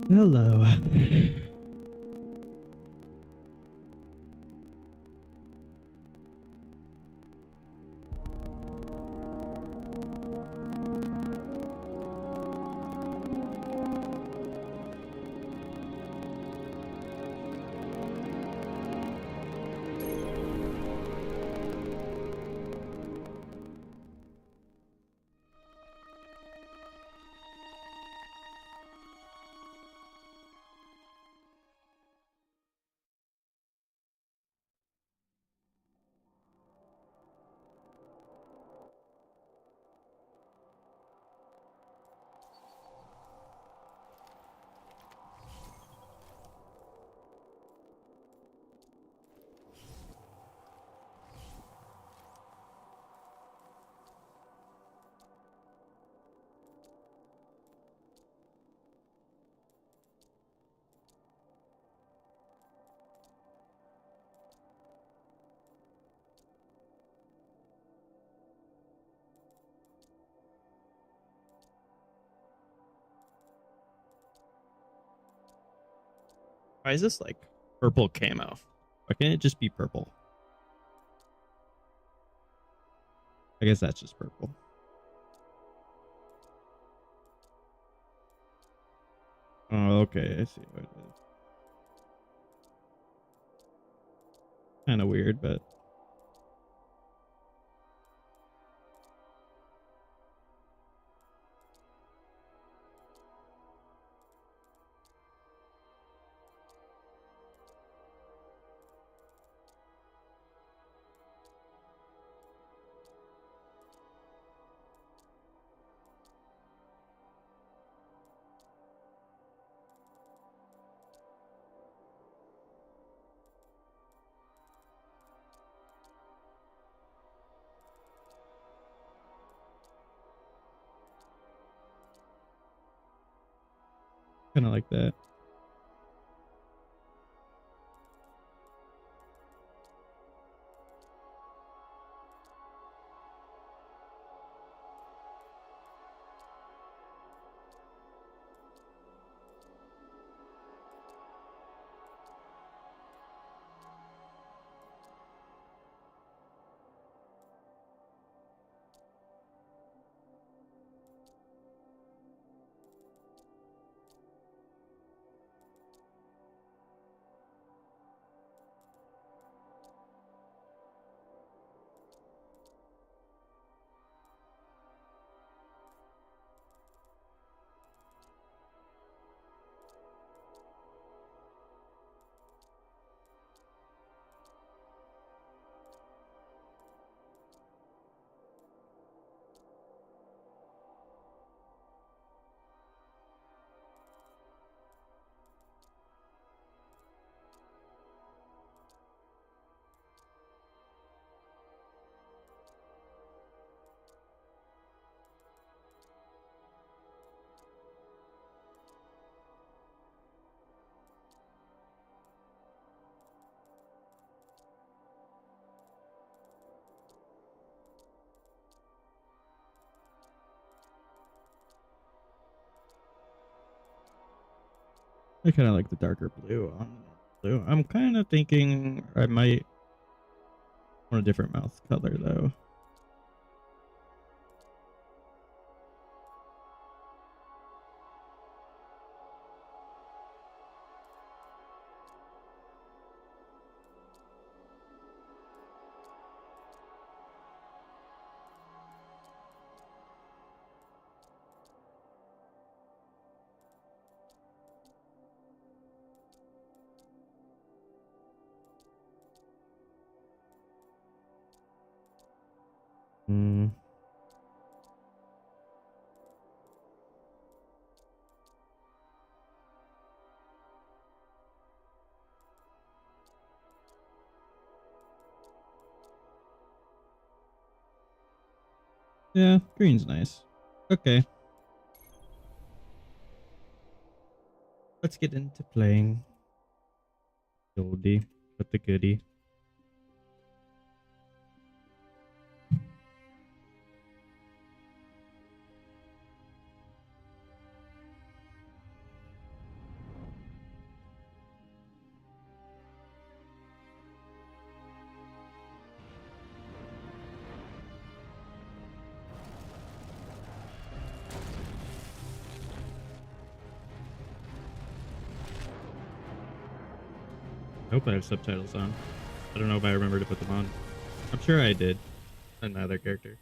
Hello. Why is this like purple camo? Why can't it just be purple? I guess that's just purple. Oh, okay. I see what it is. Kind of weird, but kind of like that. I kind of like the darker blue on blue. I'm kind of thinking I might want a different mouth color though. Mm. Yeah, green's nice. Okay. let's get into playing the oldie with the goodie. I hope I have subtitles on. I don't know if I remember to put them on. I'm sure I did. Another character.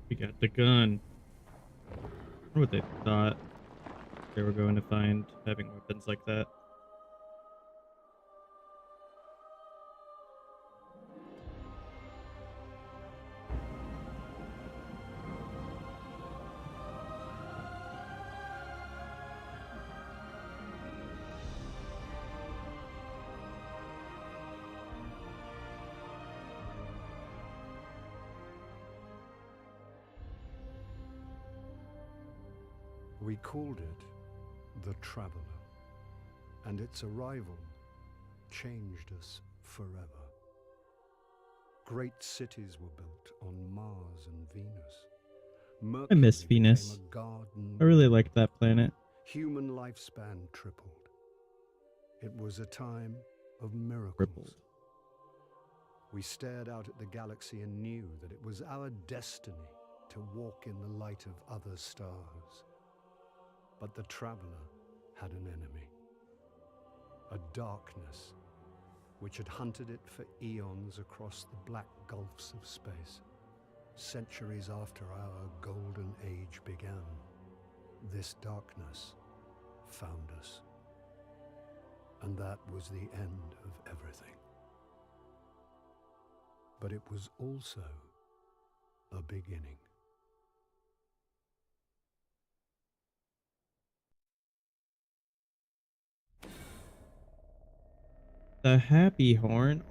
We got the gun. I wonder what they thought they were going to find having weapons like that. We called it the Traveler, and its arrival changed us forever. Great cities were built on Mars and Venus. I miss Mercury Venus. became a garden. I really liked that planet. Human lifespan tripled. It was a time of miracles. Crippled. We stared out at the galaxy and knew that it was our destiny to walk in the light of other stars. But the Traveler had an enemy, a darkness which had hunted it for eons across the black gulfs of space. Centuries after our golden age began, this darkness found us. And that was the end of everything. But it was also a beginning. The happy horn.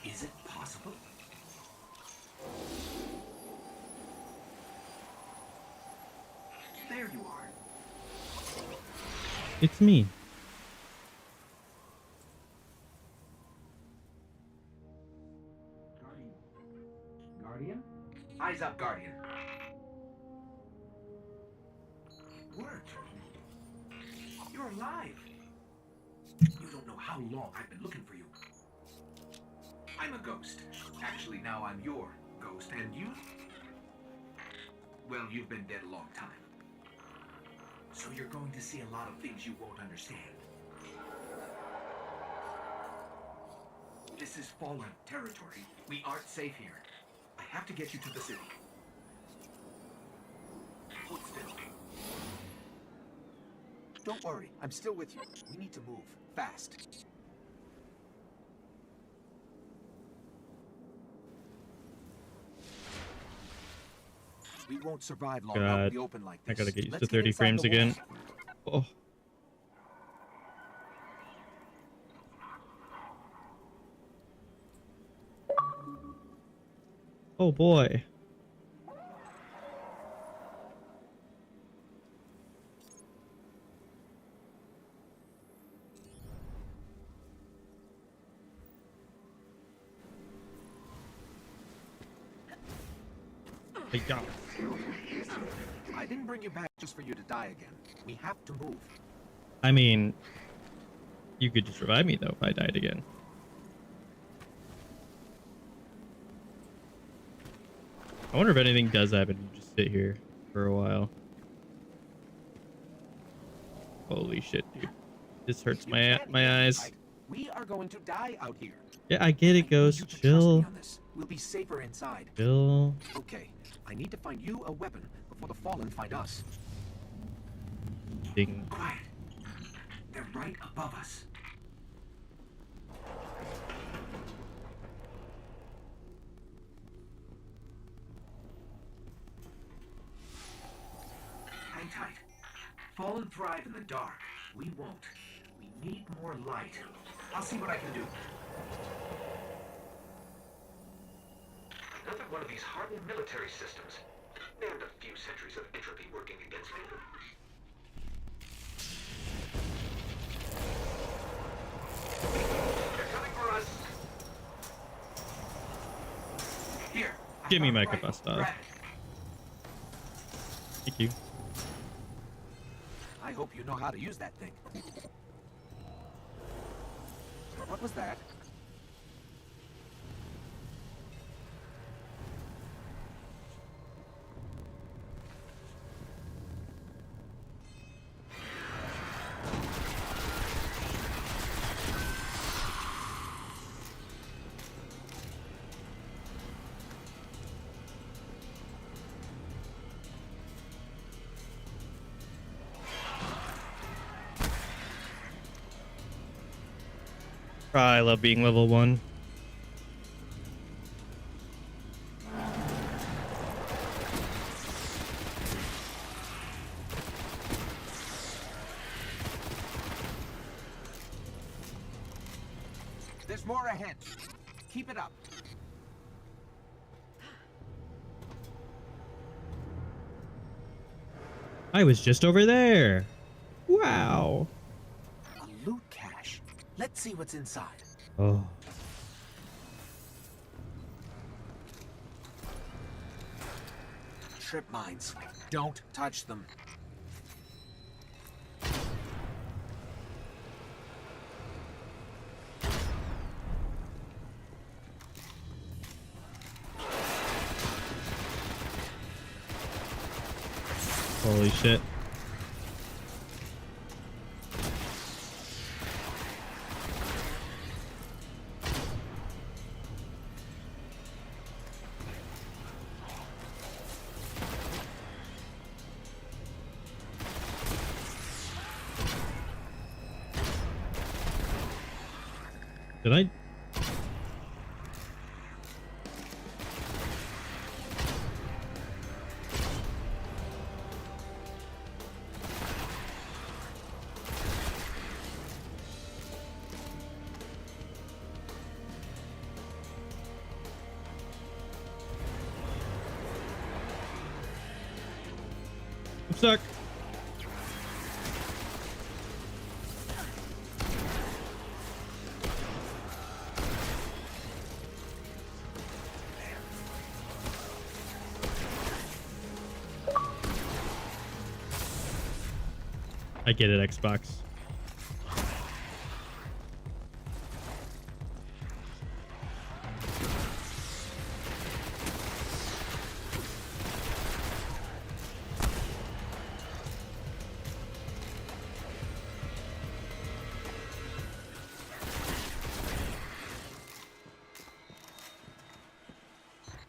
Is it possible? There you are. It's me. Guardian? Eyes up, Guardian. It worked. You're alive. You don't know how long I've been looking for you. I'm a ghost. Actually, now I'm your ghost, and you? Well, you've been dead a long time. So you're going to see a lot of things you won't understand. This is fallen territory. We aren't safe here. I have to get you to the city. Hold still. Don't worry, I'm still with you. We need to move. Fast. We won't survive long out in the open like this. I gotta get used Let's to 30 inside frames the again. walls. Oh. Oh boy. Yeah. I didn't bring you back just for you to die again. We have to move. I mean, you could just revive me though if I died again. I wonder if anything does happen. You just sit here for a while. Holy shit, dude! This hurts my eyes. We are going to die out here. Yeah, I get it, Ghost. Chill. We'll be safer inside. Chill. Okay, I need to find you a weapon before the Fallen find us. Ding. Quiet. They're right above us. Hang tight. Fallen thrive in the dark. We won't. We need more light. I'll see what I can do. Another one of these hardened military systems. And a few centuries of entropy working against me. They're coming for us. Here. Give me my Kapasta. Thank you. I hope you know how to use that thing. What was that? I love being level 1. There's more ahead. Keep it up. I was just over there. Wow. A loot cache. Let's see what's inside. Oh. Trip mines. Don't touch them. Holy shit. Did I? I'm stuck. I get it, Xbox.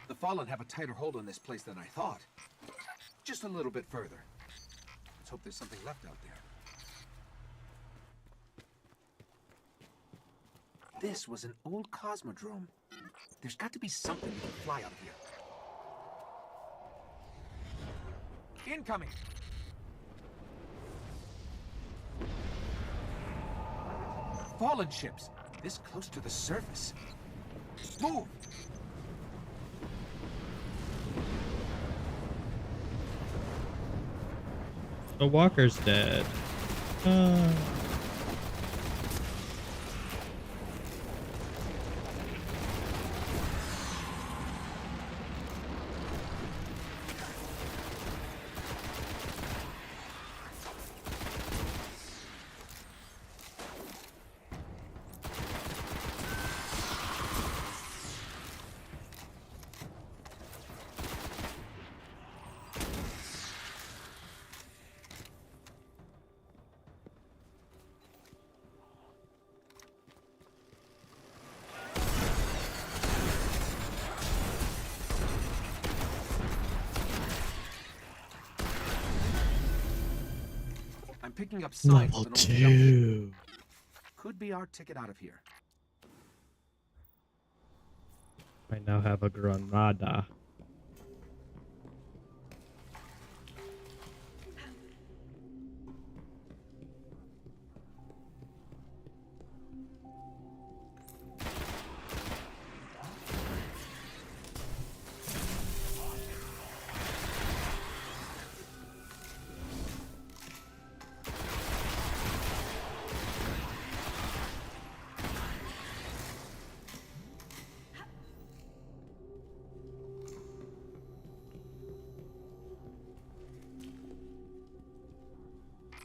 The Fallen have a tighter hold on this place than I thought. Just a little bit further. Let's hope there's something left out there. This was an old cosmodrome. There's got to be something we can fly out of here. Incoming! Fallen ships, this close to the surface. Move! The walker's dead. I'm picking up signs of Level an old jump. 2. Could be our ticket out of here. I now have a Granada.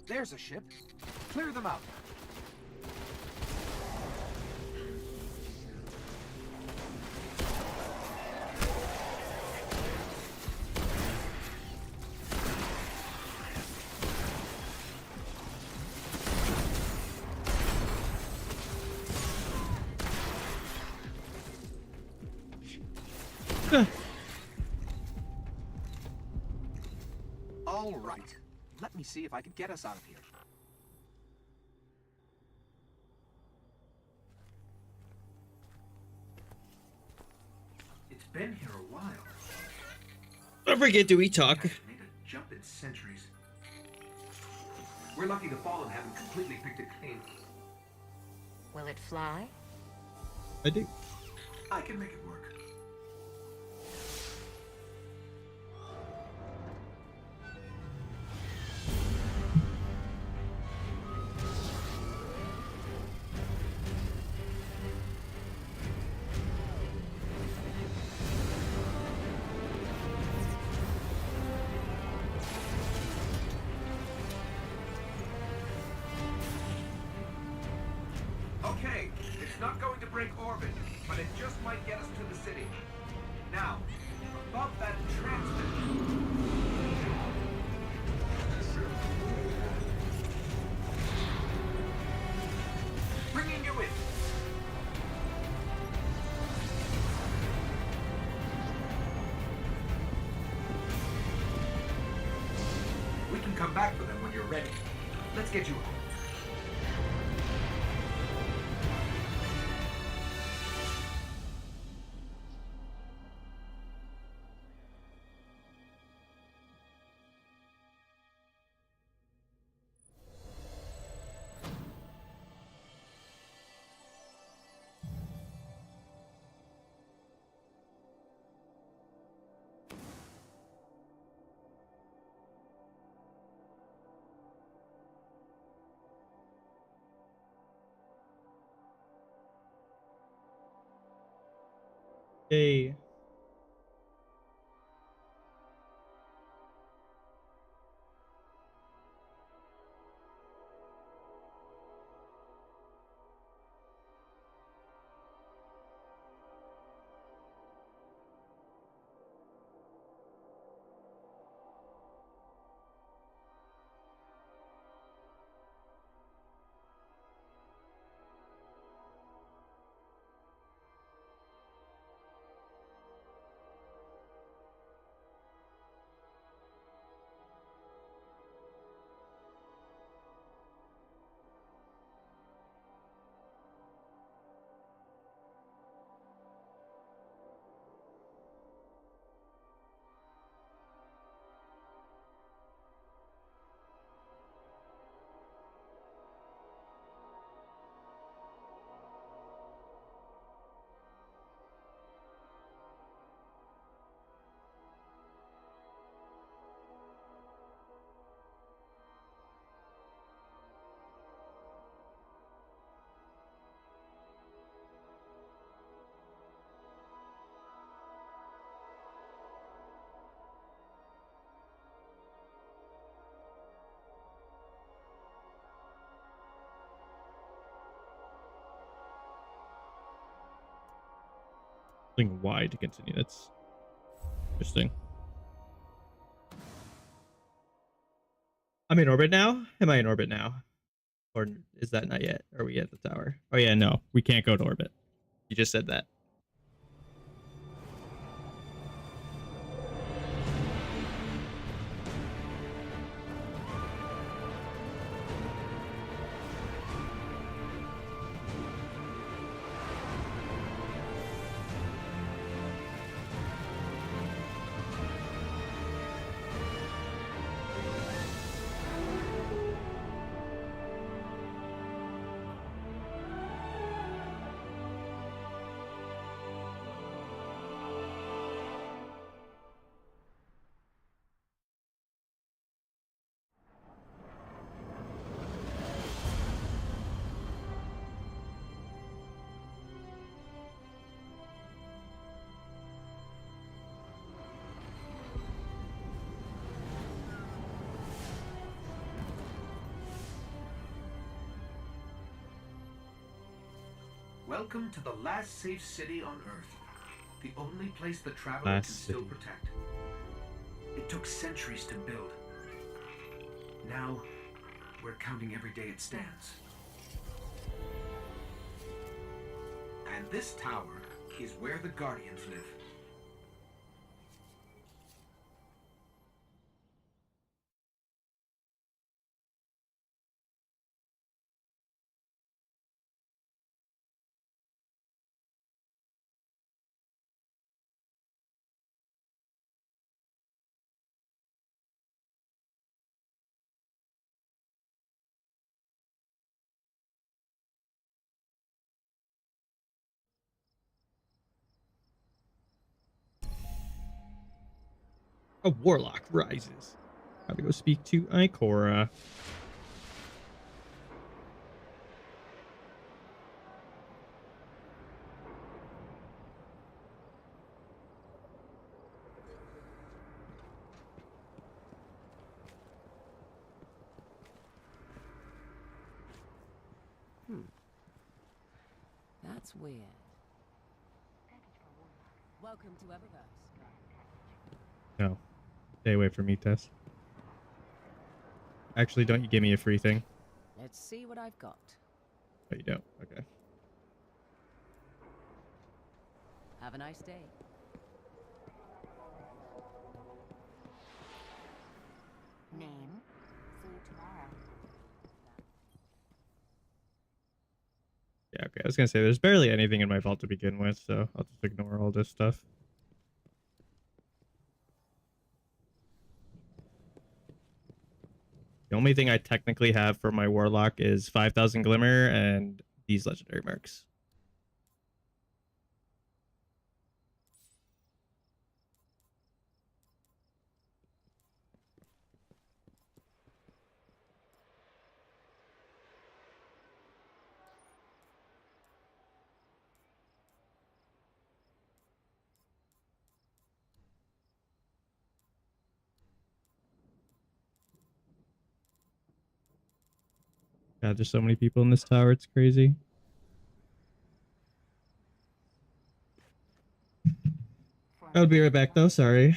There's a ship. Clear them out. All right. Let me see if I can get us out of here. It's been here a while. Don't forget, do we talk? Hasn't made a jump in centuries. We're lucky the Fallen haven't completely picked it clean. Will it fly? I do. I can make it work. Okay, it's not going to break orbit, but it just might get us to the city. Now, above that transmitter. Bringing you in. We can come back for them when you're ready. Let's get you home. Hey. Clicking Y to continue. That's interesting. I'm in orbit now? Am I in orbit now? Or is that not yet? Are we at the tower? Oh yeah, no. We can't go to orbit. You just said that. Welcome to the last safe city on Earth. The only place the Traveler can still protect. It took centuries to build. Now, we're counting every day it stands. And this tower is where the Guardians live. A warlock rises. Gotta go speak to Ikora. That's weird. Welcome to Eververse. No. Stay away from me, Tess. Actually, don't you give me a free thing? Let's see what I've got. Oh, you don't? Okay. Have a nice day. Name? See you tomorrow. Yeah, okay. I was gonna say, there's barely anything in my vault to begin with, so I'll just ignore all this stuff. The only thing I technically have for my warlock is 5,000 glimmer and these legendary marks. God, there's so many people in this tower, it's crazy. I'll be right back though, sorry.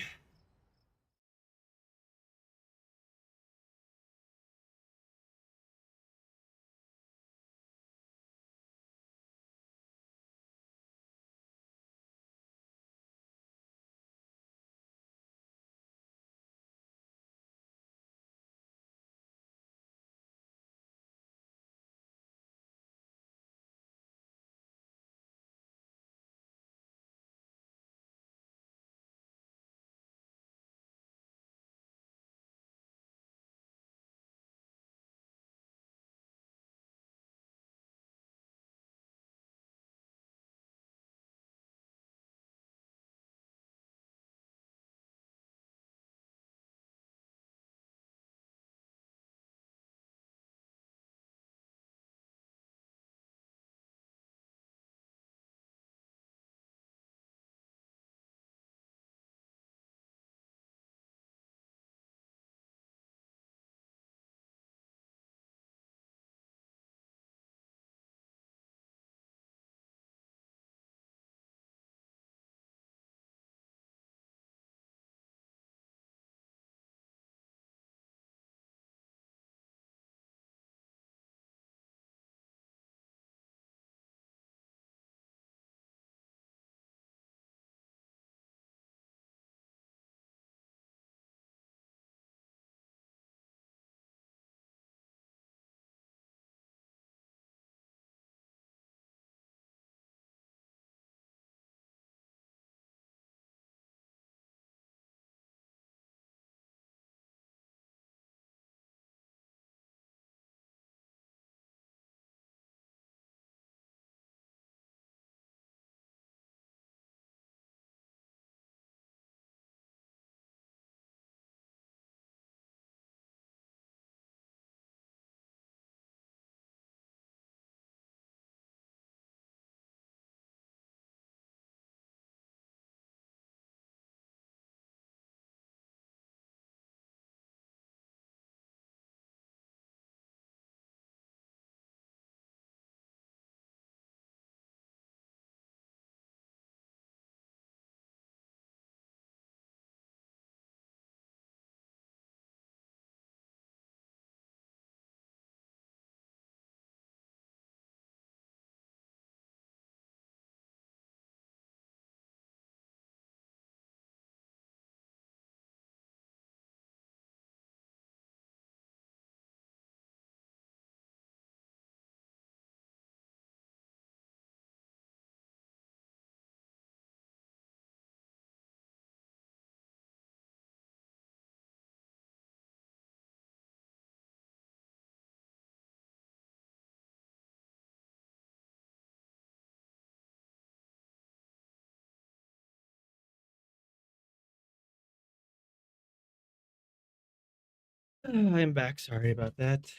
I'm back. Sorry about that.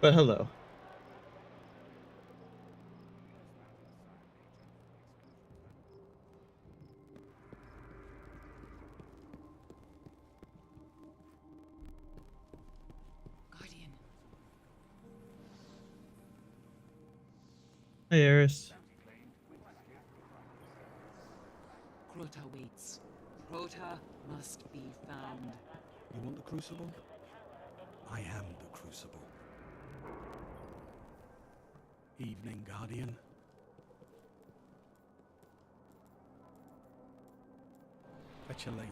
But hello. Guardian. Hey, Eris. Crota waits. Crota must be found. You want the Crucible? I am the Crucible. Evening, Guardian. Catch you later.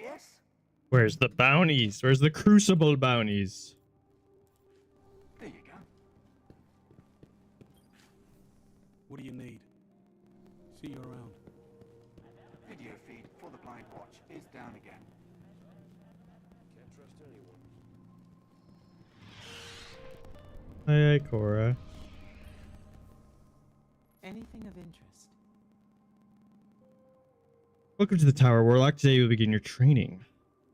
Yes? Where's the bounties? Where's the Crucible bounties? There you go. What do you need? See you around. Video feed for the Blind Watch is down again. Can't trust anyone. Hi, Cora. Anything of interest? Welcome to the Tower, Warlock. Today you'll begin your training,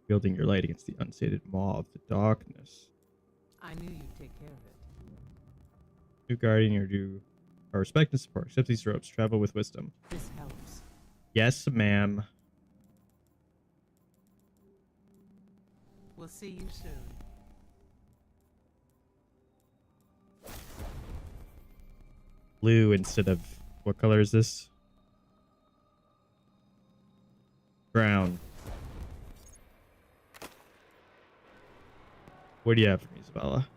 wielding your light against the unsated maw of the darkness. I knew you'd take care of it. New Guardian, you're due our respect and support. Accept these ropes. Travel with wisdom. This helps. Yes, ma'am. We'll see you soon. Blue instead of... What color is this? Brown. What do you have for me, Isabella?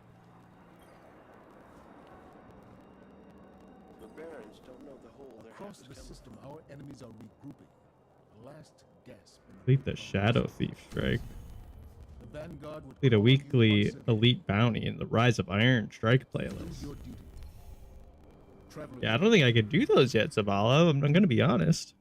The Barons don't know the hole their Across house the is coming system, our enemies are regrouping. A last gasp. in Complete the face of Shadow our Thief strike. The Vanguard would Complete a call on you weekly once again. elite bounty in the Rise of Iron strike Do playlist. your duty. Traveler, Yeah, I don't think I could do those yet, Zavala. I'm gonna be honest.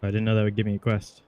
I didn't know that would give me a quest.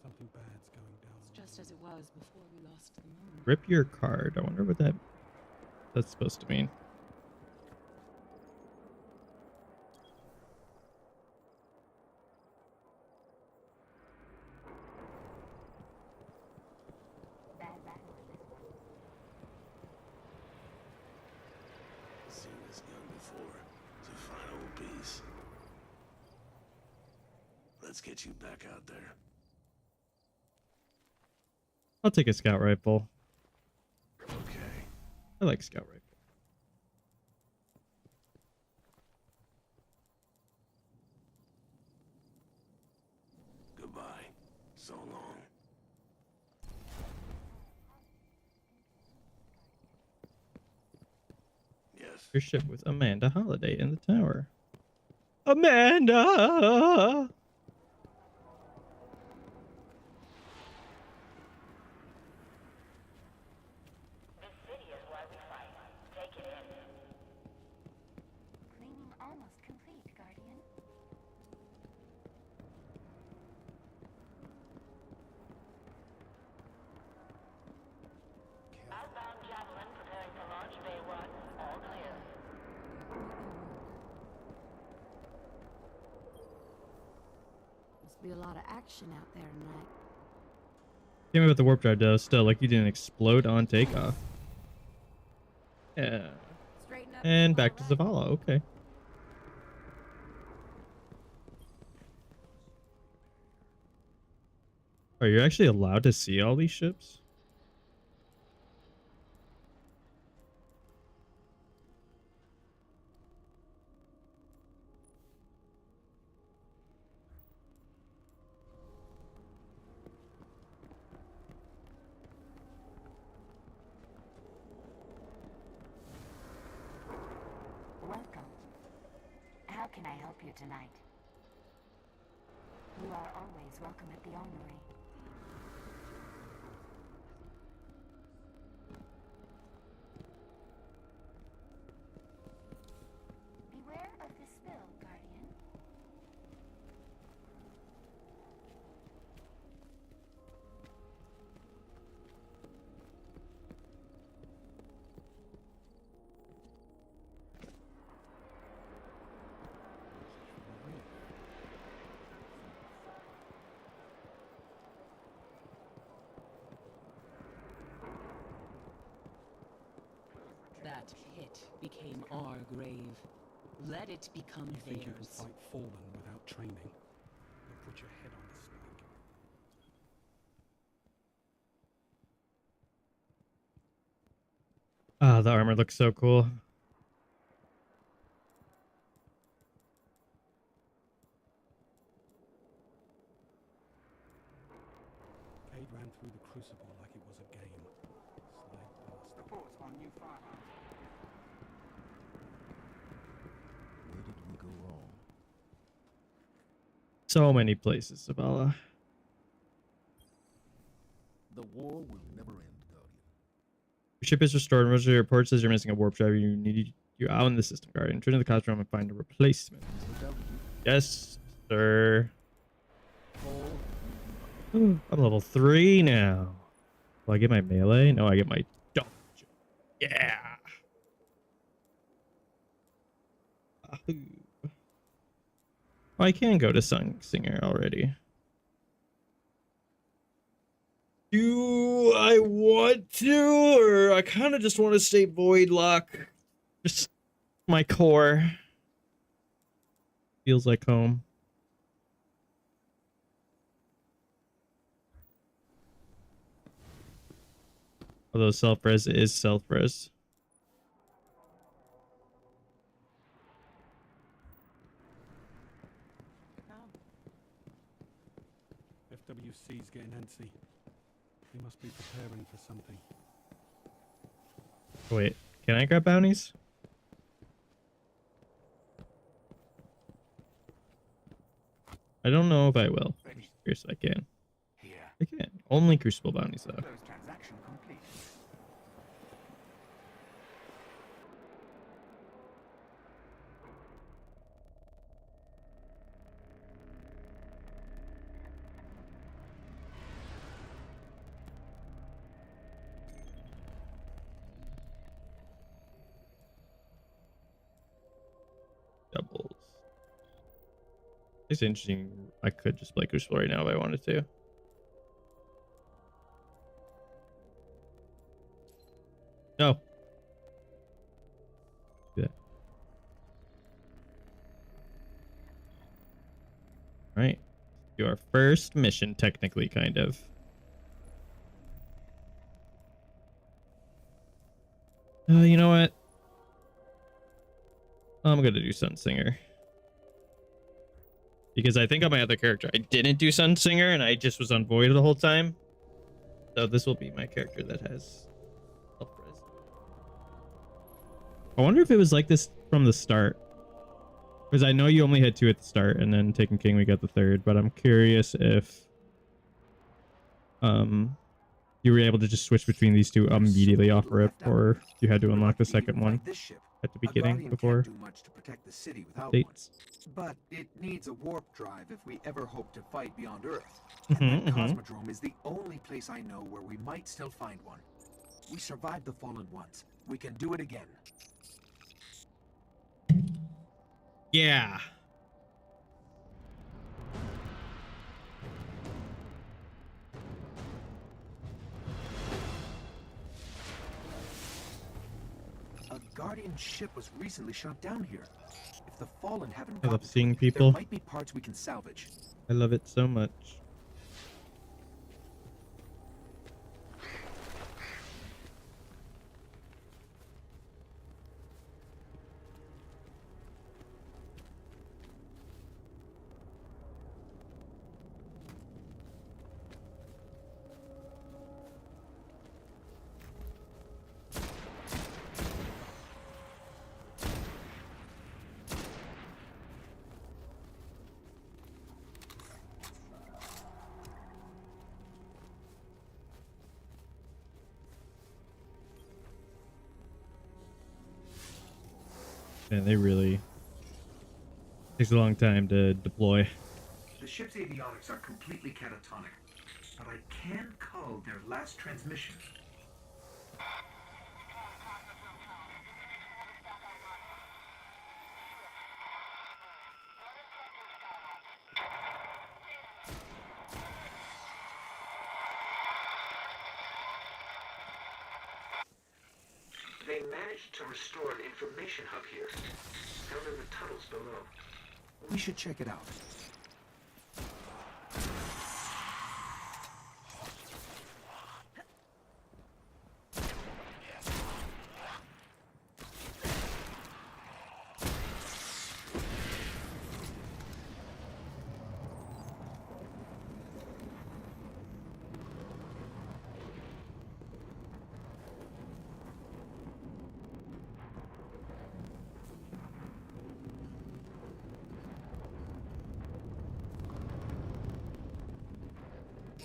Something bad's going down. It's just as it was before we lost the moon. Rip your card. I wonder what that's supposed to mean. Bad battle in this one. Seen this gun before. It's a fine old piece. Let's get you back out there. I'll take a scout rifle. Okay. I like scout rifle. Goodbye. So long. Yes. Your ship with Amanda Holiday in the tower. Amanda! be a lot of action out there tonight. Tell me about the warp drive though. Still, like you didn't explode on takeoff. Yeah. Straighten up. And all back to right. Zavala. Okay. Are you actually allowed to see all these ships? Welcome. How can I help you tonight? You are always welcome at the armory. Beware of the spill, Guardian. That pit became our grave. Let it become You think you can theirs. fight Fallen without training? You'll put your head on a spike. Ah, the armor looks so cool. Cade ran through the Crucible like it was a game. Sly bastard. Reports on new firearms. Where did we go wrong? So many places, Zavala. The war will never end, Guardian. Your ship is restored. Most of your report says you're missing a warp drive. You need you out in the system, Guardian. Return to the Cosmodrome and find a replacement. The W. Yes, sir. Fall. I'm level 3 now. Will I get my melee? No, I get my dodge. Yeah. Ahoo. Oh, I can go to Sun Singer already. Do I want to, or I kind of just want to stay Void Lock? Just my core. Feels like home. Although self-res is self-res. FWC's getting antsy. He must be preparing for something. Wait, can I grab bounties? I don't know if I will. Ready. Yes, I can. Here. I can. Only Crucible bounties, though. Close transaction complete. Doubles. It's interesting. I could just play Crucible right now if I wanted to. No. Do that. Right. Do our first mission, technically, kind of. You know what? I'm gonna do Sunsinger. Because I think on my other character, I didn't do Sunsinger, and I just was on Void the whole time. So this will be my character that has self-res. I wonder if it was like this from the start. Because I know you only had 2 at the start, and then Taken King we got the 3rd, but I'm curious if you were able to just switch between these 2 immediately off rip, or you had to unlock the second one This ship. at the A beginning Guardian before can't do much to protect the city without dates. one. But it needs a warp drive if we ever hope to fight beyond Earth. Mhm, And that mhm. Cosmodrome is the only place I know where we might still find one. We survived the Fallen once. We can do it again. Yeah. 'Cause, like, I know you only had 2 at the start, and then Taken King we got the 3rd, but I'm curious if you were able to just switch between these 2 immediately off rip, or you had to unlock the second one at the beginning before dates. Yeah. Guardian ship was recently shot down here. If the Fallen haven't I love gotten to seeing it, people. there might be parts we can salvage. I love it so much. And they really takes a long time to deploy. The ship's avionics are completely catatonic, but I can cull their last transmission. They managed to restore an information hub here, down in the tunnels below. We should check it out.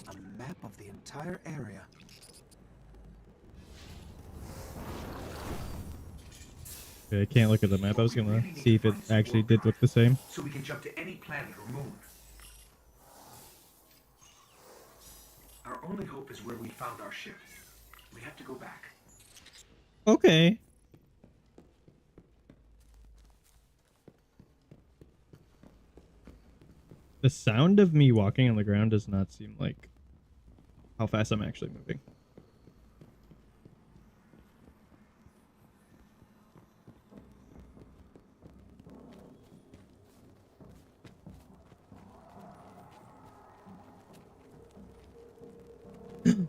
A map of the entire area. Okay, I can't look at the map. I was gonna see if it actually did look the same. So we can jump to any planet or moon. Our only hope is where we found our ship. We have to go back. Okay. The sound of me walking on the ground does not seem like how fast I'm actually moving.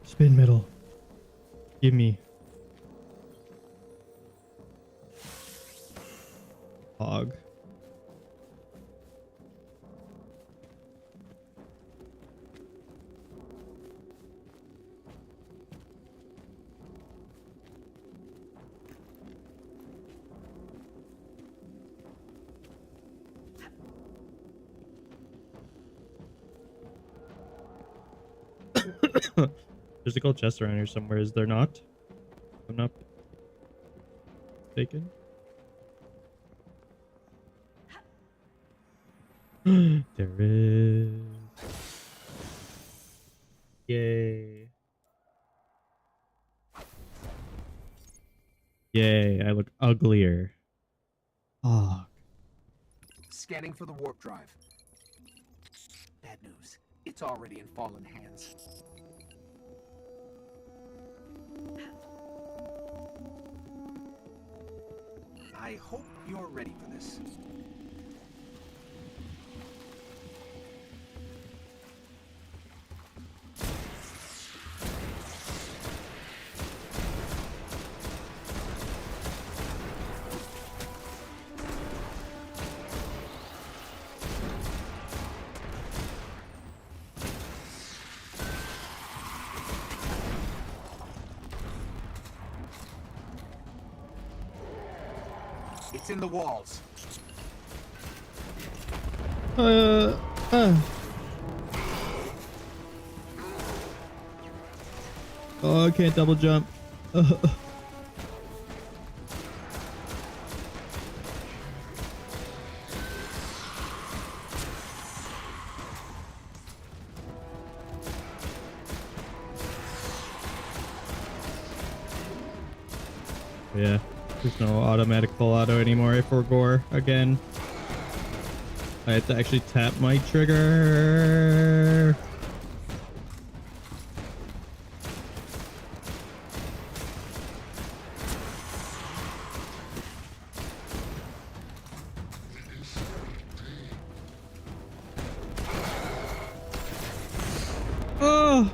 Spin metal. Give me. Hog. There's a gold chest around here somewhere, is there not? I'm not mistaken. There is. Yay. Yay, I look uglier. Oh. Scanning for the warp drive. Bad news. It's already in fallen hands. I hope you're ready for this. It's in the walls. Oh, I can't double jump. Yeah, there's no automatic full auto anymore for Gore again. I have to actually tap my trigger. Oh.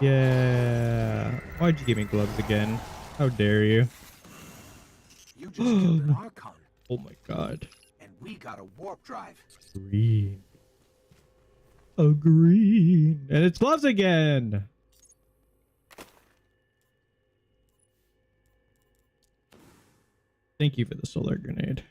Yeah. Why'd you give me gloves again? How dare you? You just killed an Archon, Oh my god. and we got a warp drive. Green. A green. And it's gloves again. Thank you for the solar grenade.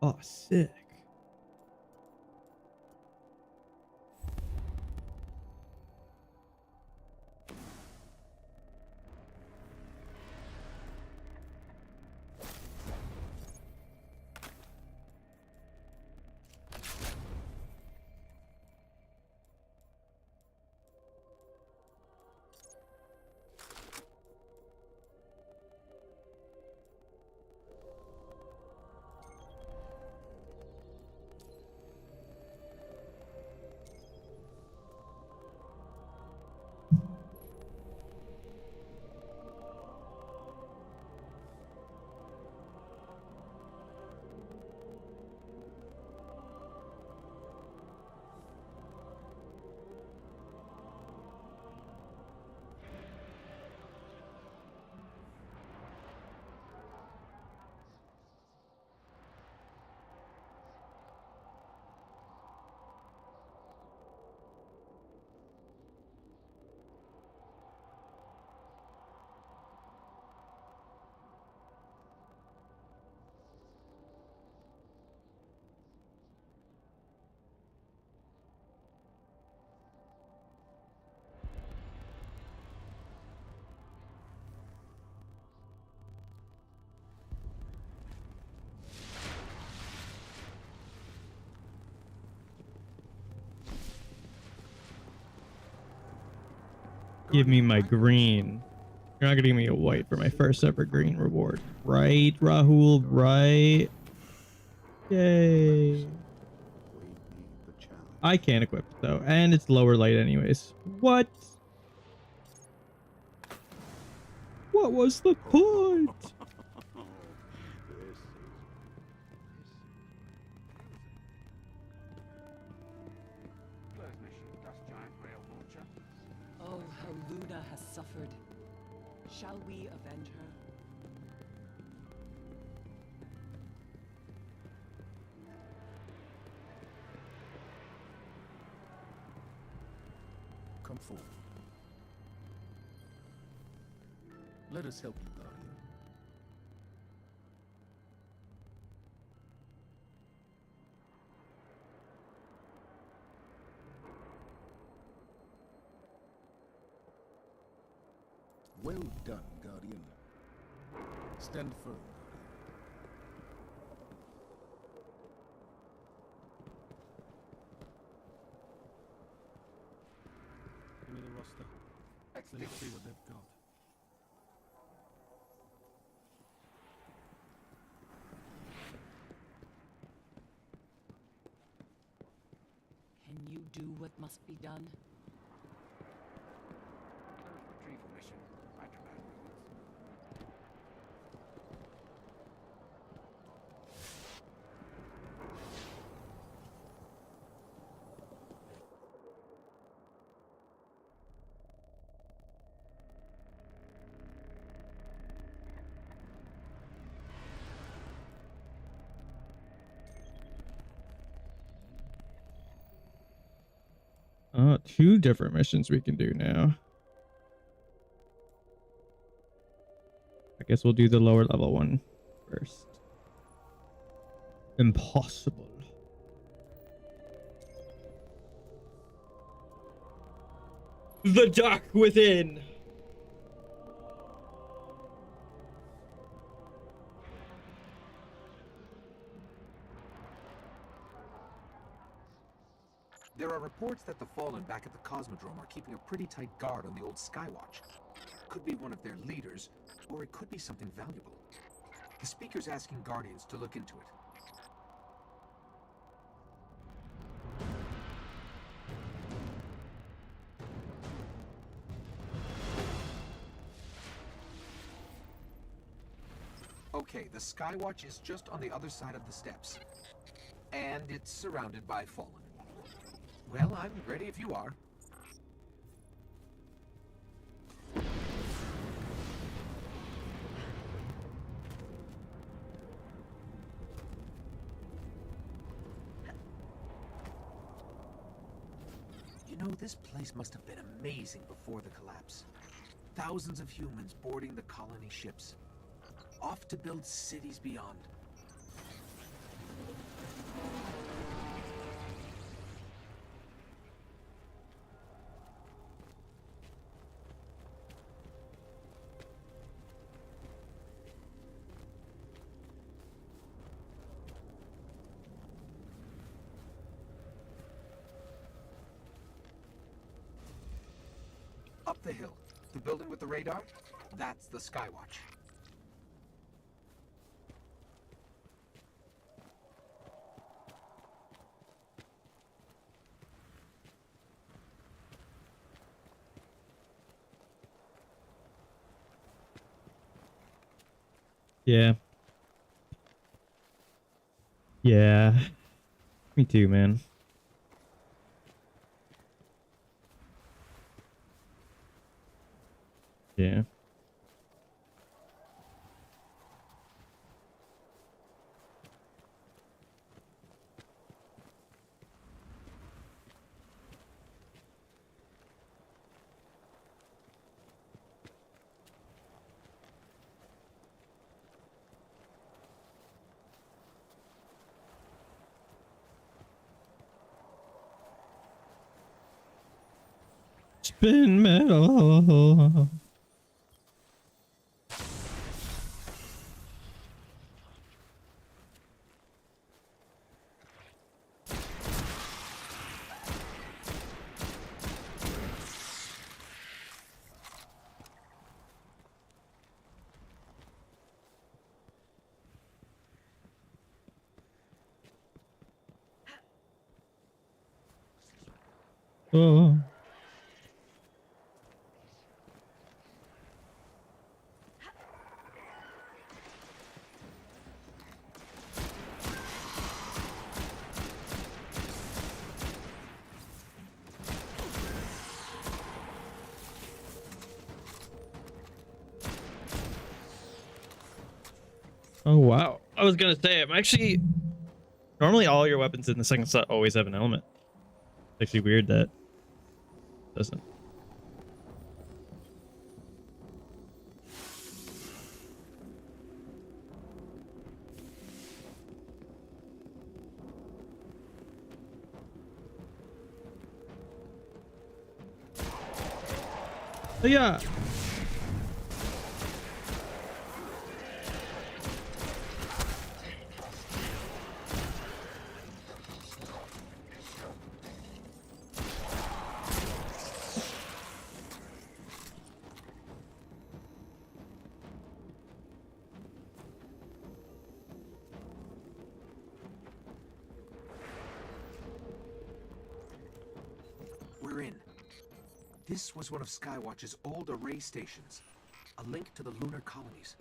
Oh, sick. Give me my green. You're not gonna give me a white for my first ever green reward. Right, Rahul? Right? Yay. I can't equip it though. And it's lower light anyways. What? What was the point? Oh, how Luna has suffered. Shall we avenge her? Come forward. Let us help you, Guardian. Well done, Guardian. Stand firm, Guardian. Give me the roster. Let's see what they've got. Can you do what must be done? Retrieval mission. Roger that. Two different missions we can do now. I guess we'll do the lower level one first. Impossible. The dark within. There are reports that the Fallen back at the Cosmodrome are keeping a pretty tight guard on the old Skywatch. Could be one of their leaders, or it could be something valuable. The Speaker's asking Guardians to look into it. Okay, the Skywatch is just on the other side of the steps. And it's surrounded by Fallen. Well, I'm ready if you are. You know, this place must have been amazing before the collapse. Thousands of humans boarding the colony ships, off to build cities beyond. Up the hill, the building with the radar, that's the Skywatch. Yeah. Yeah. Me too, man. Yeah. Spin metal. Oh. Oh wow. I was gonna say, I'm actually normally all your weapons in the second set always have an element. It's actually weird that it doesn't. Oh, yeah. We're in. This was one of Skywatch's old array stations. A link to the lunar colonies.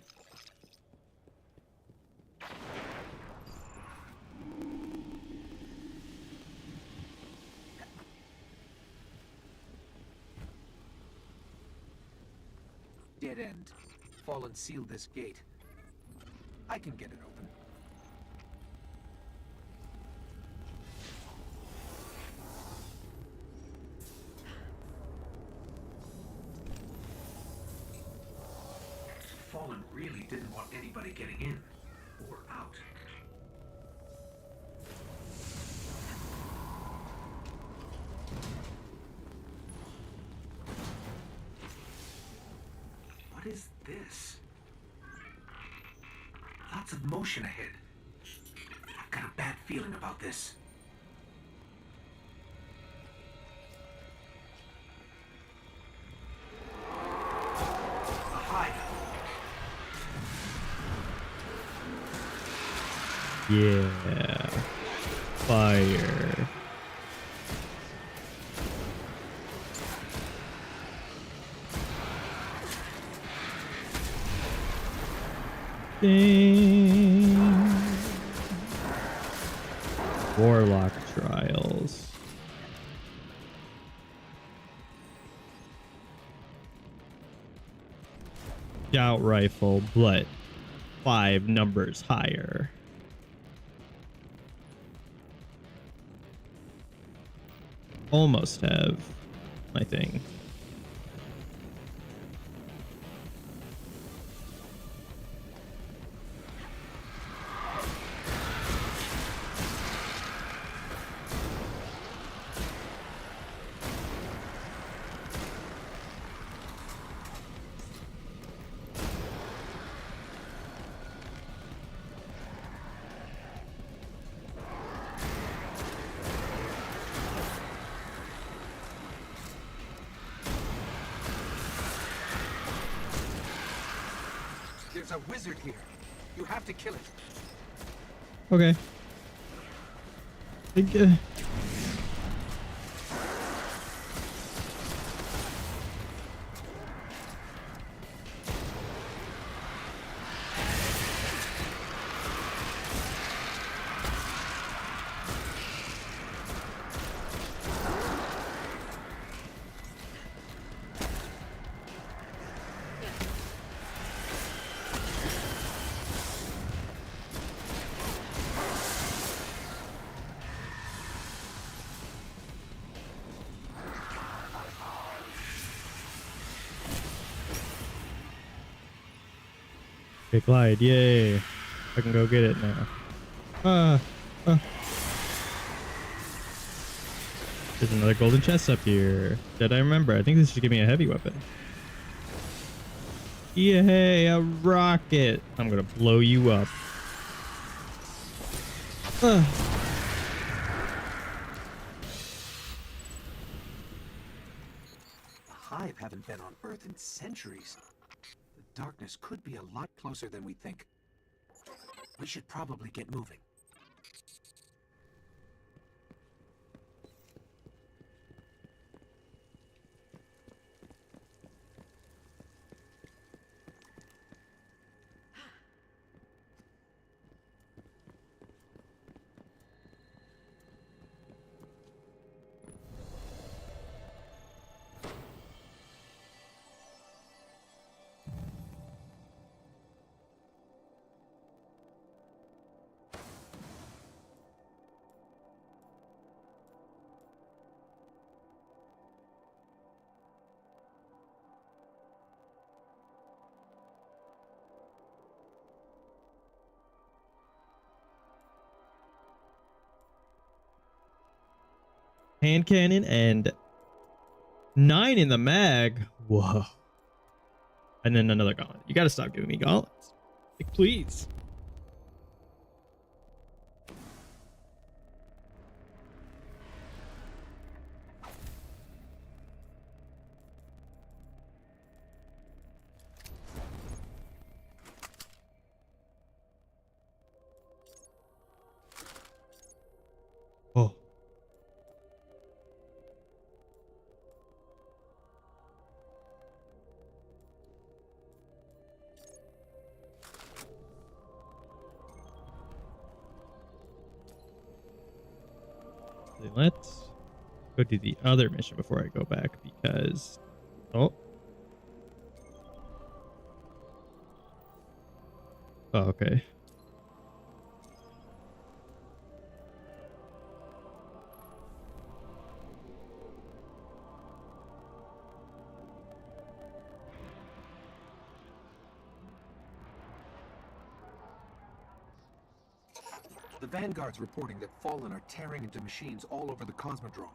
Dead end. Fallen sealed this gate. I can get it open. Fallen really didn't want anybody getting in or out. this? Lots of motion ahead. I've got a bad feeling about this. A hive. Yeah. Fire. Ding. Warlock trials. Scout rifle, but 5 numbers higher. Almost have my thing. There's a wizard here. You have to kill it. Okay. Think, Okay, Clyde, yay. I can go get it now. There's another golden chest up here. Did I remember? I think this should give me a heavy weapon. Yay, a rocket. I'm gonna blow you up. The Hive haven't been on Earth in centuries. The darkness could be a lot closer than we think. We should probably get moving. Hand cannon and 9 in the mag. Whoa. And then another gauntlet. You gotta stop giving me gauntlets. Like, please. Oh. Let's go do the other mission before I go back because... Oh. Oh, okay. The Vanguard's reporting that Fallen are tearing into machines all over the Cosmodrome.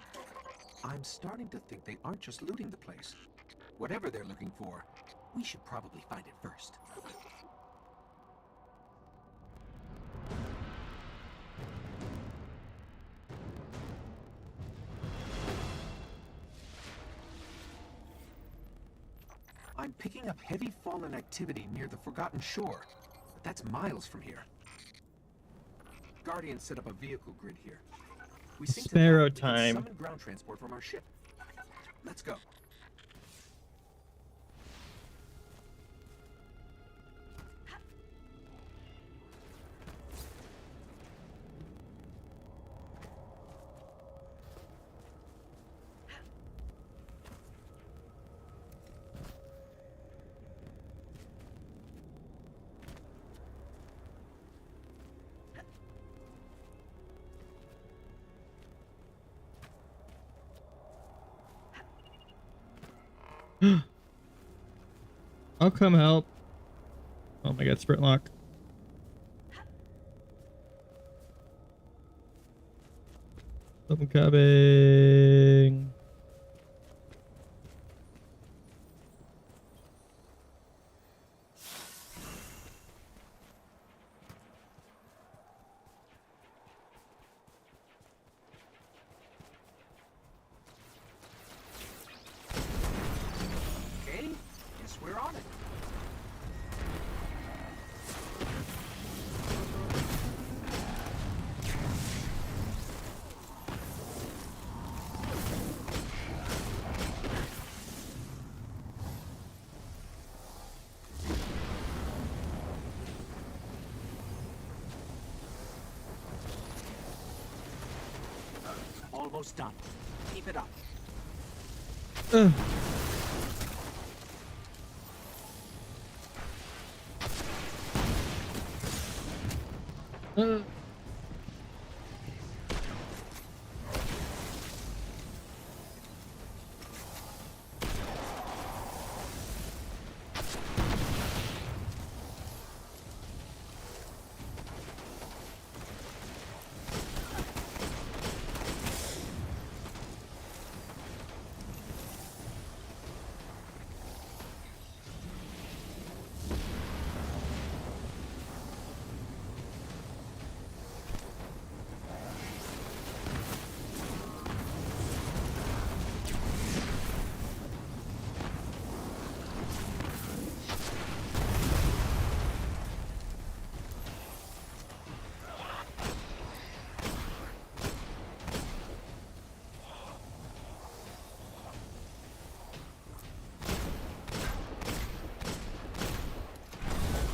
I'm starting to think they aren't just looting the place. Whatever they're looking for, We should probably find it first. I'm picking up heavy fallen activity near the Forgotten Shore, but that's miles from here. Guardians set up a vehicle grid here. We sync to Sparrow that, we can time. summon ground transport from our ship. Let's go. I'll come help. Oh my god, sprint lock. I'm coming. Okay, guess we're on it. Almost done. Keep it up. Ugh. Uh.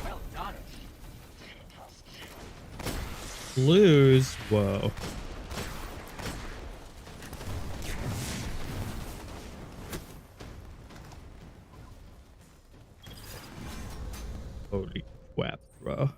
Well done. Lose. Whoa. Holy crap, bro.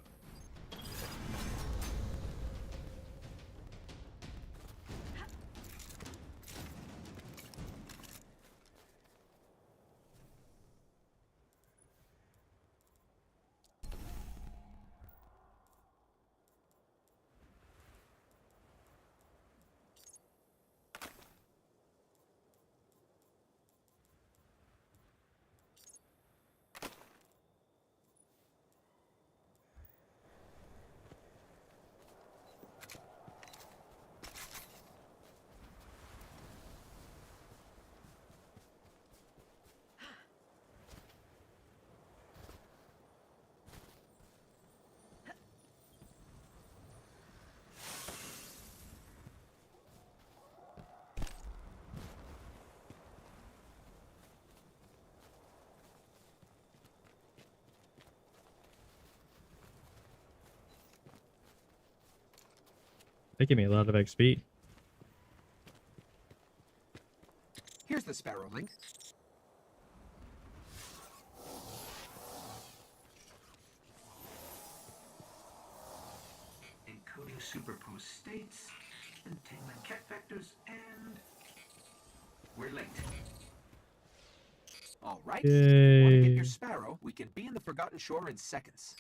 They give me a lot of XP. Here's the Sparrow link. Encoding superposed states, entangling cat vectors, and we're late. All right. Want to get Yay. your Sparrow? We can be in the Forgotten Shore in seconds.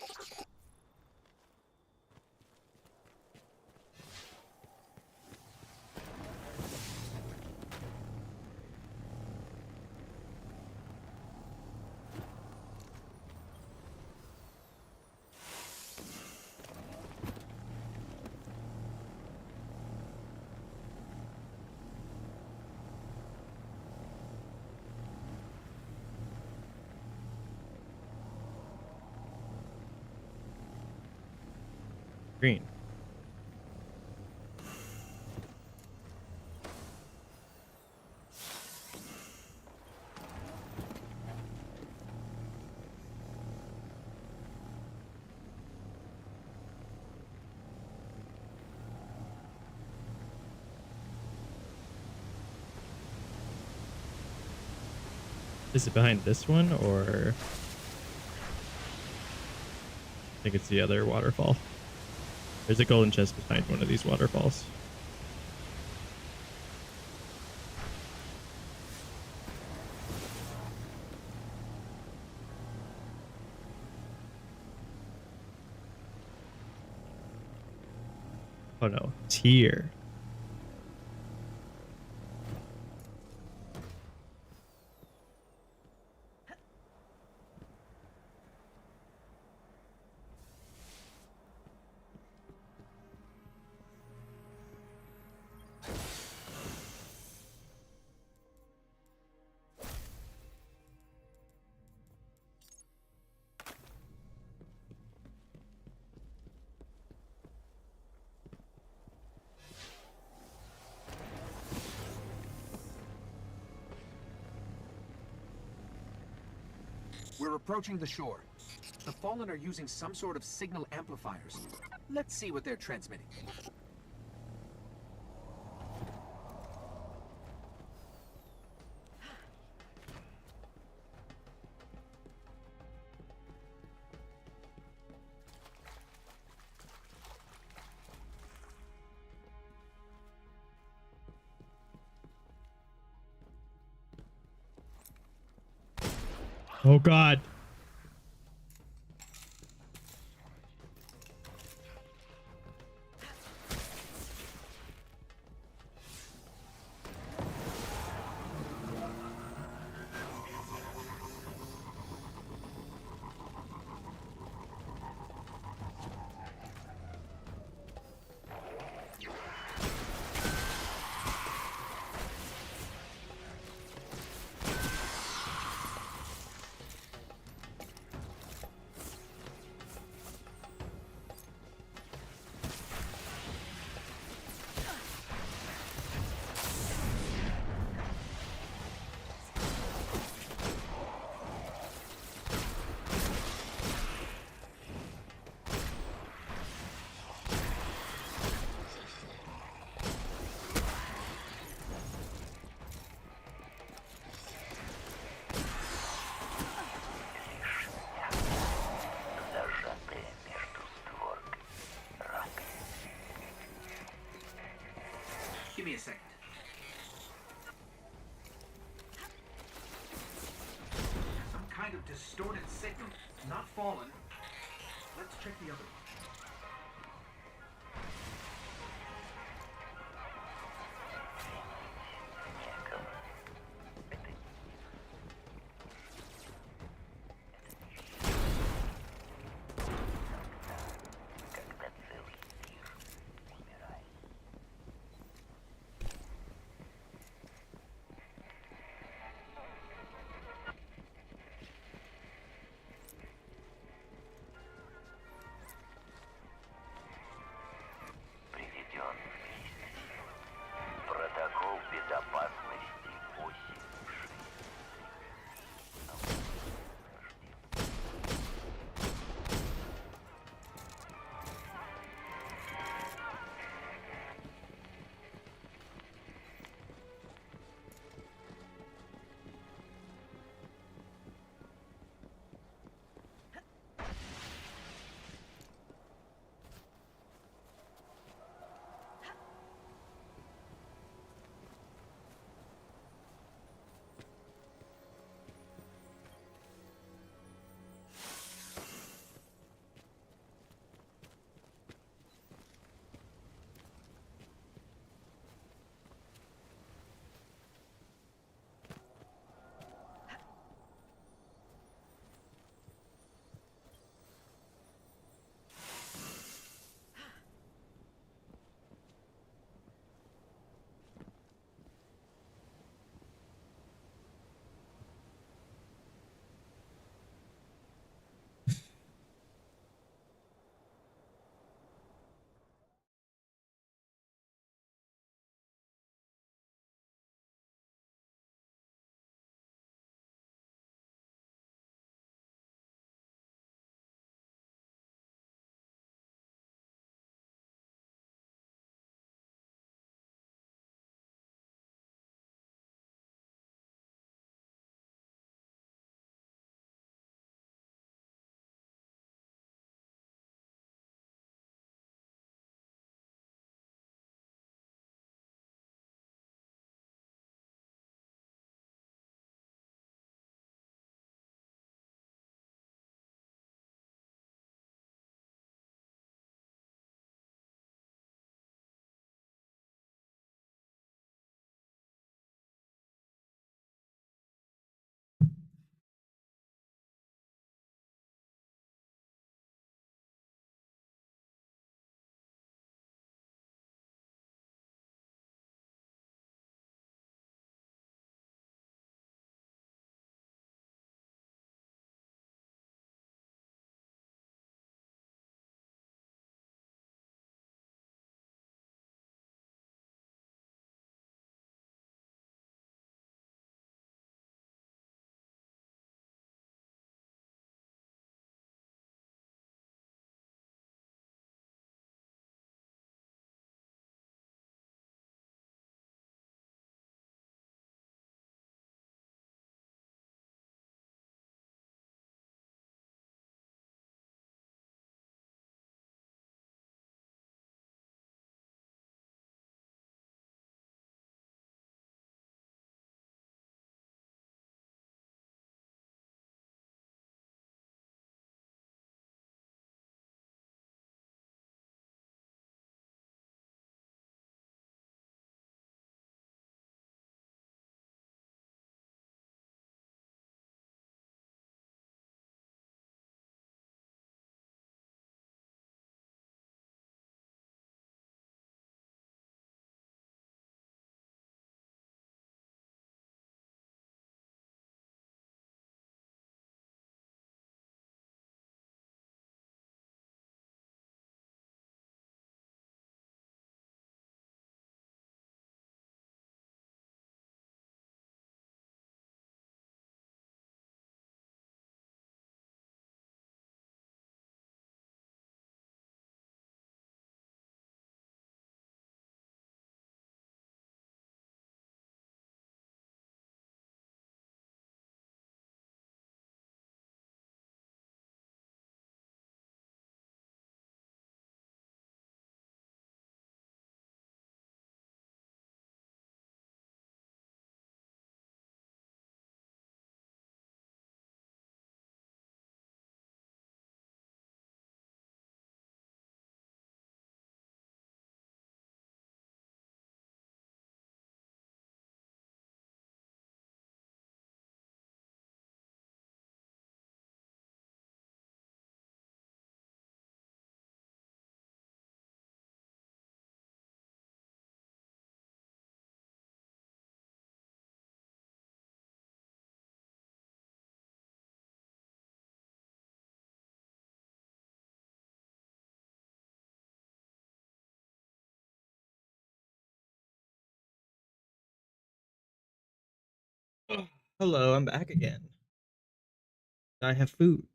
Green. Is it behind this one, or I think it's the other waterfall? There's a golden chest behind one of these waterfalls. Oh no, tier. We're approaching the shore. The Fallen are using some sort of signal amplifiers. Let's see what they're transmitting. Oh god. Give me a second. Some kind of distorted signal. Not Fallen. Let's check the other one. Hello, I'm back again. I have food.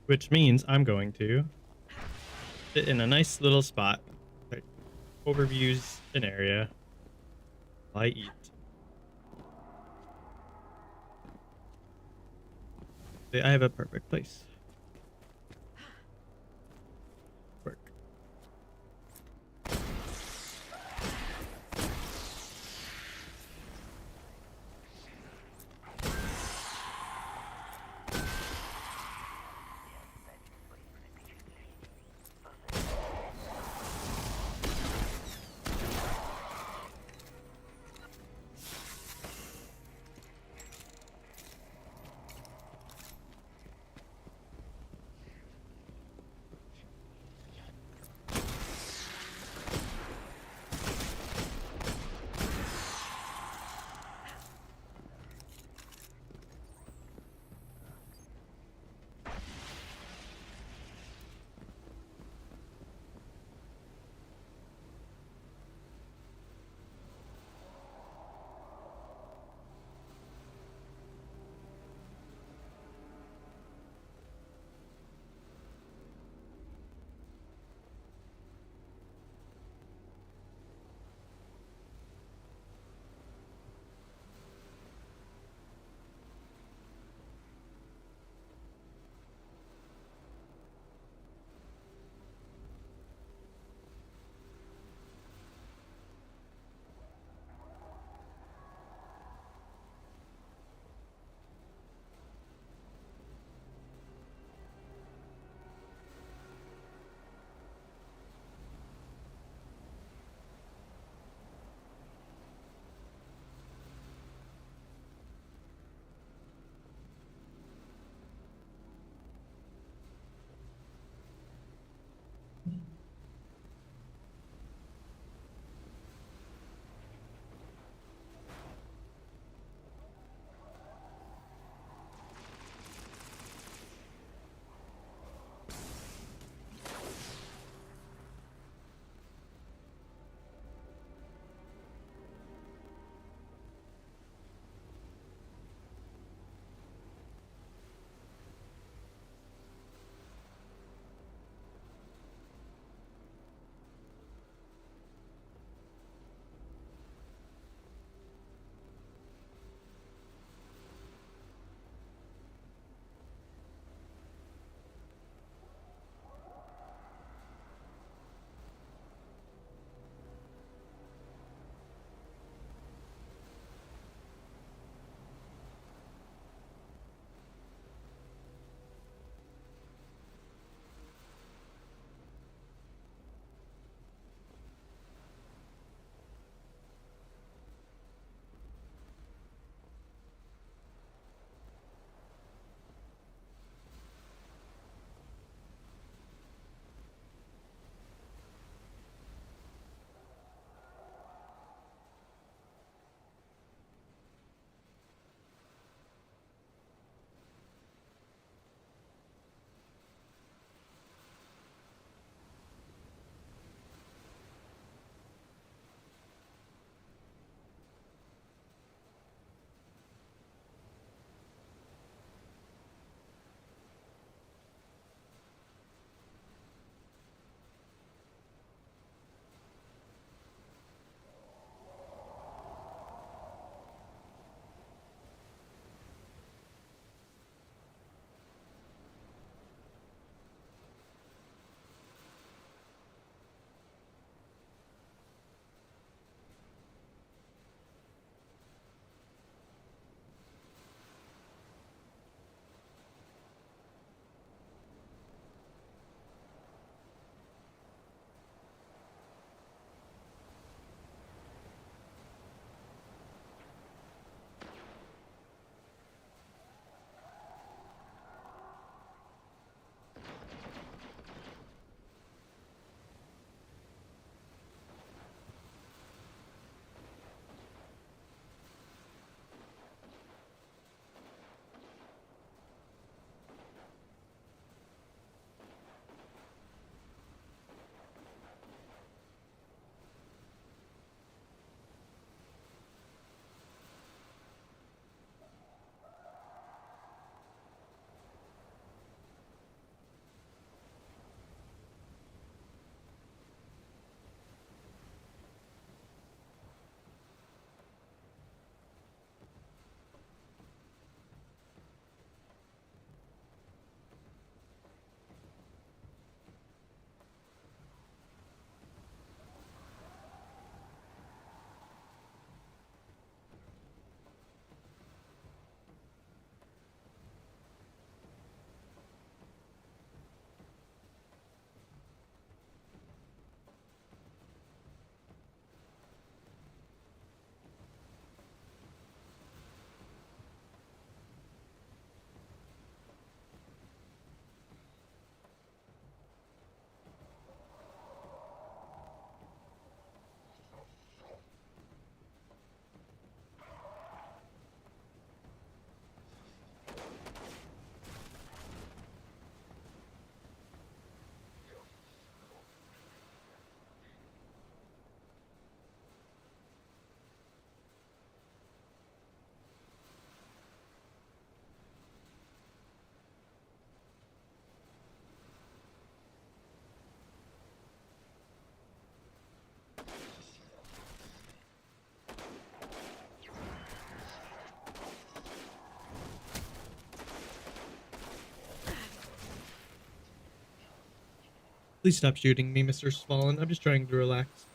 Which means I'm going to sit in a nice little spot that overviews an area while I eat. I have a perfect place. Work. Please stop shooting me, Mr. Smolin. I'm just trying to relax.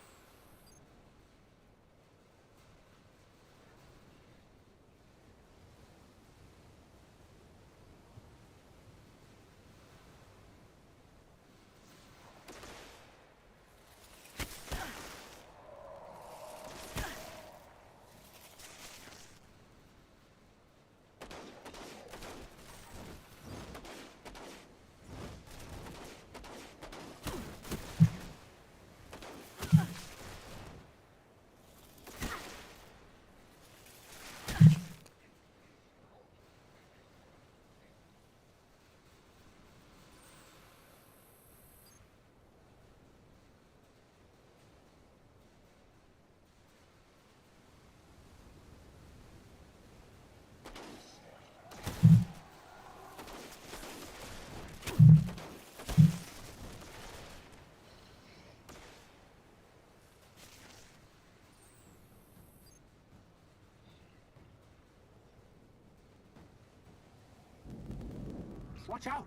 Watch out!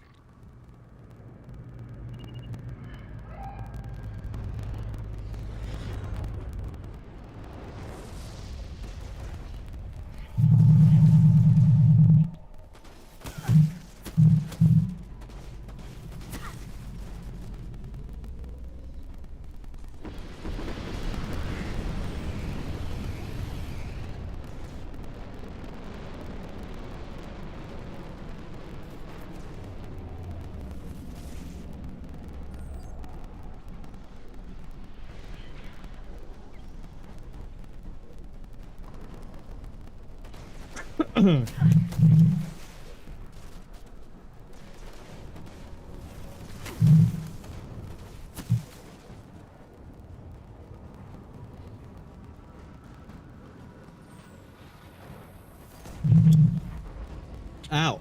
Ow.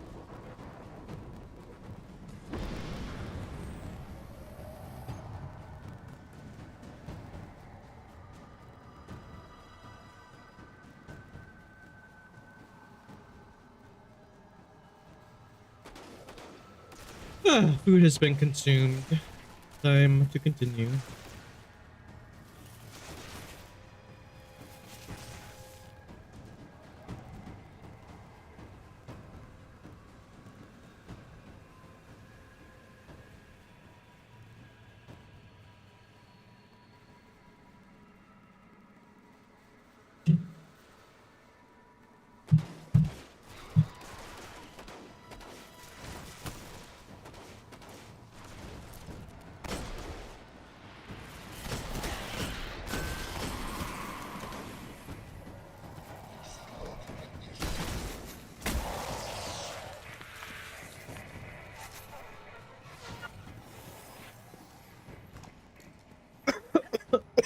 Food has been consumed. Time to continue.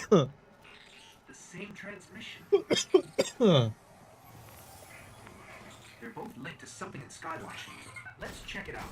The same transmission. Huh. They're both linked to something in Skywatch. Let's check it out.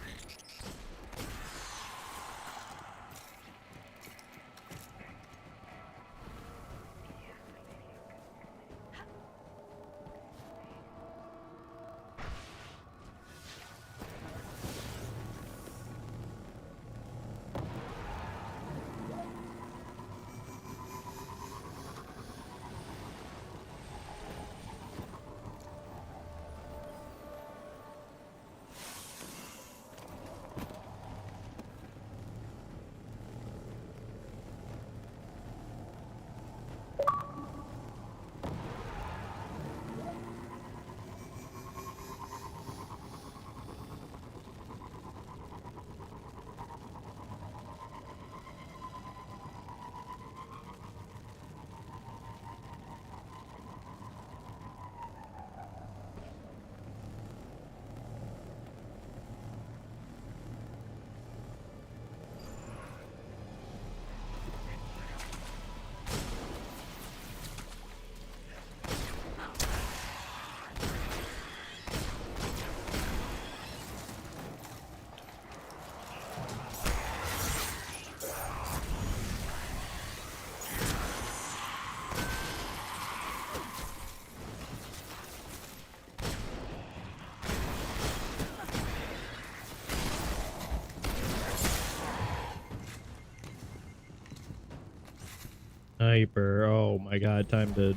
Sniper. Oh my god, time to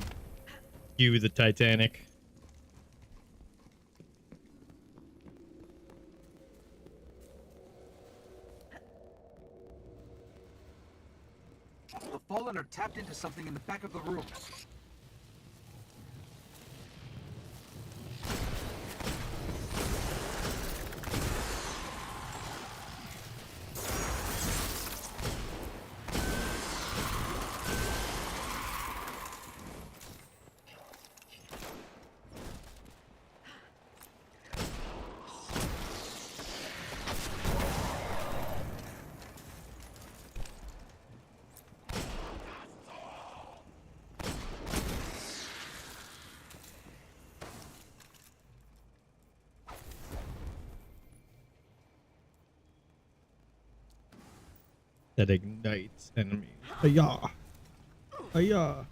cue the Titanic. The Fallen are tapped into something in the back of the room. That ignites enemies. Ayah! Ayah!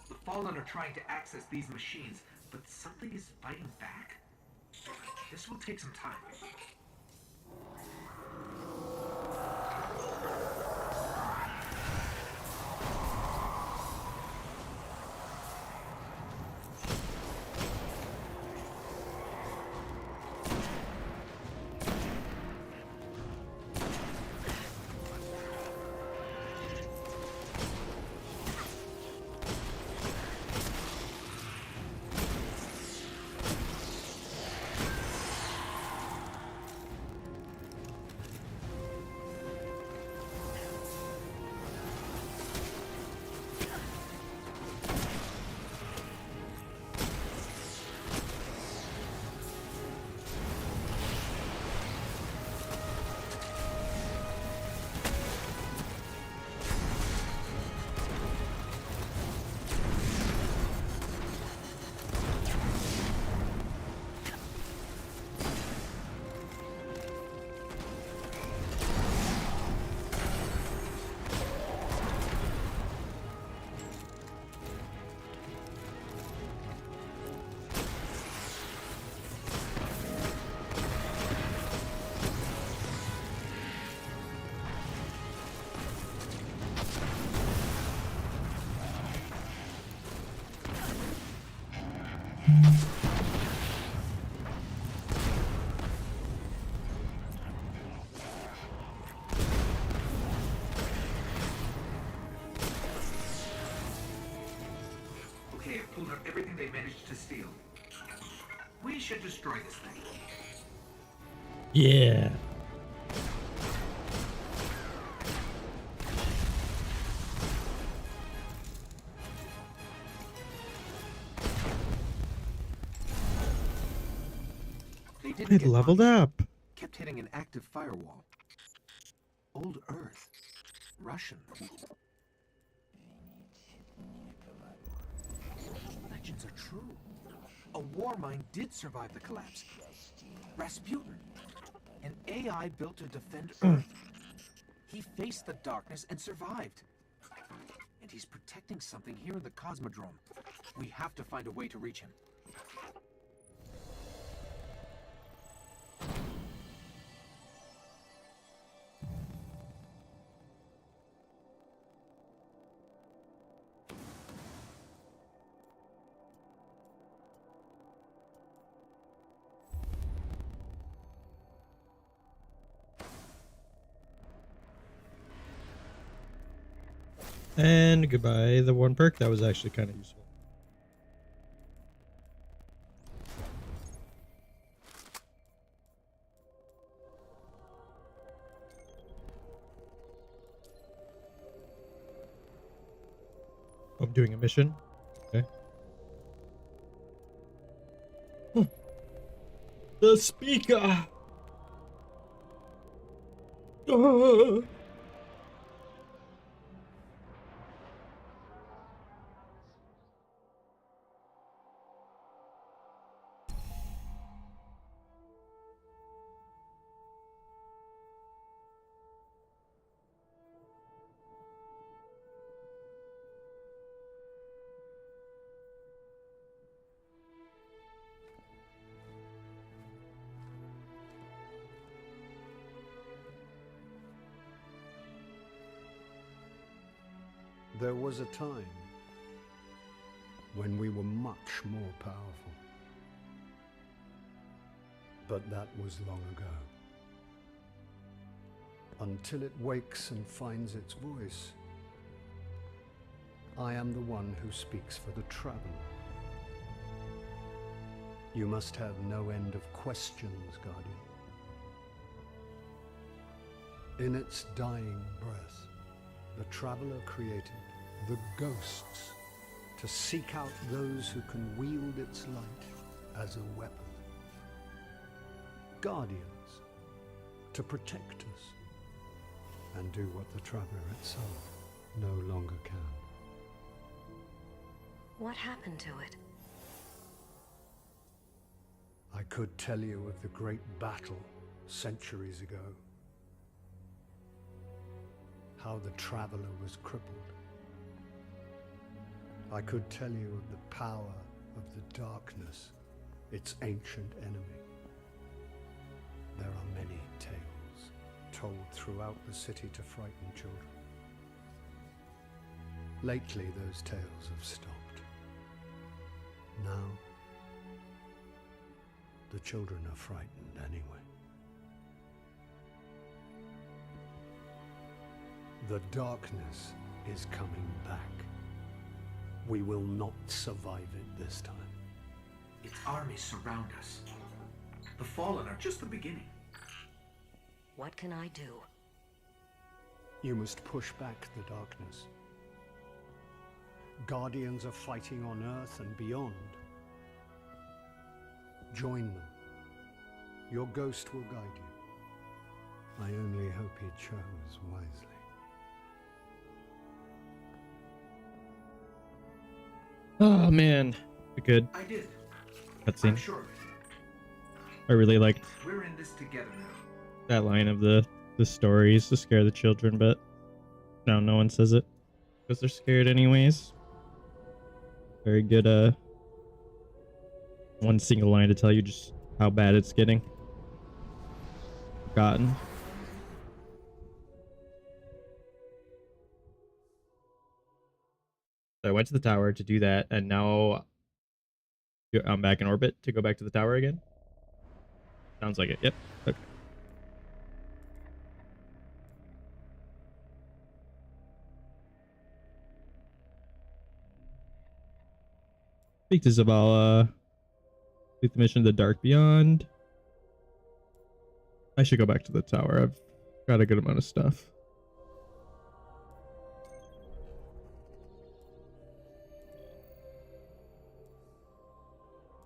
The Fallen are trying to access these machines, but something is fighting back? This will take some time. Okay, I've pulled out everything they managed to steal. We should destroy this thing. Yeah. They didn't It get leveled much. up. Kept hitting an active firewall. Old Earth. Russian. Legends are true. A war mine did survive the collapse. Rasputin. An AI built to defend Earth. He faced the darkness and survived. And he's protecting something here in the Cosmodrome. We have to find a way to reach him. And goodbye, the one perk that was actually kind of useful. I'm doing a mission. Okay. The speaker. There was a time when we were much more powerful. But that was long ago. Until it wakes and finds its voice, I am the one who speaks for the Traveler. You must have no end of questions, Guardian. In its dying breath, the Traveler created the Ghosts to seek out those who can wield its light as a weapon. Guardians to protect us and do what the Traveler itself no longer can. What happened to it? I could tell you of the great battle centuries ago. How the Traveler was crippled. I could tell you of the power of the darkness, its ancient enemy. There are many tales told throughout the city to frighten children. Lately, those tales have stopped. Now, the children are frightened anyway. The darkness is coming back. We will not survive it this time. Its armies surround us. The Fallen are just the beginning. What can I do? You must push back the darkness. Guardians are fighting on Earth and beyond. Join them. Your ghost will guide you. I only hope he chose wisely. Oh man, good I did. I'm cutscene. sure of it. I really liked We're in this together now. that line of the stories to scare the children, but now no one says it because they're scared anyways. Very good. One single line to tell you just how bad it's getting. Forgotten. So I went to the tower to do that, and now I'm back in orbit to go back to the tower again. Sounds like it. Yep. Okay. Speak to Zavala. Complete the mission The Dark Beyond. I should go back to the tower. I've got a good amount of stuff.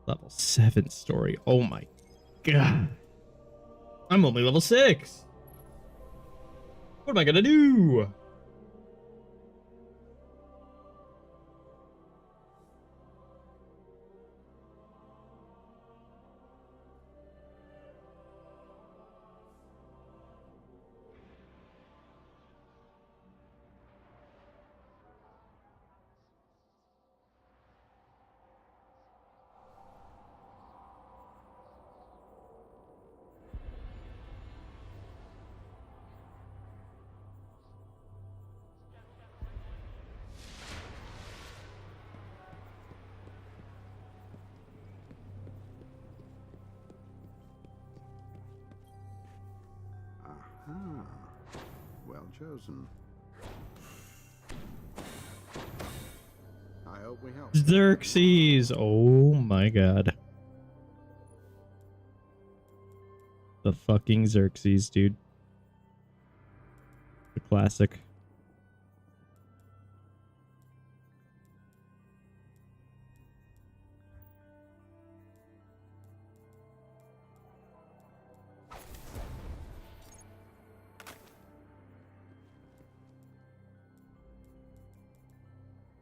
Level 7 story. Oh my god. I'm only level 6. What am I gonna do? Aha. Well chosen. I hope we help. Xerxes. Oh my god. The fucking Xerxes, dude. The classic.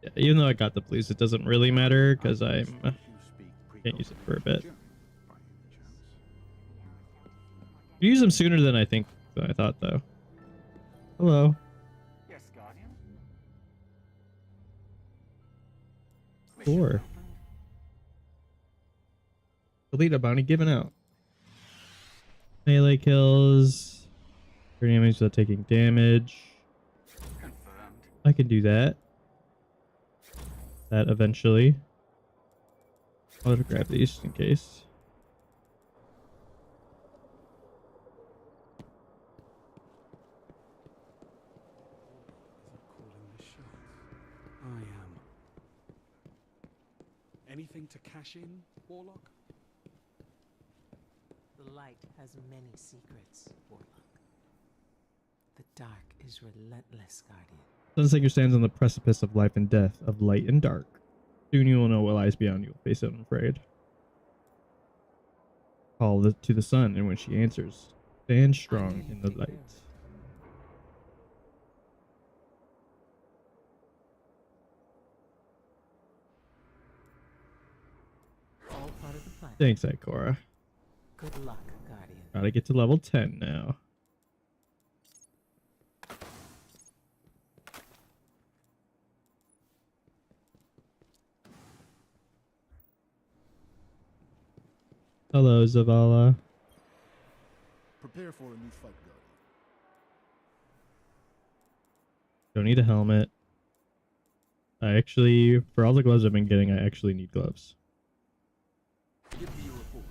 Yeah, even though I got the blues, it doesn't really matter because I can't use it for a bit. You use them sooner than I thought though. Hello. Yes, Guardian. 4. Delete a bounty given out. Melee kills. 30 damage without taking damage. Confirmed. I can do that. that eventually. I'll have to grab these in case. Isn't calling the shots. I am. Anything to cash in, Warlock? The light has many secrets, Warlock. The dark is relentless, Guardian. Sunseeker stands on the precipice of life and death, of light and dark. Soon you will know what lies beyond. You will face it unafraid. Call to the sun, and when she answers, stand strong in the light. All part of the plan. Thanks, Ikora. Good luck, Guardian. Gotta get to level 10 now. Hello, Zavala. Prepare for a new fight, Guardian. Don't need a helmet. I actually, for all the gloves I've been getting, I actually need gloves. Give me your report.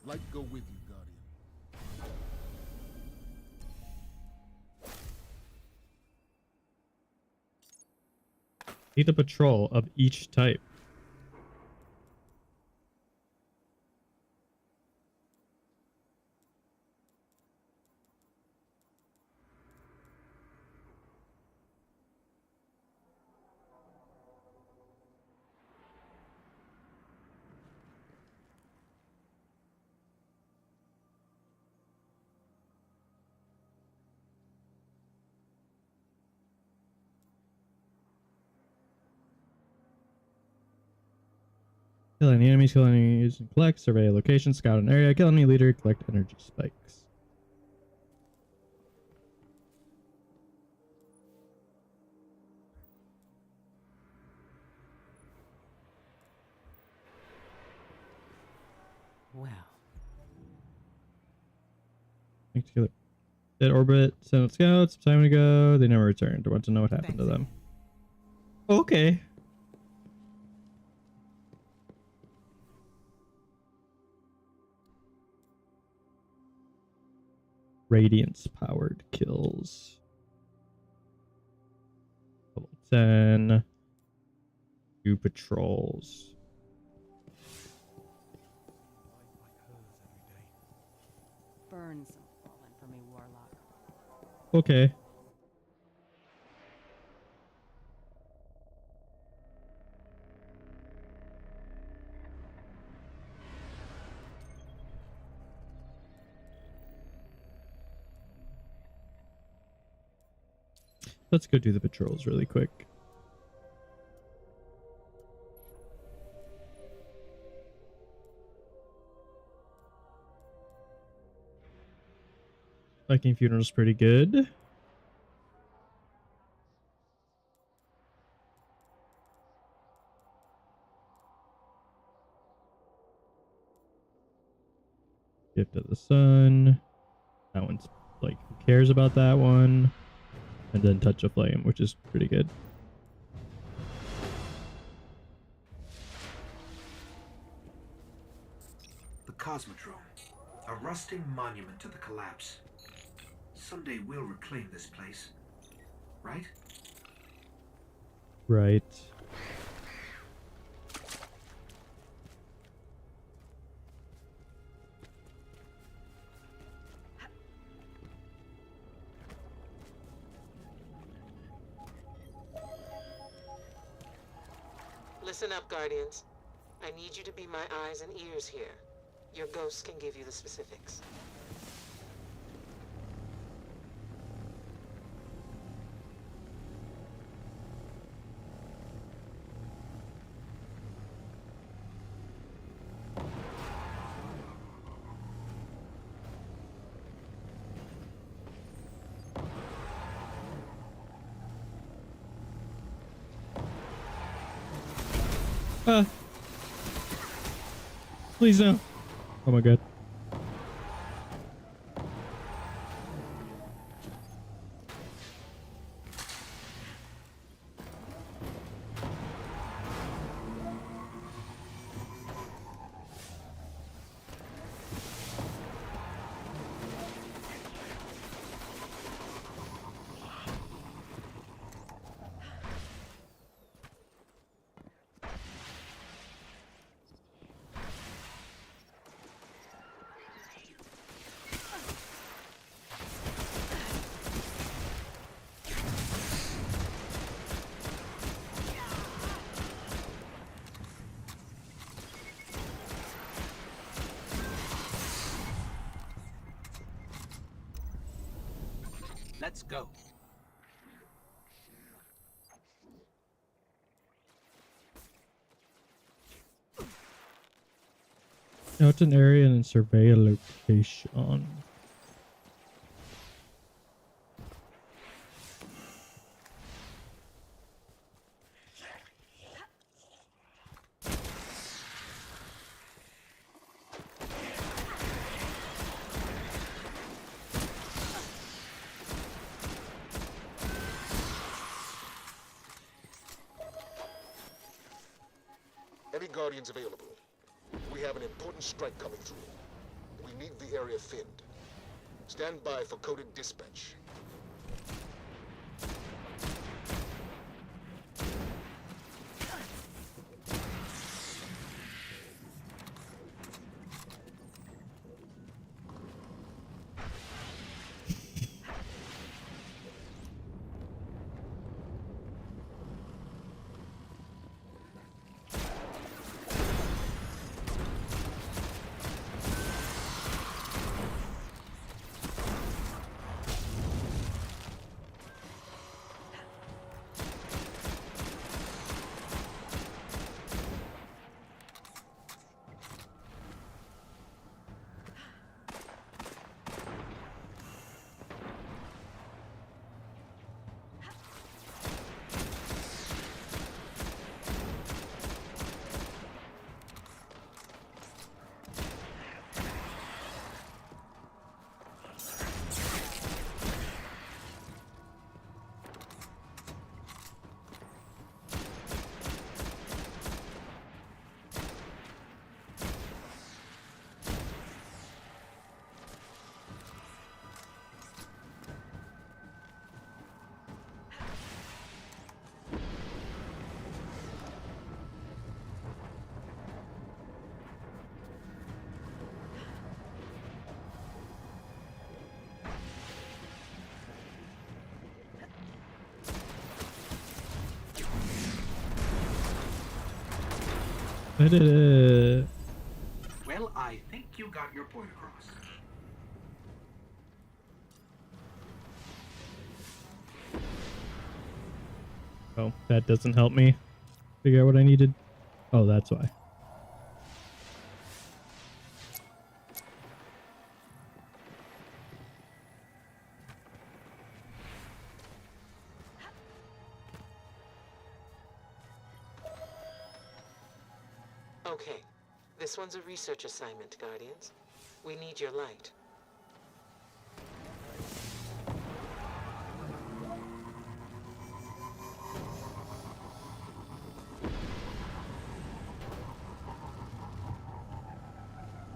Light go with you, Guardian. Need a patrol of each type. Kill any enemies, kill any enemies, and collect, survey a location, scout an area, kill any leader, collect energy spikes. Well, Think together. Dead orbit, sent out scouts, some time ago, they never returned. I want to know what happened to them. Okay. Radiance powered kills. Level 10. 2 patrols. Burn some fallen for me, Warlock. Okay. Let's go do the patrols really quick. Viking funeral's pretty good. Gift of the Sun. That one's like, who cares about that one? And then Touch of Flame, which is pretty good. The Cosmodrome. A rusting monument to the collapse. Someday we'll reclaim this place. Right? Right. listen up, Guardians. I need you to be my eyes and ears here. Your ghost can give you the specifics. Please no. Oh my god. Let's go. Note an area and survey a location. Any Guardians available? We have an important strike coming through. We need the area thinned. Stand by for coded dispatch. I did it. Well, I think you got your point across. Oh, that doesn't help me figure out what I needed. Oh, that's why. Okay, this one's a research assignment, Guardians. We need your light.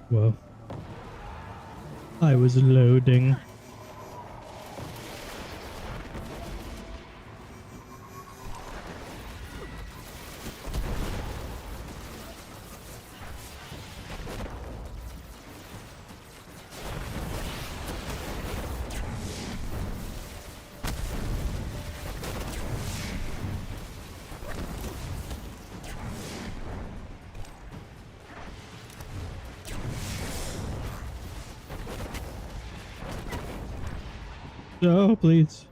Whoa. I was loading. No, please.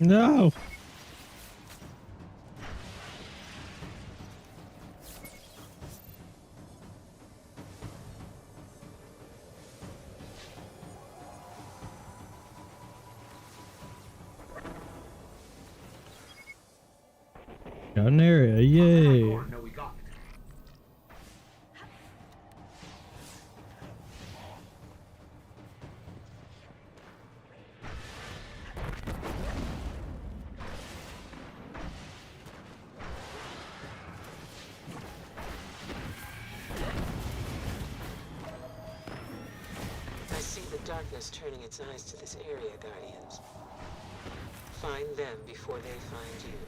No. Got an area, yay. No, we got it. I see the darkness turning its eyes to this area, Guardians. Find them before they find you.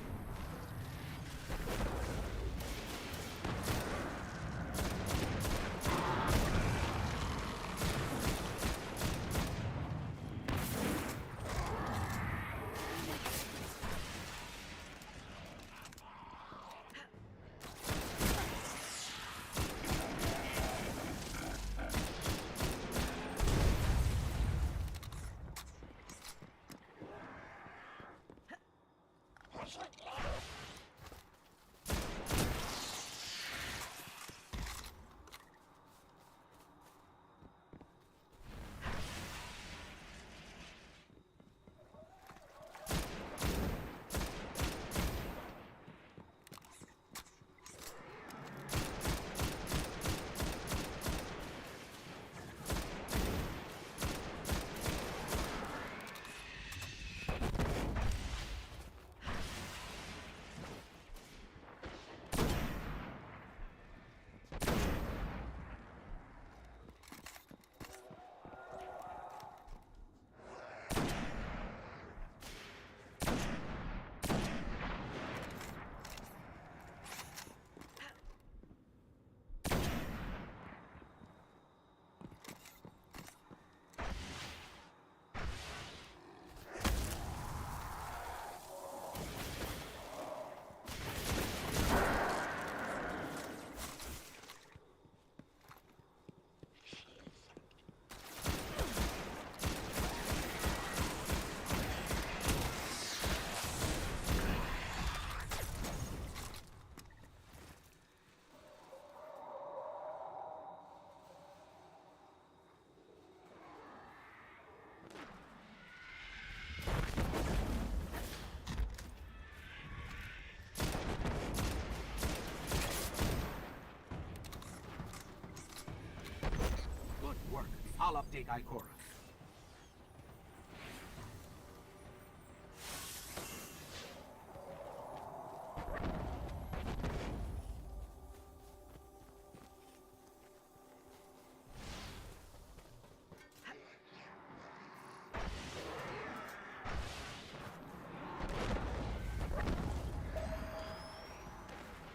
Good work. I'll update Ikora.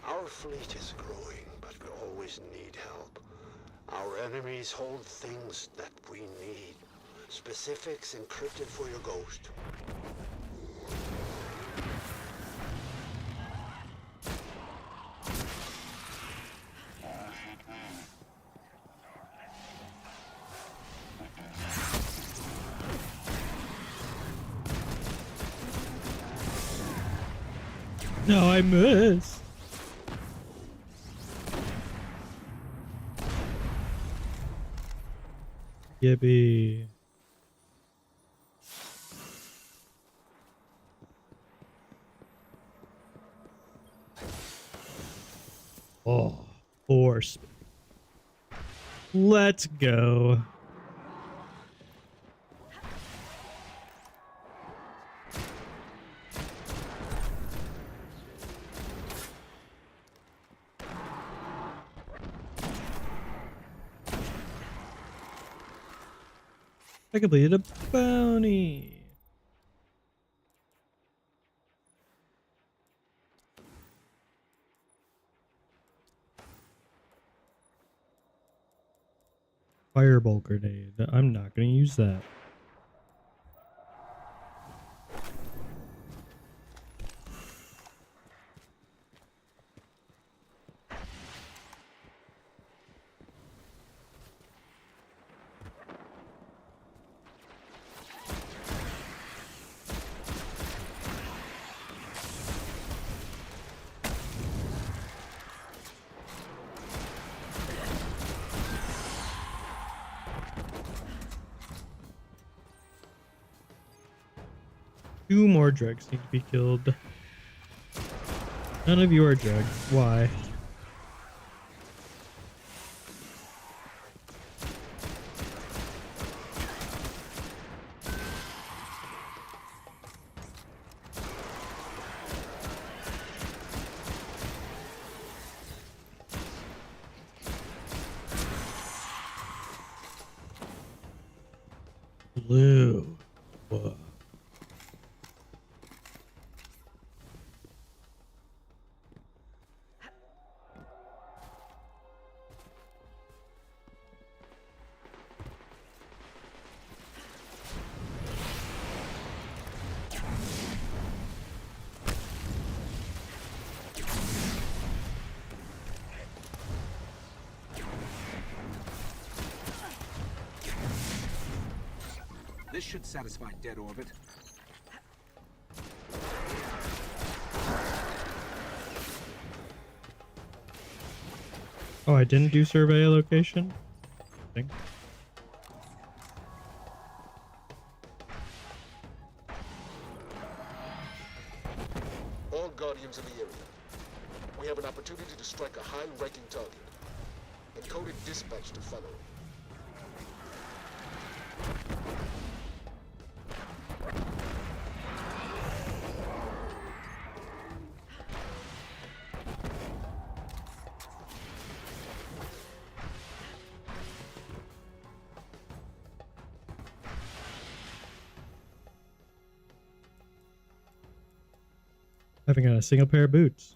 Our fleet is growing, but we always need help. Our enemies hold things that we need. Specifics encrypted for your ghost. No, I missed. Yippee. Oh, force. Let's go. I completed a bounty. Fireball grenade. I'm not going to use that. Two more dregs need to be killed. None of you are dregs. Why? Blue. Whoa. This should satisfy Dead Orbit. Oh, I didn't do survey a location? I think. All Guardians in the area. We have an opportunity to strike a high-ranking target. Encoded dispatch to follow. Haven't got a single pair of boots.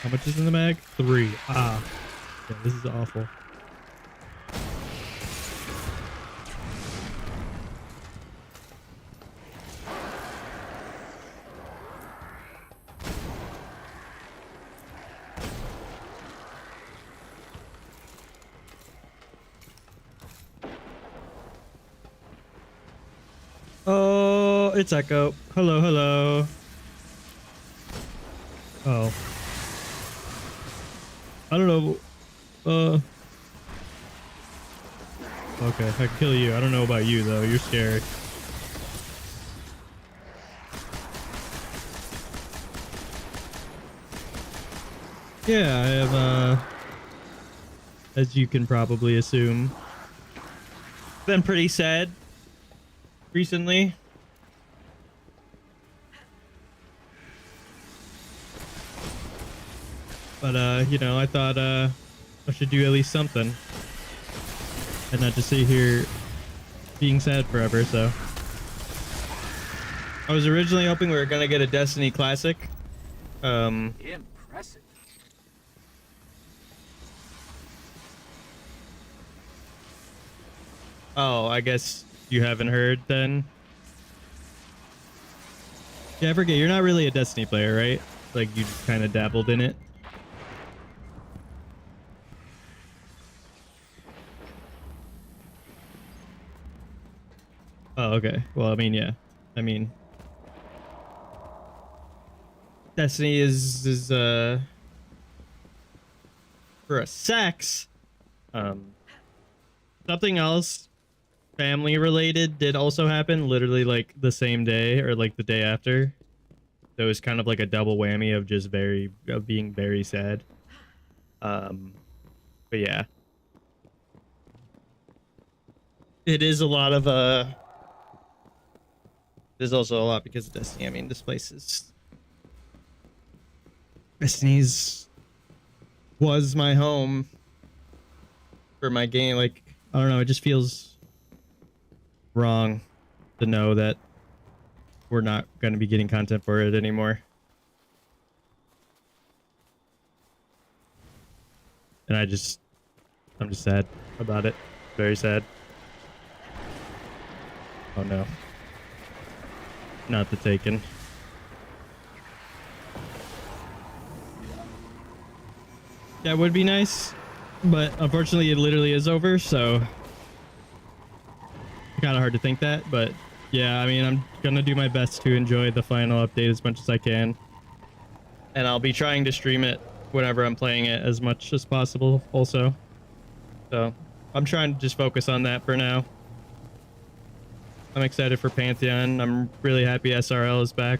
How much is in the mag? 3. Ah. Yeah, this is awful. Oh, it's Echo. Hello, hello. Oh. I don't know. Okay, I can kill you. I don't know about you though. You're scary. Yeah, I have, as you can probably assume, been pretty sad recently. But, you know, I thought, I should do at least something. And not just sit here being sad forever, so. I was originally hoping we were gonna get a Destiny Classic. Impressive. Oh, I guess you haven't heard then. Yeah, I forget, you're not really a Destiny player, right? Like, you just kind of dabbled in it. Oh, okay. Well, I mean, yeah. I mean, Destiny is for a sex. Something else family related did also happen literally like the same day or like the day after. So it was kind of like a double whammy of just being very sad. But yeah. It is a lot of there's also a lot because of Destiny. I mean, this place is Destiny's was my home for my game. Like, I don't know, it just feels wrong to know that we're not going to be getting content for it anymore. And I'm just sad about it. Very sad. Oh no. Not the Taken. That would be nice, but unfortunately it literally is over, so kind of hard to think that. But yeah, I mean, I'm gonna do my best to enjoy the final update as much as I can, and I'll be trying to stream it whenever I'm playing it as much as possible also. So I'm trying to just focus on that for now. I'm excited for Pantheon. I'm really happy SRL is back.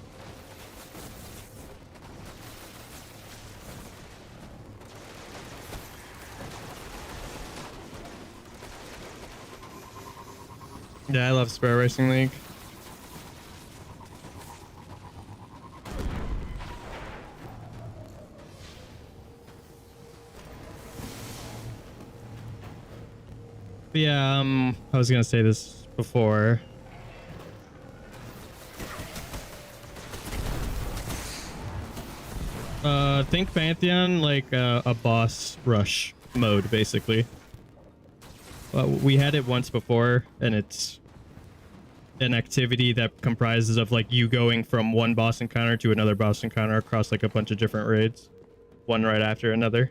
Yeah, I love Sparrow Racing League. But yeah, I was gonna say this before. Think Pantheon like a boss rush mode, basically. We had it once before, and it's an activity that comprises of like you going from one boss encounter to another boss encounter across like a bunch of different raids, one right after another.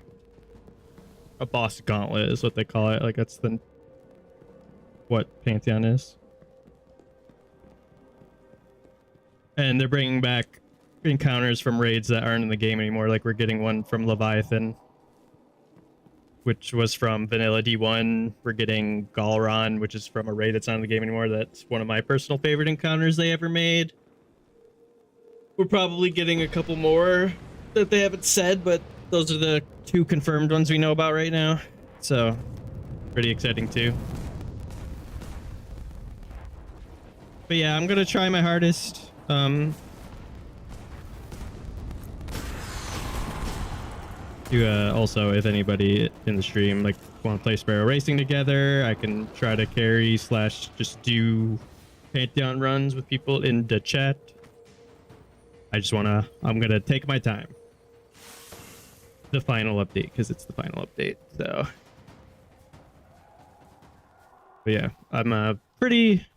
A boss gauntlet is what they call it. Like that's what Pantheon is. And they're bringing back encounters from raids that aren't in the game anymore. Like we're getting one from Leviathan, which was from Vanilla D1. We're getting Galron, which is from a raid that's not in the game anymore. That's one of my personal favorite encounters they ever made. We're probably getting a couple more that they haven't said, but those are the 2 confirmed ones we know about right now. So, pretty exciting too. But yeah, I'm gonna try my hardest. Also, if anybody in the stream like want to play Sparrow Racing together, I can try to carry / just do Pantheon runs with people in the chat. I'm gonna take my time. The final update, because it's the final update. So, but yeah, I'm pretty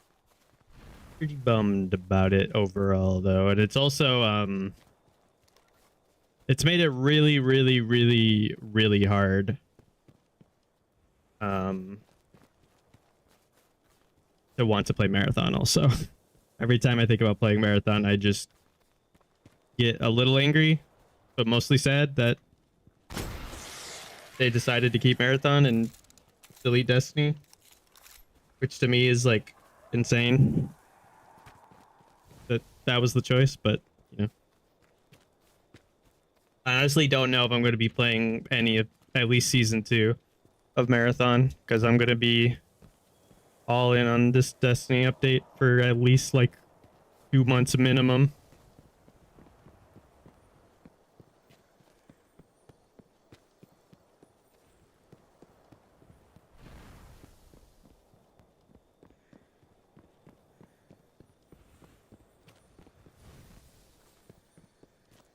bummed about it overall, though, and it's also it's made it really, really, really, really hard to want to play Marathon also. Every time I think about playing Marathon, I just get a little angry, but mostly sad that they decided to keep Marathon and delete Destiny, which to me is like insane that was the choice. But you know, I honestly don't know if I'm going to be playing any of at least season 2 of Marathon, because I'm going to be all in on this Destiny update for at least like 2 months minimum.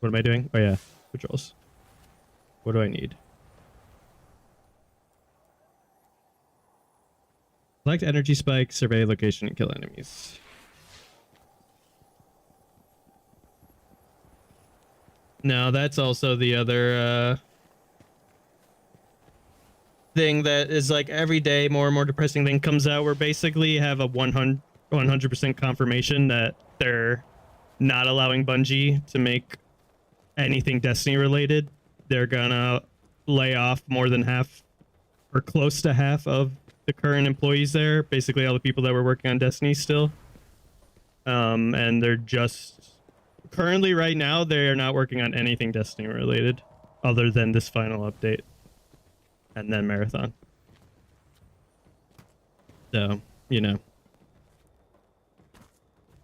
What am I doing? Oh yeah, patrols. What do I need? Collect energy spikes, survey location, and kill enemies. No, that's also the other thing that is like every day more and more depressing thing comes out, where basically have a 100% confirmation that they're not allowing Bungie to make anything Destiny related. They're gonna lay off more than half or close to half of the current employees there, basically all the people that were working on Destiny still. And they're just currently right now they are not working on anything Destiny related other than this final update and then Marathon. So, you know,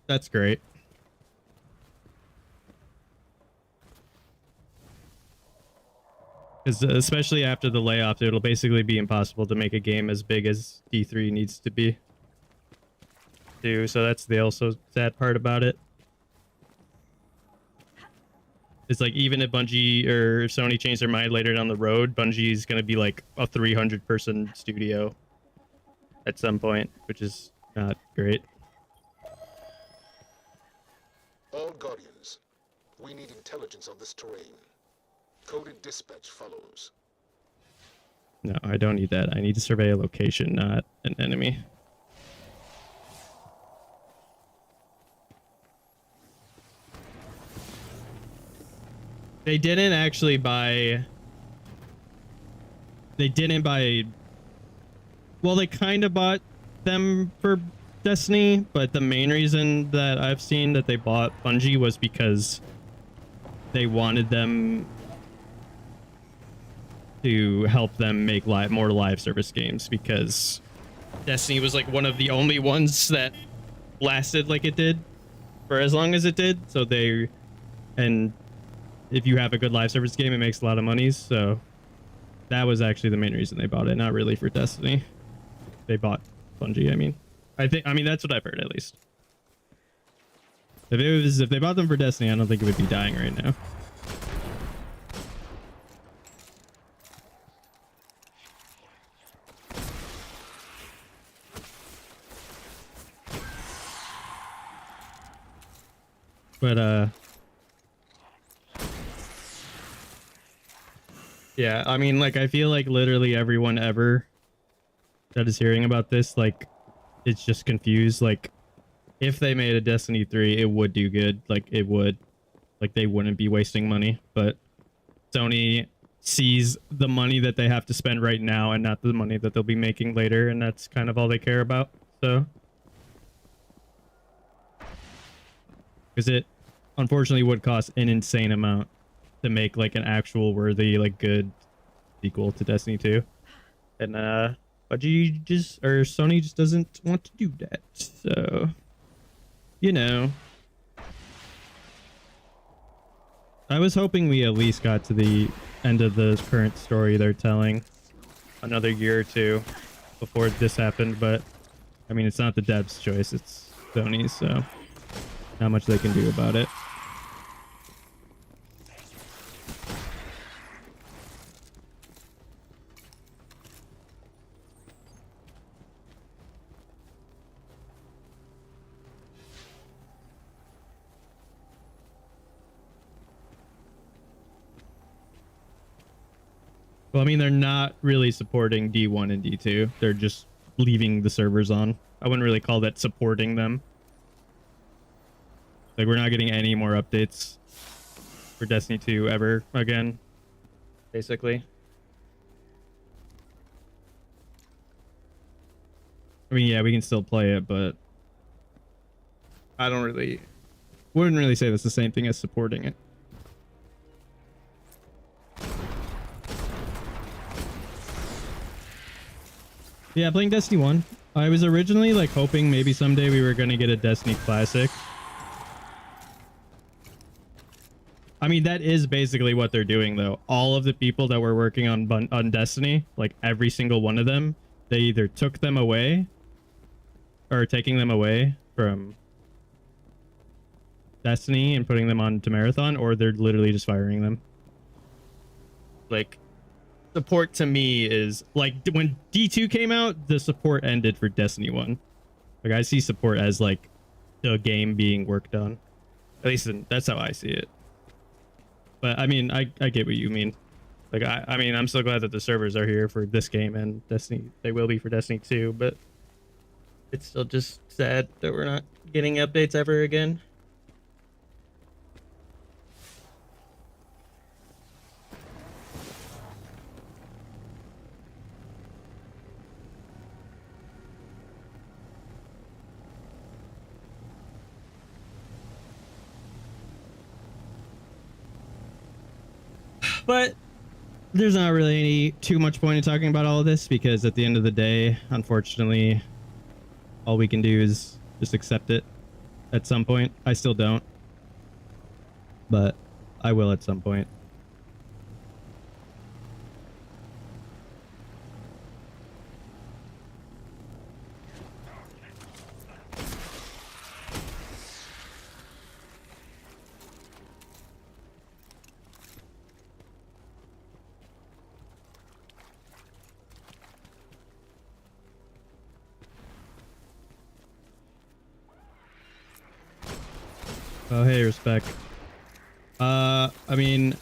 that's great. Because especially after the layoffs, it'll basically be impossible to make a game as big as D3 needs to be. So that's the also sad part about it. It's like even if Bungie or Sony change their mind later down the road, Bungie is going to be like a 300-person studio at some point, which is not great. All Guardians, we need intelligence on this terrain. Coded dispatch follows. No, I don't need that. I need to survey a location, not an enemy. They didn't actually buy... They didn't buy... Well, they kind of bought them for Destiny, but the main reason that I've seen that they bought Bungie was because they wanted them to help them make more live service games, because Destiny was like one of the only ones that lasted like it did for as long as it did. So and if you have a good live service game, it makes a lot of money. So that was actually the main reason they bought it, not really for Destiny. They bought Bungie. I mean that's what I've heard, at least. If they bought them for Destiny, I don't think it would be dying right now. But yeah, I mean, like, I feel like literally everyone ever that is hearing about this, like, it's just confused. Like, if they made a Destiny 3, it would do good. Like, it would. Like, they wouldn't be wasting money. But Sony sees the money that they have to spend right now and not the money that they'll be making later, and that's kind of all they care about. So, because it unfortunately would cost an insane amount to make like an actual worthy, like, good sequel to Destiny 2, and Bungie just, or Sony just doesn't want to do that. So, you know, I was hoping we at least got to the end of the current story they're telling another year or two before this happened, but I mean, it's not the devs' choice, it's Sony's, so not much they can do about it. Well, I mean, they're not really supporting D1 and D2. They're just leaving the servers on. I wouldn't really call that supporting them. Like, we're not getting any more updates for Destiny 2 ever again, basically. I mean, yeah, we can still play it, but I wouldn't really say that's the same thing as supporting it. Yeah, playing Destiny 1. I was originally like hoping maybe someday we were going to get a Destiny Classic. I mean, that is basically what they're doing, though. All of the people that were working on Destiny, like every single one of them, they either took them away or are taking them away from Destiny and putting them onto Marathon, or they're literally just firing them. Like, support to me is like when D2 came out, the support ended for Destiny 1. Like, I see support as like the game being worked on. At least that's how I see it. But I mean, I get what you mean. Like, I mean, I'm so glad that the servers are here for this game and Destiny. They will be for Destiny 2, but it's still just sad that we're not getting updates ever again. But there's not really too much point in talking about all of this, because at the end of the day, unfortunately, all we can do is just accept it at some point. I still don't, but I will at some point. Oh, hey, Respect. I mean,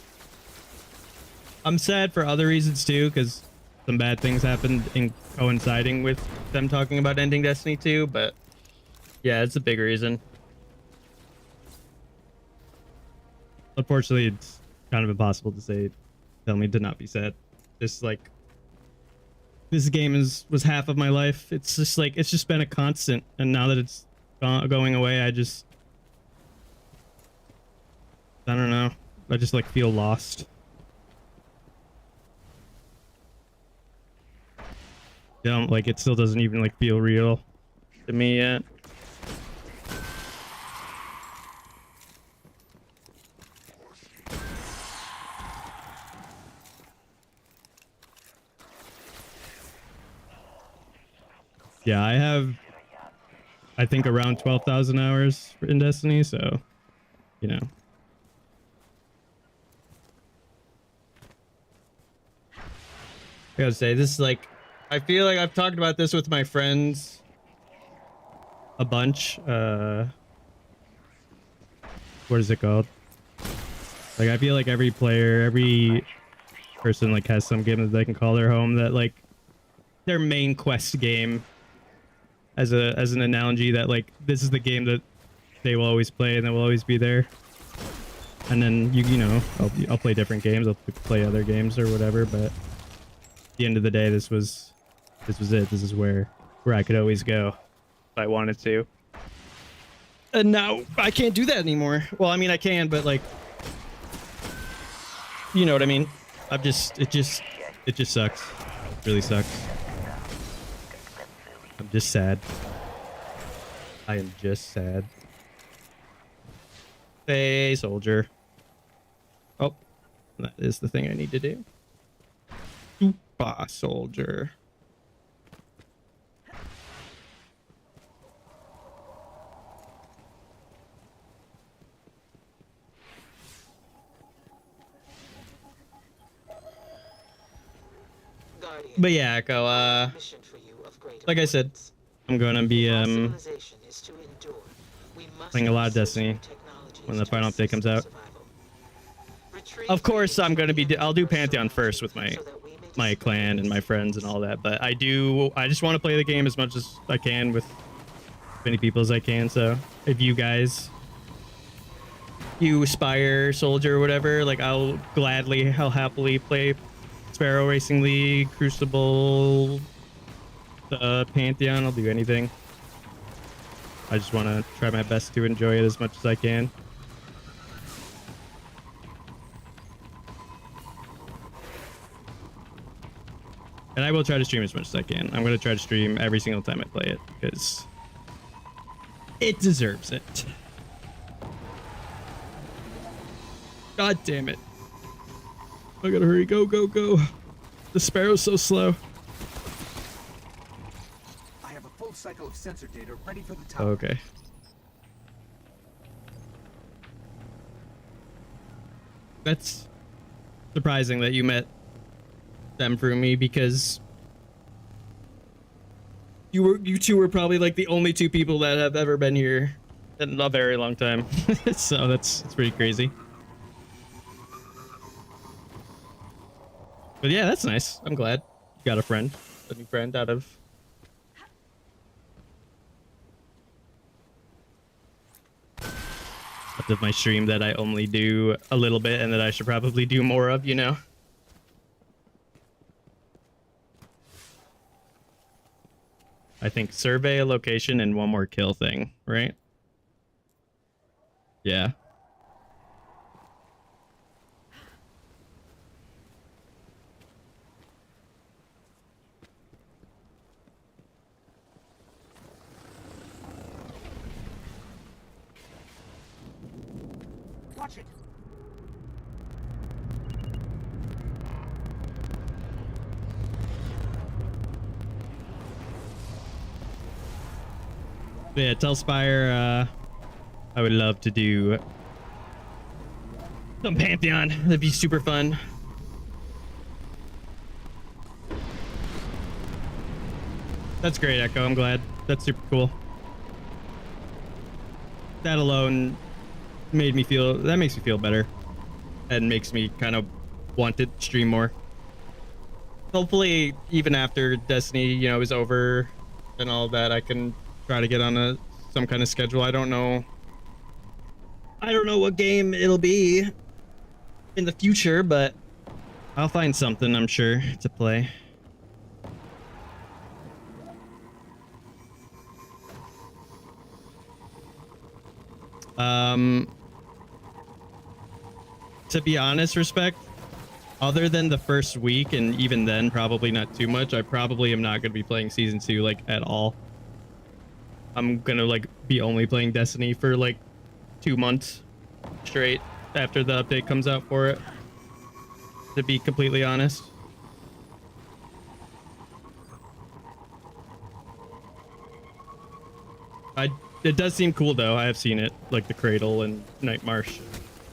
I'm sad for other reasons too, because some bad things happened in coinciding with them talking about ending Destiny 2, but yeah, it's a big reason. Unfortunately, it's kind of impossible to say, tell me to not be sad. Just like, this game was half of my life. It's just like, it's just been a constant, and now that it's going away, I don't know. I just like feel lost. Yeah, like it still doesn't even like feel real to me yet. Yeah, I have, I think, around 12,000 hours in Destiny, so, you know. I gotta say, this is like, I feel like I've talked about this with my friends a bunch. what is it called? Like I feel like every player, every person like has some game that they can call their home, that like their main quest game, as an analogy, that like this is the game that they will always play and that will always be there. And then you know I'll play different games, I'll play other games or whatever, but at the end of the day, this was it. This is where I could always go if I wanted to. And now I can't do that anymore. Well, I mean I can, but like, you know what I mean? It just sucks. It really sucks. I'm just sad. I am just sad. Hey, soldier. Oh, that is the thing I need to do. Super soldier. Guardian, But yeah, Echo, mission for you of great like I said, importance. I'm gonna be If our civilization is to endure, we must playing a lot of use Destiny technologies when the to final update assist comes our out. survival. Retrieve Of course, I'm gonna be. I'll do Pantheon Pantheon first with my so that we may my discover clan and my friends and all that. But I just want to play the game as much as I can with as many people as I can. So if you guys, you Spire Soldier or whatever, like I'll happily play Sparrow Racing League, Crucible, Pantheon. I'll do anything. I just want to try my best to enjoy it as much as I can. And I will try to stream as much as I can. I'm going to try to stream every single time I play it because it deserves it. God damn it. I gotta hurry. Go, go, go. The Sparrow's so slow. I have a full cycle of sensor data ready for the tower. Okay. That's surprising that you met them through me, because you two were probably like the only two people that have ever been here in a very long time. So it's pretty crazy. But yeah, that's nice. I'm glad you got a new friend out of my stream that I only do a little bit and that I should probably do more of, you know? I think survey a location and one more kill thing, right? Yeah. Watch it. Yeah, tell Spire, I would love to do some Pantheon. That'd be super fun. That's great, Echo. I'm glad. That's super cool. That alone makes me feel better and makes me kind of want to stream more. Hopefully, even after Destiny, you know, is over and all that, I can try to get on some kind of schedule. I don't know what game it'll be in the future, but I'll find something, I'm sure, to play. To be honest, Respect, other than the first week, and even then probably not too much, I probably am not going to be playing season 2 like at all. I'm gonna like be only playing Destiny for like 2 months straight after the update comes out for it, to be completely honest. It does seem cool though. I have seen it, like the Cradle and Night Marsh,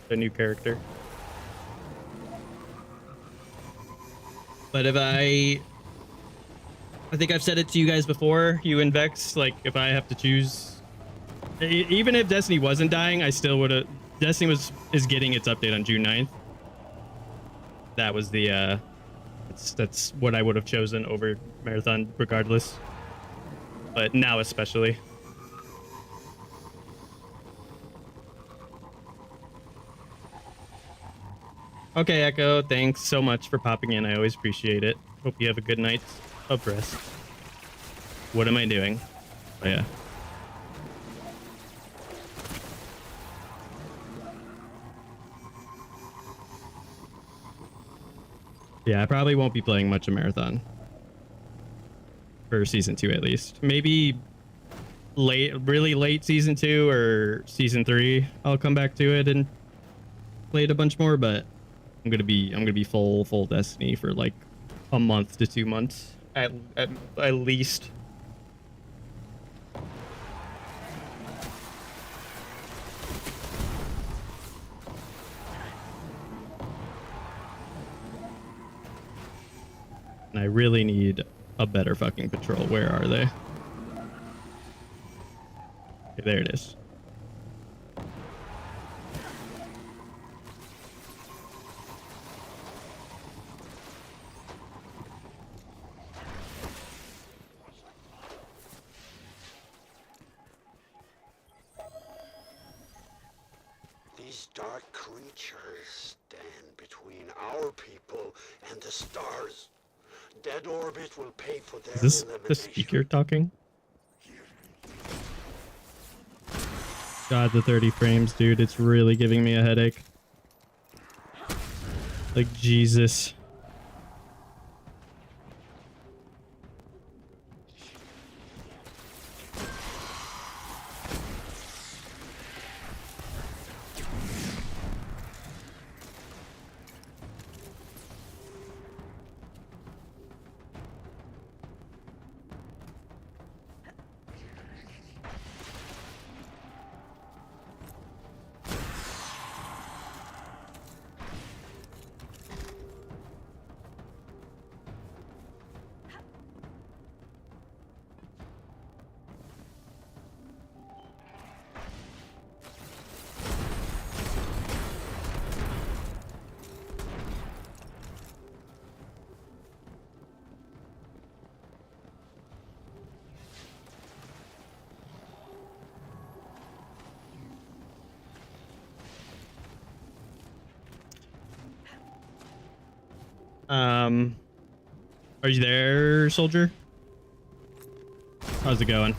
the new character. But if I think I've said it to you guys before, you and Vex, like if I have to choose, even if Destiny wasn't dying, I still would have Destiny is getting its update on June 9th. That was the that's what I would have chosen over Marathon regardless. But now especially. Okay, Echo, thanks so much for popping in. I always appreciate it. Hope you have a good night of rest. What am I doing? Oh, yeah. Yeah, I probably won't be playing much of Marathon. For season 2 at least. Maybe really late season 2 or season 3 I'll come back to it and play it a bunch more, but I'm gonna be full Destiny for like a month to 2 months at least. And I really need a better fucking patrol. Where are they? Okay, there it is. These dark creatures stand between our people and the stars. Dead Orbit will pay for their Is this elimination. the speaker talking? God, the 30 frames, dude. It's really giving me a headache. Like, Jesus. Are you there, soldier? How's it going?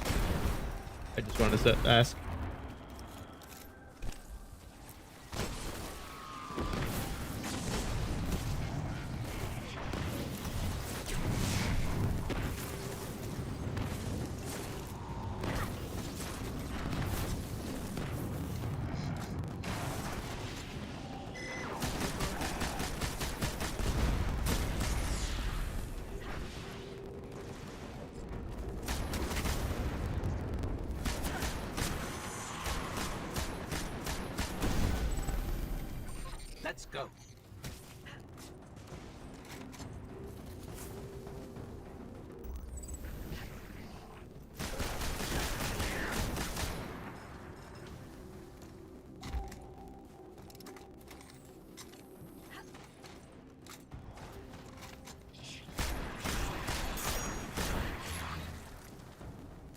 I just wanted to ask. Let's go.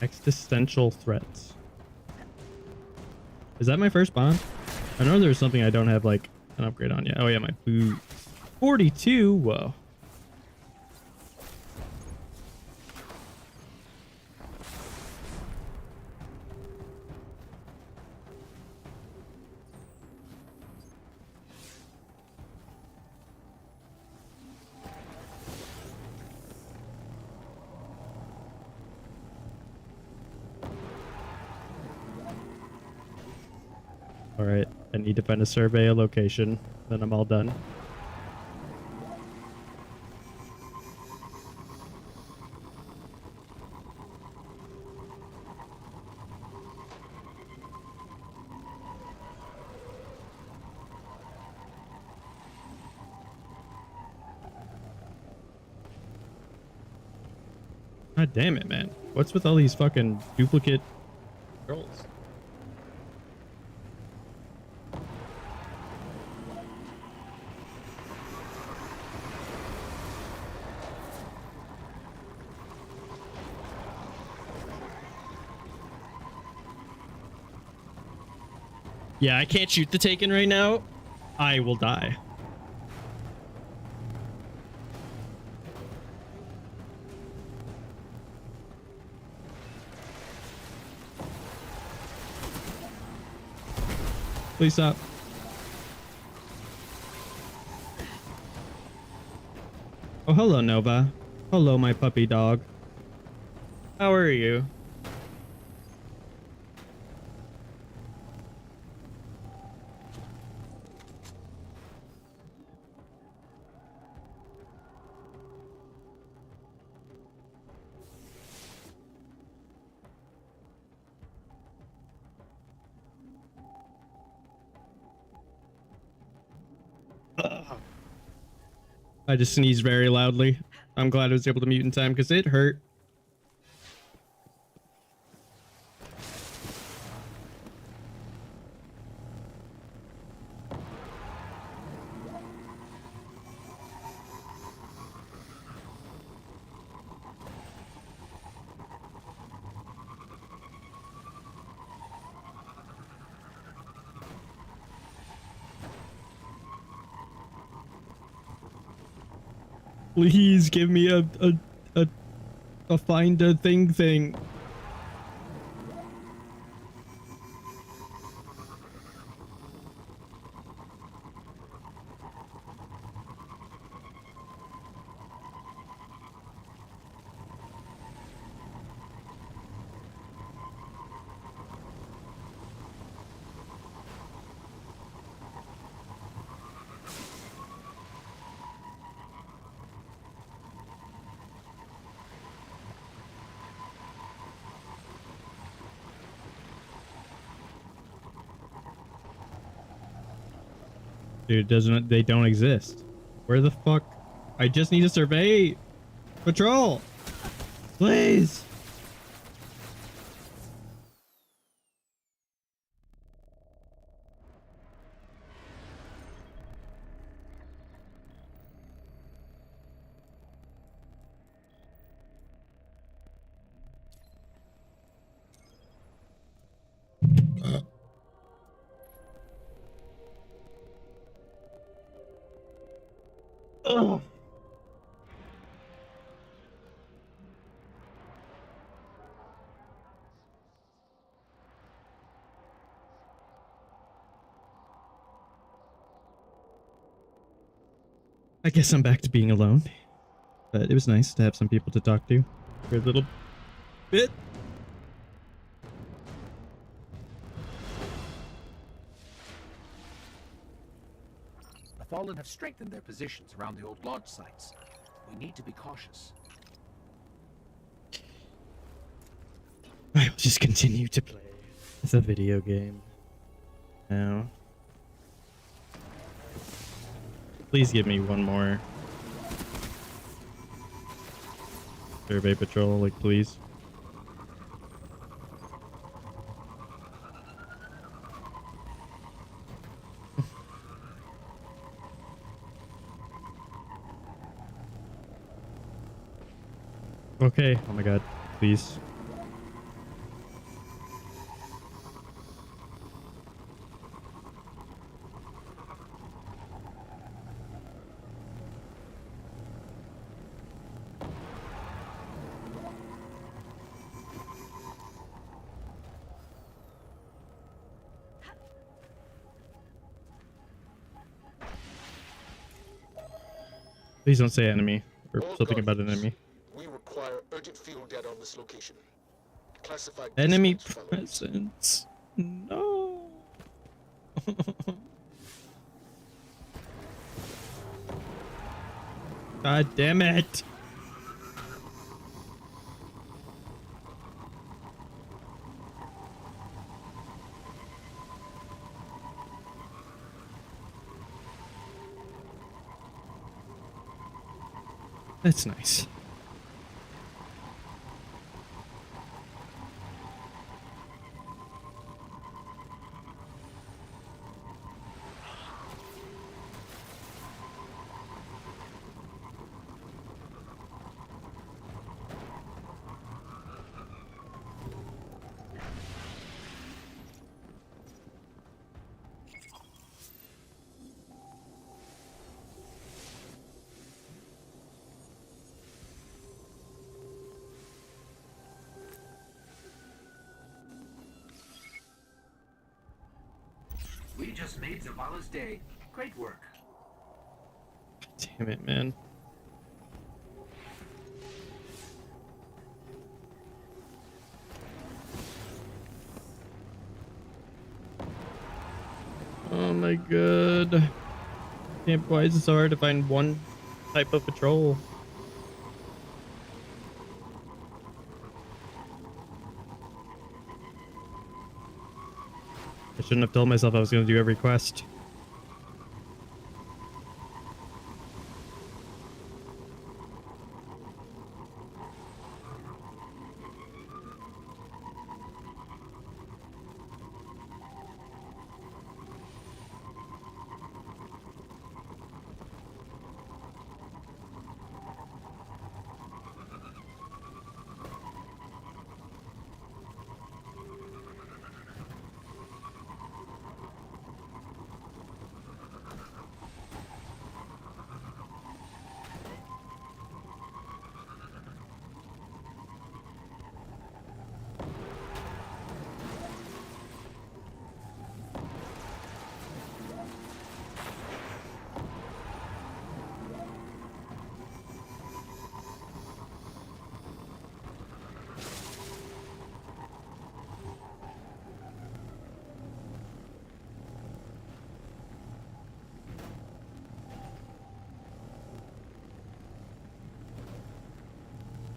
Existential threats. Is that my first bond? I know there's something I don't have like an upgrade on yet. Oh yeah, my boots. 42. Whoa. All right, I need to find a survey a location, then I'm all done. God damn it, man. What's with all these fucking duplicate girls? Yeah, I can't shoot the Taken right now. I will die. Please stop. Oh, hello, Nova. Hello, my puppy dog. How are you? Ugh. I just sneezed very loudly. I'm glad I was able to mute in time because it hurt. Please give me a find a thing. Dude, they don't exist. Where the fuck? I just need to survey. Patrol. Please. Ugh. I guess I'm back to being alone, but it was nice to have some people to talk to for a little bit. The Fallen have strengthened their positions around the old launch sites. We need to be cautious. I will just continue to play the video game now. Please give me one more survey patrol, like, please. Okay, oh my god, please. Please don't say enemy or All something about an Guardians, enemy. we require urgent field data on this location. Classified Enemy dispatch follows. presence. No. God damn it. That's nice. We just made Zavala's day. Great work. Damn it, man. Oh my god. Damn, why is it so hard to find one type of patrol? I shouldn't have told myself I was going to do every quest.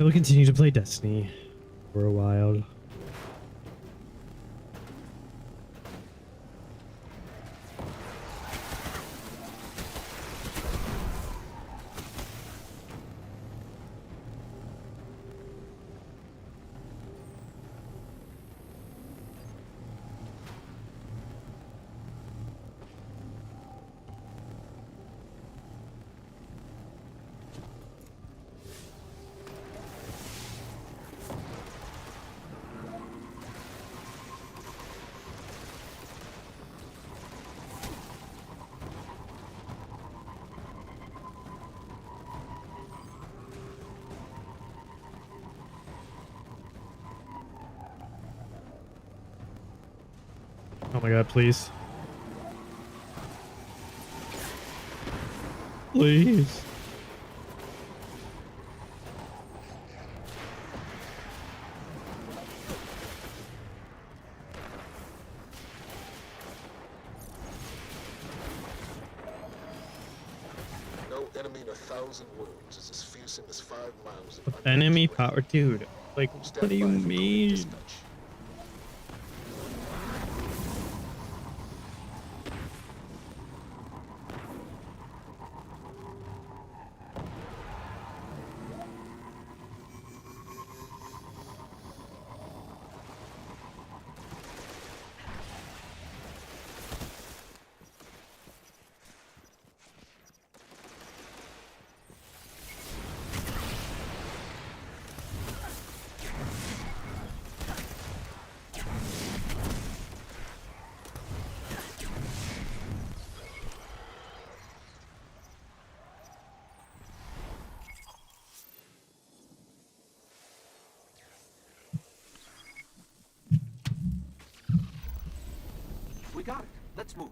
I will continue to play Destiny for a while. Oh my god, please. Please. No enemy in 1,000 wounds is as fearsome as 5 miles of Enemy unused power, dude. Like, what do you Stand by for coded mean? dispatch. We got it. Let's move.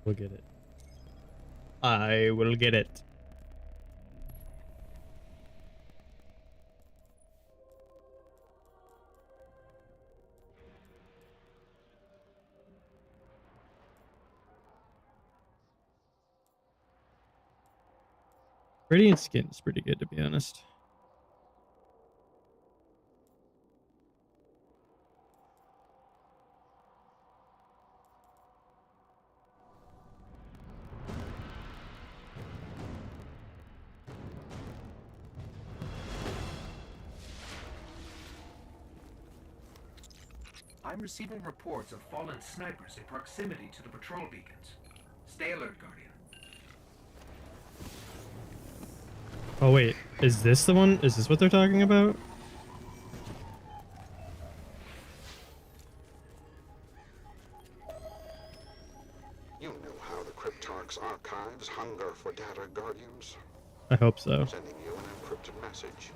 We'll get it. I will get it. Radiant skin is pretty good, to be honest. I'm receiving reports of fallen snipers in proximity to the patrol beacons. Stay alert, Guardian. Oh wait, is this the one? Is this what they're talking about? You know how the Cryptarch's archives hunger for data, Guardians. I hope so. Sending you an encrypted message.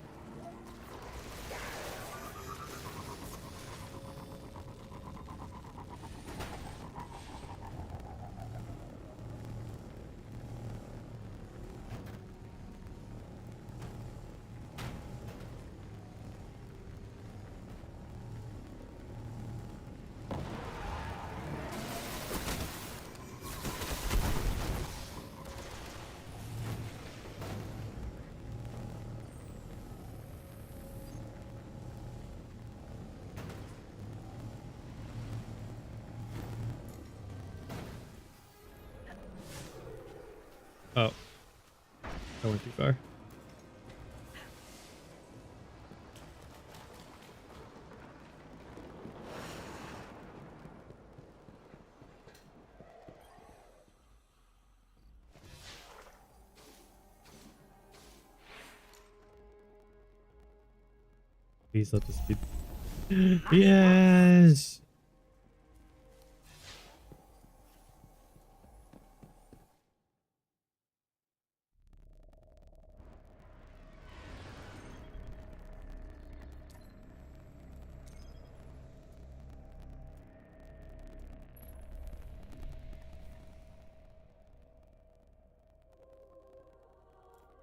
Oh. I went too far. Please let this be. Yes!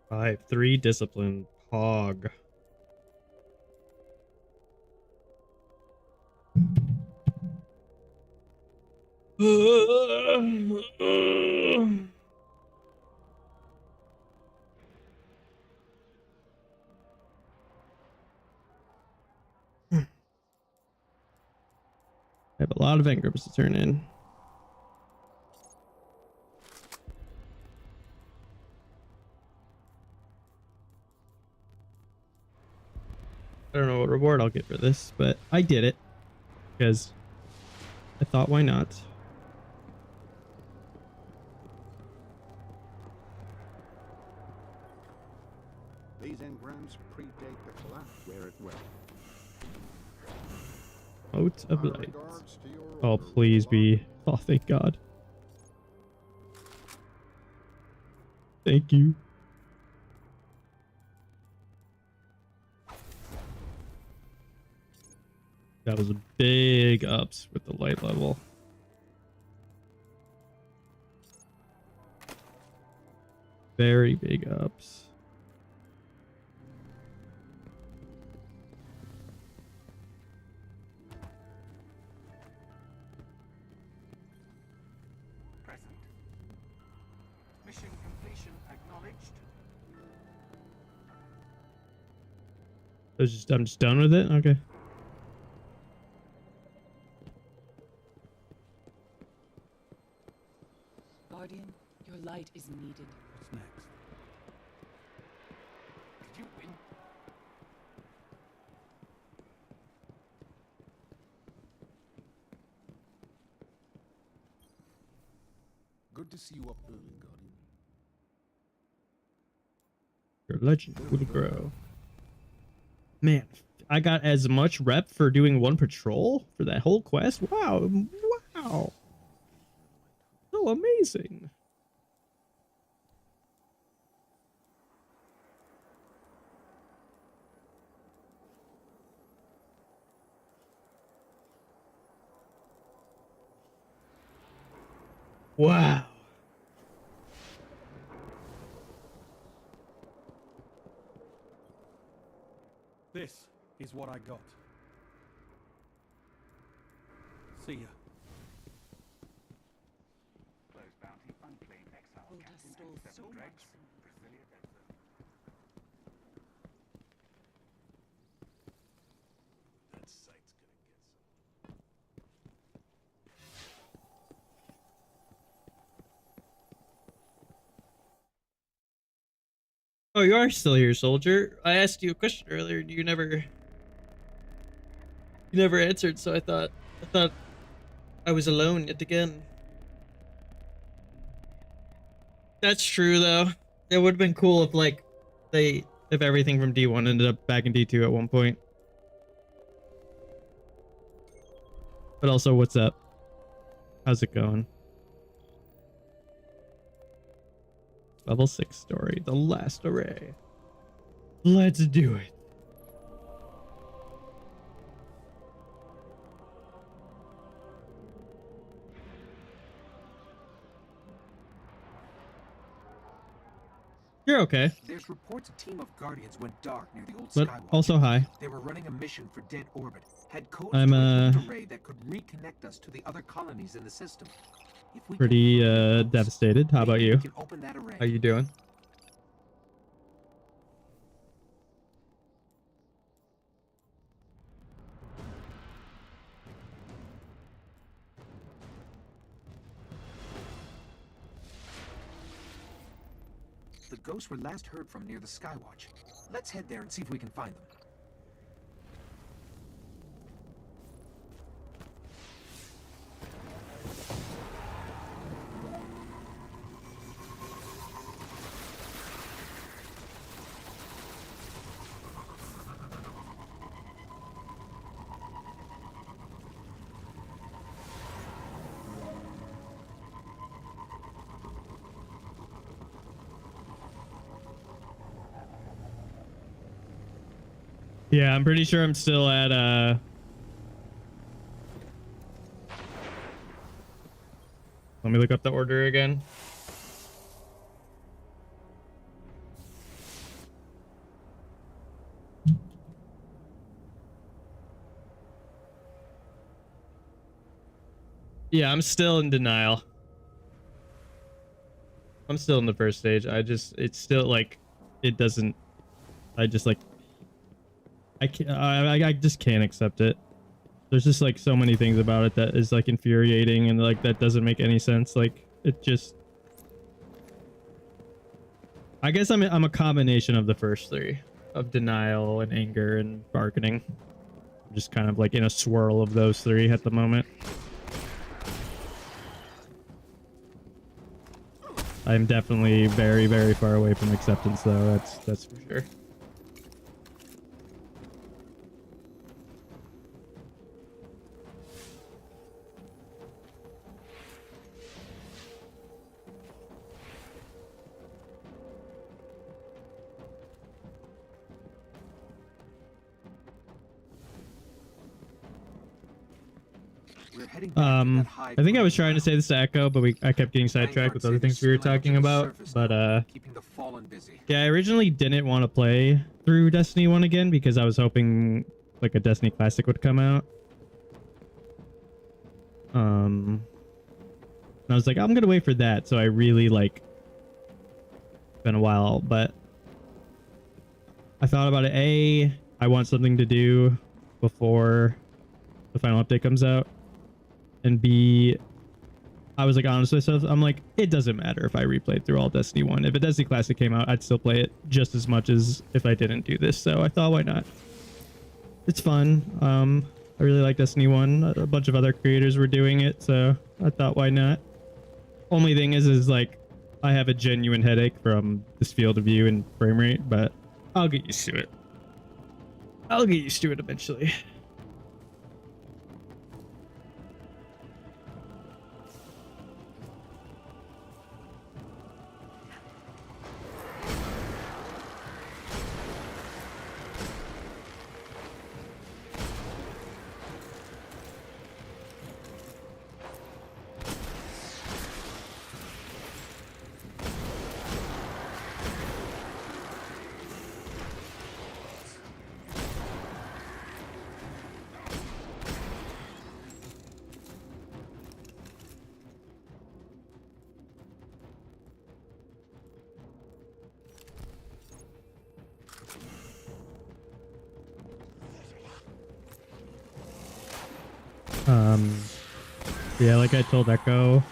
Five, 3 discipline. Pog. I have a lot of engrams to turn in. I don't know what reward I'll get for this, but I did it because I thought, why not? These engrams predate the collapse. Wear it well. Out of Our light. regards to your Oh, order, please Warlock. be. Oh, thank God. Thank you. That was a big ups with the light level. Very big ups. Present. Mission completion acknowledged. I'm just done with it? Okay. Guardian, your light is needed. What's next? Did you win? Good to see you up early, Guardian. Your legend will grow. Man, I got as much rep for doing one patrol for that whole quest. Wow. Wow. So amazing. Wow. This is what I got. See ya. Close bounty, unclaimed exile Volta captain, stole and so seven dregs. much. Brazilian Exo. That sight's gonna get Oh, you are still here, soldier. I asked you a question earlier and you never answered, so I thought I thought I was alone yet again. That's true though. It would have been cool if like if everything from D1 ended up back in D2 at one point. But also, what's up? How's it going? Level 6 story, the last array. Let's do it. You're okay. There's reports a team of Guardians went dark near the old But Skywatch. also hi. They were running a mission for Dead Orbit. Had codes I'm, to a linked array that could reconnect us to the other colonies in the system. If we Pretty can find those, devastated. How about maybe you? we can open that array. How you doing? The ghosts were last heard from near the Skywatch. Let's head there and see if we can find them. Yeah, I'm pretty sure I'm still at let me look up the order again. Yeah, I'm still in denial. I'm still in the first stage. It's still like, it doesn't, I just like, I can't, I just can't accept it. There's just like so many things about it that is like infuriating and like that doesn't make any sense. Like it just, I guess I'm a combination of the first three, of denial and anger and bargaining. I'm just kind of like in a swirl of those three at the moment. I'm definitely very, very far away from acceptance though. That's for sure. I think I was trying to say this to Echo, but I kept getting sidetracked with other things we were talking about. But yeah, I originally didn't want to play through Destiny 1 again because I was hoping like a Destiny Classic would come out. And I was like, I'm gonna wait for that. So I really like, it's been a while, but I thought about it. I want something to do before the final update comes out. And B, I was like honest with myself. I'm like, it doesn't matter if I replayed through all Destiny 1. If a Destiny Classic came out, I'd still play it just as much as if I didn't do this. So I thought, why not? It's fun. I really like Destiny 1. A bunch of other creators were doing it, so I thought, why not? Only thing is like, I have a genuine headache from this field of view and frame rate, but I'll get used to it. I'll get used to it eventually. Yeah, like I told Echo,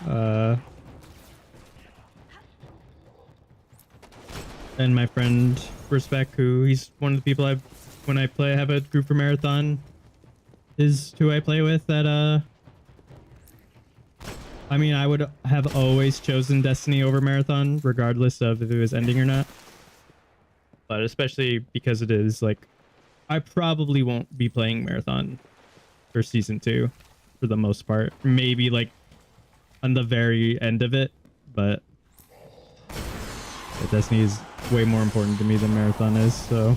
and my friend Respect, who he's one of the people when I play, I have a group for Marathon. is who I play with that I mean, I would have always chosen Destiny over Marathon, regardless of if it was ending or not. But especially because it is, like, I probably won't be playing Marathon for Season 2 for the most part. Maybe, like, on the very end of it, but Destiny is way more important to me than Marathon is, so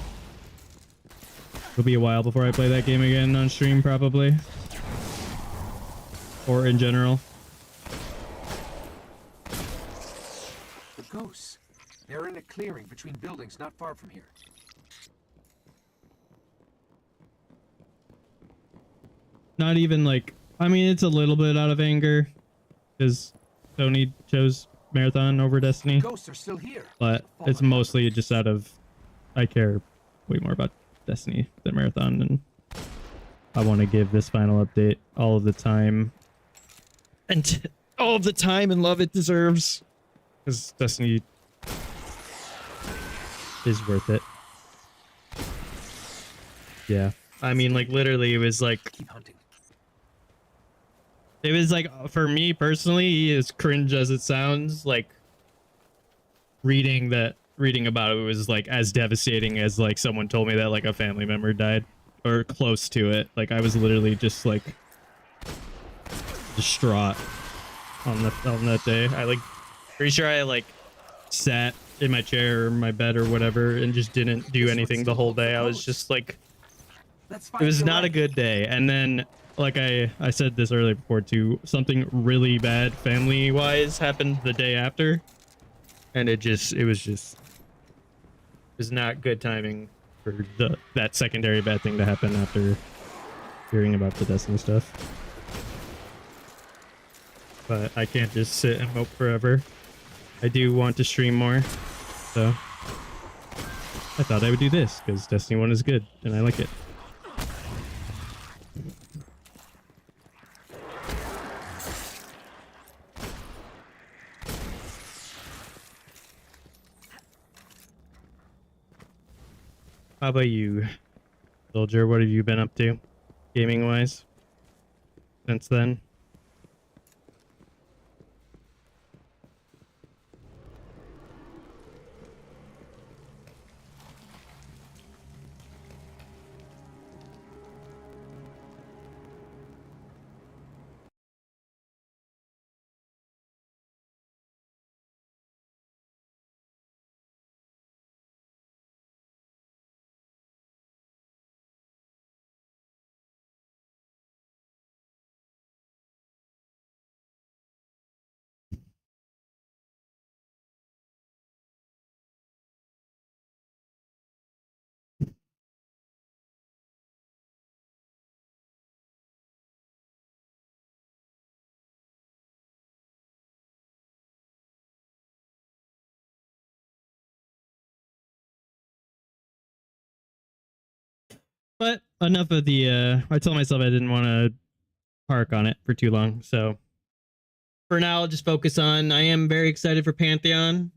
it'll be a while before I play that game again on stream, probably. Or in general. The ghosts. They're in a clearing between buildings not far from here. Not even like, I mean, it's a little bit out of anger because Sony chose Marathon over Destiny. Ghosts are still here. But it's mostly just out of, I care way more about Destiny than Marathon, and I want to give this final update all of the time and all of the time and love it deserves, because Destiny is worth it. Yeah, I mean, like, literally, it was like, Keep hunting. it was like, for me personally, as cringe as it sounds, like, reading about it was like as devastating as like someone told me that like a family member died or close to it. Like, I was literally just like distraught on that day. I like pretty sure I like sat in my chair or my bed or whatever and just didn't do anything the whole day. I was just like, it was not a good day. And then, like I said this earlier before too, something really bad family wise happened the day after, and it was not good timing for that secondary bad thing to happen after hearing about the Destiny stuff. But I can't just sit and mope forever. I do want to stream more, so I thought I would do this because Destiny 1 is good and I like it. How about you, Soldier? What have you been up to, gaming-wise, since then? But enough of the, I told myself I didn't want to hark on it for too long. So for now, I'll just focus on, I am very excited for Pantheon.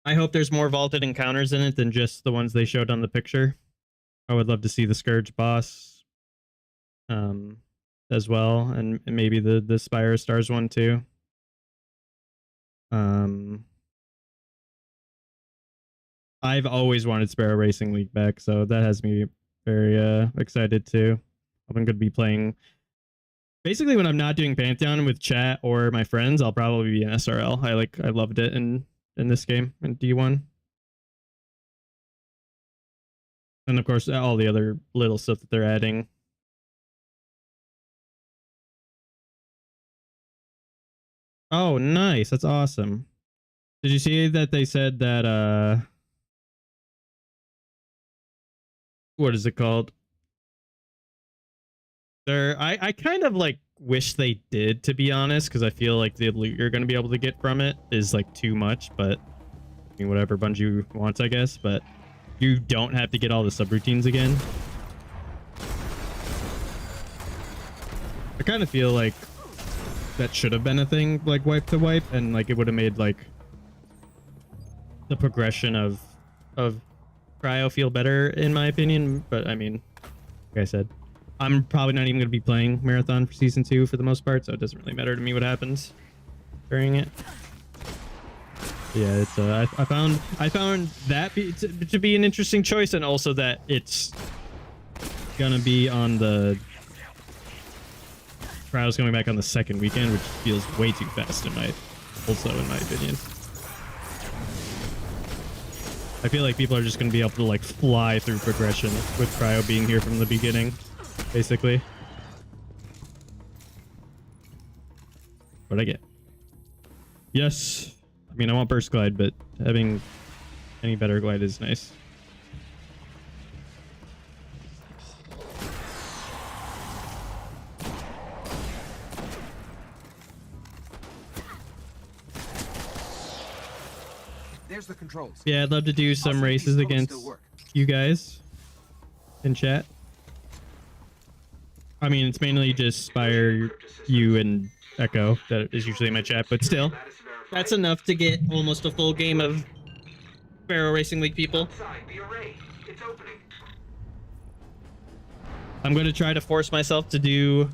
I hope there's more vaulted encounters in it than just the ones they showed on the picture. I would love to see the Scourge boss as well. And maybe the Spire Stars one too. I've always wanted Sparrow Racing League back, so that has me very excited too. I'm going to be playing, basically when I'm not doing Pantheon with chat or my friends, I'll probably be in SRL. I loved it in this game in D1. And of course all the other little stuff that they're adding. Oh, nice. That's awesome. Did you see that they said that what is it called? I kind of like wish they did, to be honest, because I feel like the loot you're going to be able to get from it is like too much, but I mean, whatever Bungie wants, I guess, but you don't have to get all the subroutines again. I kind of feel like that should have been a thing, like wipe to wipe, and like it would have made like the progression of Cryo feel better, in my opinion. But I mean, like I said, I'm probably not even going to be playing Marathon for Season 2 for the most part, so it doesn't really matter to me what happens during it. Yeah, it's I found that to be an interesting choice, and also that it's gonna be on the trials coming back on the second weekend, which feels way too fast in my opinion. I feel like people are just gonna be able to like fly through progression with Cryo being here from the beginning, basically. What'd I get? Yes. I mean, I want Burst Glide, but having any better glide is nice. There's the controls. Yeah, I'd love to do some races against you guys in chat. I mean, it's mainly just Spire, you, and Echo that is usually in my chat, but still, that's enough to get almost a full game of Barrel Racing League people. I'm going to try to force myself to do...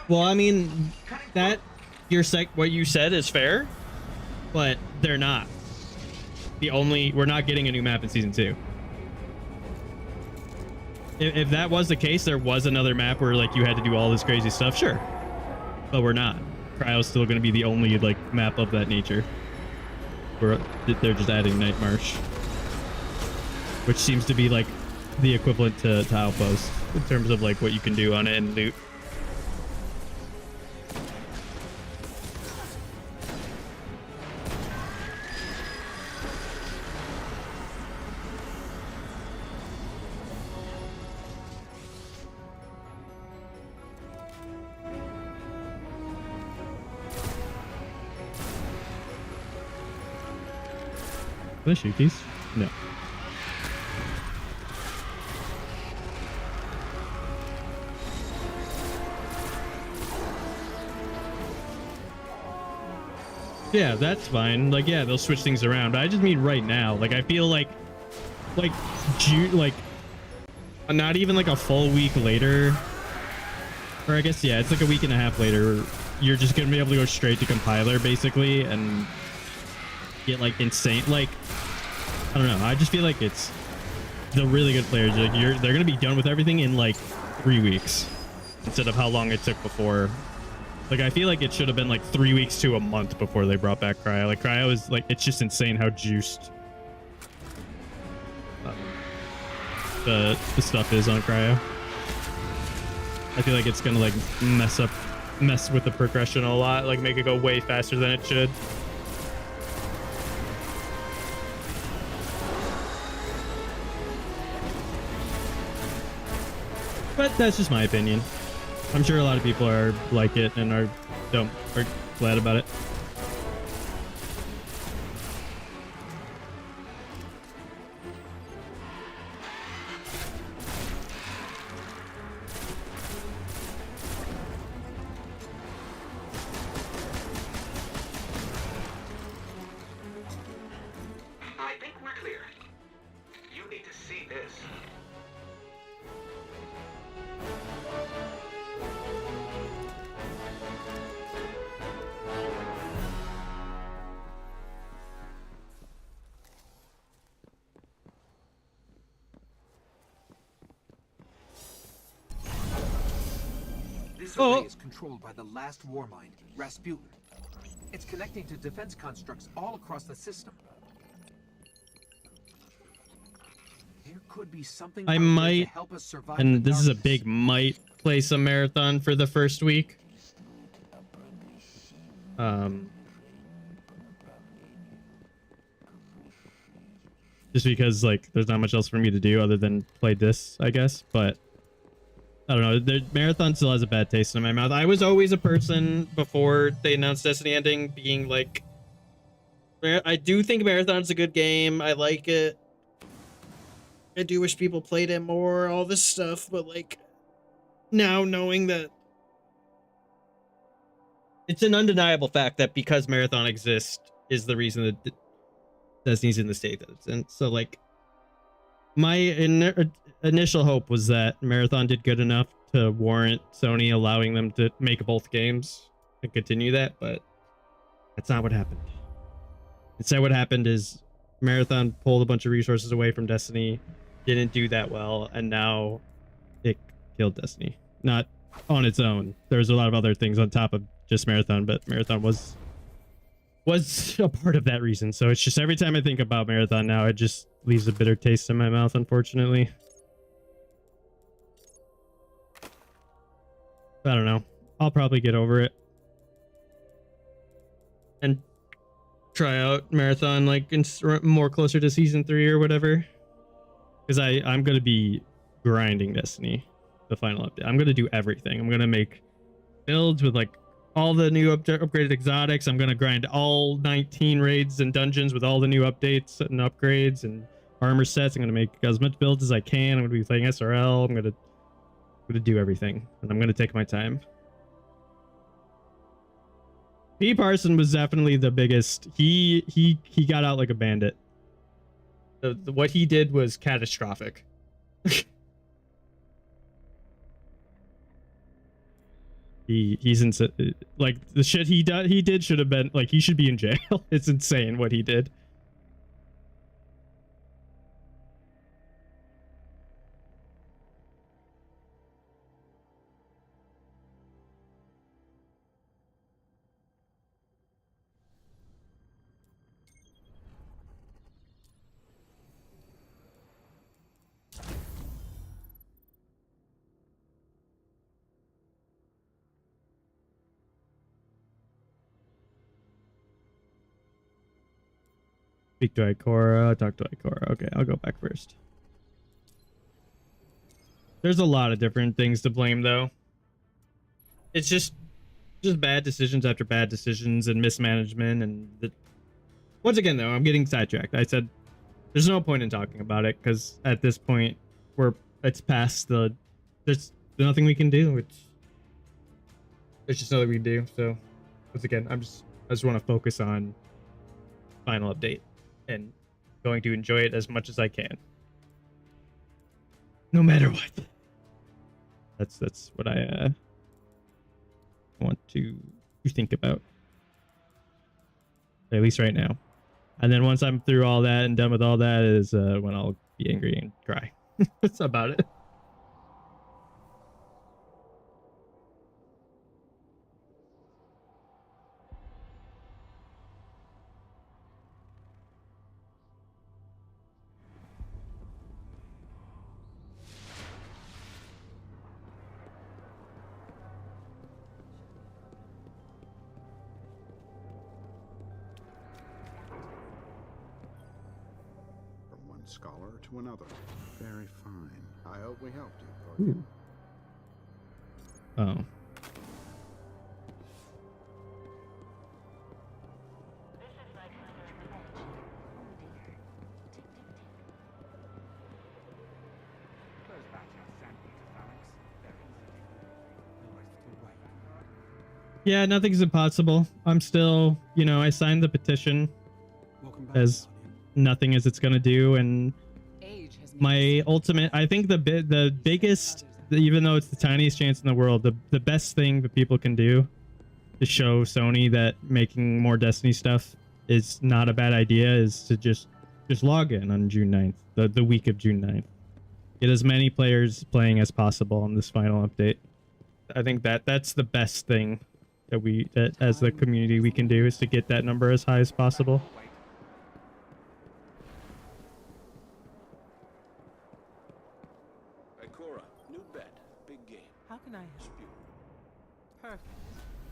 Well, I mean, that what you said is fair, but they're not. We're not getting a new map in Season 2. If that was the case, there was another map where like you had to do all this crazy stuff, sure. But we're not. Cryo's still going to be the only like map of that nature. They're just adding Night March, which seems to be like the equivalent to Outpost in terms of like what you can do on it and loot. Can I shoot these? No. Yeah, that's fine. Like, yeah, they'll switch things around. But I just mean right now. Like, I feel like June, like, not even like a full week later. Or I guess, yeah, it's like a week and a half later. You're just going to be able to go straight to compiler, basically, and get like insane. Like, I don't know. I just feel like it's the really good players. Like, they're going to be done with everything in like 3 weeks instead of how long it took before. Like, I feel like it should have been like 3 weeks to a month before they brought back Cryo. Like, Cryo is like, it's just insane how juiced the stuff is on Cryo. I feel like it's gonna like mess with the progression a lot, like make it go way faster than it should. But that's just my opinion. I'm sure a lot of people are like it and are glad about it. I think we're clear. You need to see this. This array is controlled by the last Warmind, Rasputin. It's connecting to defense constructs all across the system. There could be something I out there might, to help us survive and the this is a darkness. big might, play some Marathon for the first week. Just because like there's not much else for me to do other than play this, I guess. But I don't know. Marathon still has a bad taste in my mouth. I was always a person before they announced Destiny ending being like, I do think Marathon's a good game. I like it. I do wish people played it more, all this stuff, but like now knowing that it's an undeniable fact that because Marathon exists is the reason that Destiny's in the state that it's in. So like my initial hope was that Marathon did good enough to warrant Sony allowing them to make both games and continue that, but that's not what happened. Instead, what happened is Marathon pulled a bunch of resources away from Destiny, didn't do that well, and now it killed Destiny. Not on its own. There's a lot of other things on top of just Marathon, but Marathon was a part of that reason. So it's just every time I think about Marathon now, it just leaves a bitter taste in my mouth, unfortunately. I don't know. I'll probably get over it and try out Marathon like more closer to season 3 or whatever, because I'm gonna be grinding Destiny, the final update. I'm gonna do everything. I'm gonna make builds with like all the new upgraded exotics. I'm gonna grind all 19 raids and dungeons with all the new updates and upgrades and armor sets. I'm gonna make as much builds as I can. I'm gonna be playing SRL. I'm gonna do everything, and I'm gonna take my time. P. Parson was definitely the biggest. He got out like a bandit. What he did was catastrophic. He's insane. Like the shit he did should have been like, he should be in jail. It's insane what he did. Speak to Ikora, talk to Ikora. Okay, I'll go back first. There's a lot of different things to blame, though. It's just bad decisions after bad decisions and mismanagement. And once again, though, I'm getting sidetracked. I said there's no point in talking about it because at this point, it's past the. There's nothing we can do. There's just nothing we can do. So once again, I just want to focus on final update and going to enjoy it as much as I can, no matter what. That's what I want to think about, at least right now. And then once I'm through all that and done with all that is when I'll be angry and cry. That's about it. Scholar to another. Very fine. I hope we helped you, Guardian. Oh. Yeah, nothing's impossible. I'm still, I signed the petition as nothing as it's gonna do, and my ultimate, I think the biggest, even though it's the tiniest chance in the world, the best thing that people can do to show Sony that making more Destiny stuff is not a bad idea is to just log in on June 9th, the week of June 9th. Get as many players playing as possible on this final update. I think that's the best thing that as the community we can do, is to get that number as high as possible.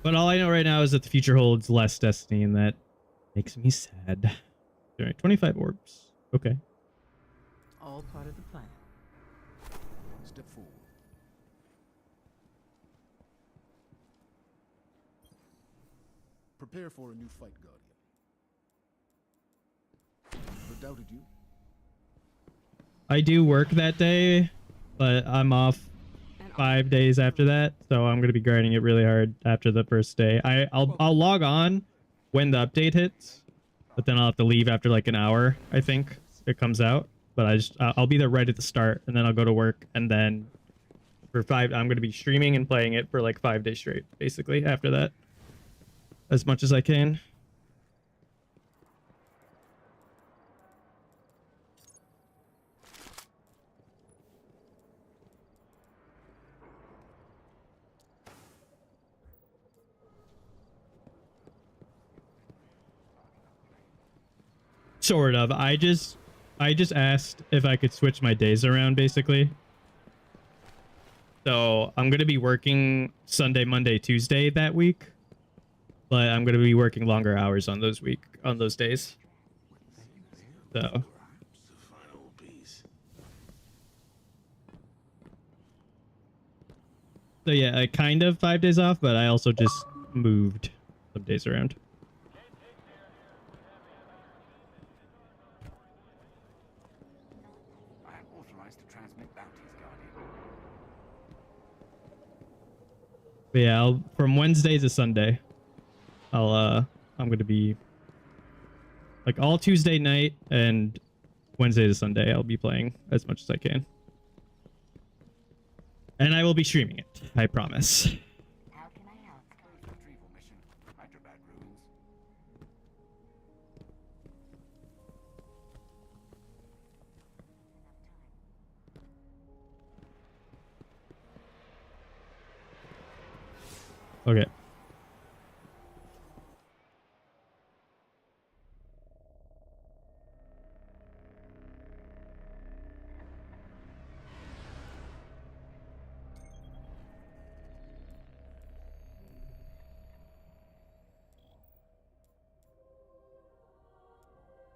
But all I know right now is that the future holds less Destiny, and that makes me sad. All right, 25 orbs. Okay. All part of the plan. Step forward. Prepare for a new fight, Guardian. Never doubted you. I do work that day, but I'm off 5 days after that, so I'm gonna be grinding it really hard after the first day. I'll log on when the update hits, but then I'll have to leave after like an hour. I think it comes out, but I'll be there right at the start, and then I'll go to work, and then I'm gonna be streaming and playing it for like 5 days straight, basically. After that, as much as I can. Sort of. I just asked if I could switch my days around, basically. So I'm gonna be working Sunday, Monday, Tuesday that week, but I'm gonna be working longer hours on those days. So yeah, I kind of 5 days off, but I also just moved some days around. But yeah, from Wednesday to Sunday, I'm gonna be like all Tuesday night and Wednesday to Sunday. I'll be playing as much as I can, and I will be streaming it. I promise. How can I help? Retrieval mission. Hyderabad ruins. Okay.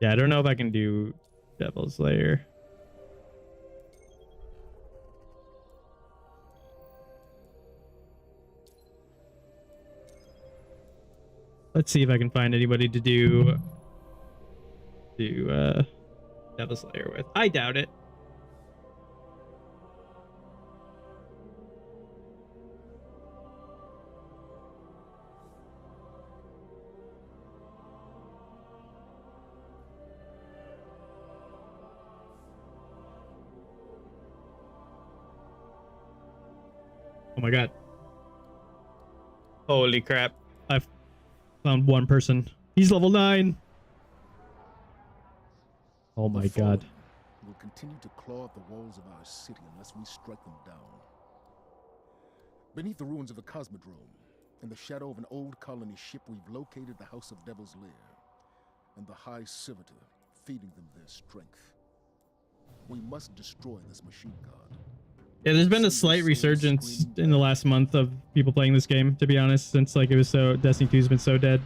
Yeah, I don't know if I can do Devil's Lair. Let's see if I can find anybody to do Devil's Lair with. I doubt it. Oh my god. Holy crap. I've found one person. He's level 9. Oh my god. Will continue to claw at the walls of our city unless we strike them down. Beneath the ruins of the Cosmodrome, in the shadow of an old colony ship, we've located the House of Devil's Lair and the High Servitor, feeding them their strength. We must destroy this machine god. Yeah, there's been a slight resurgence in the last month of people playing this game, to be honest, since like it was so Destiny 2's been so dead.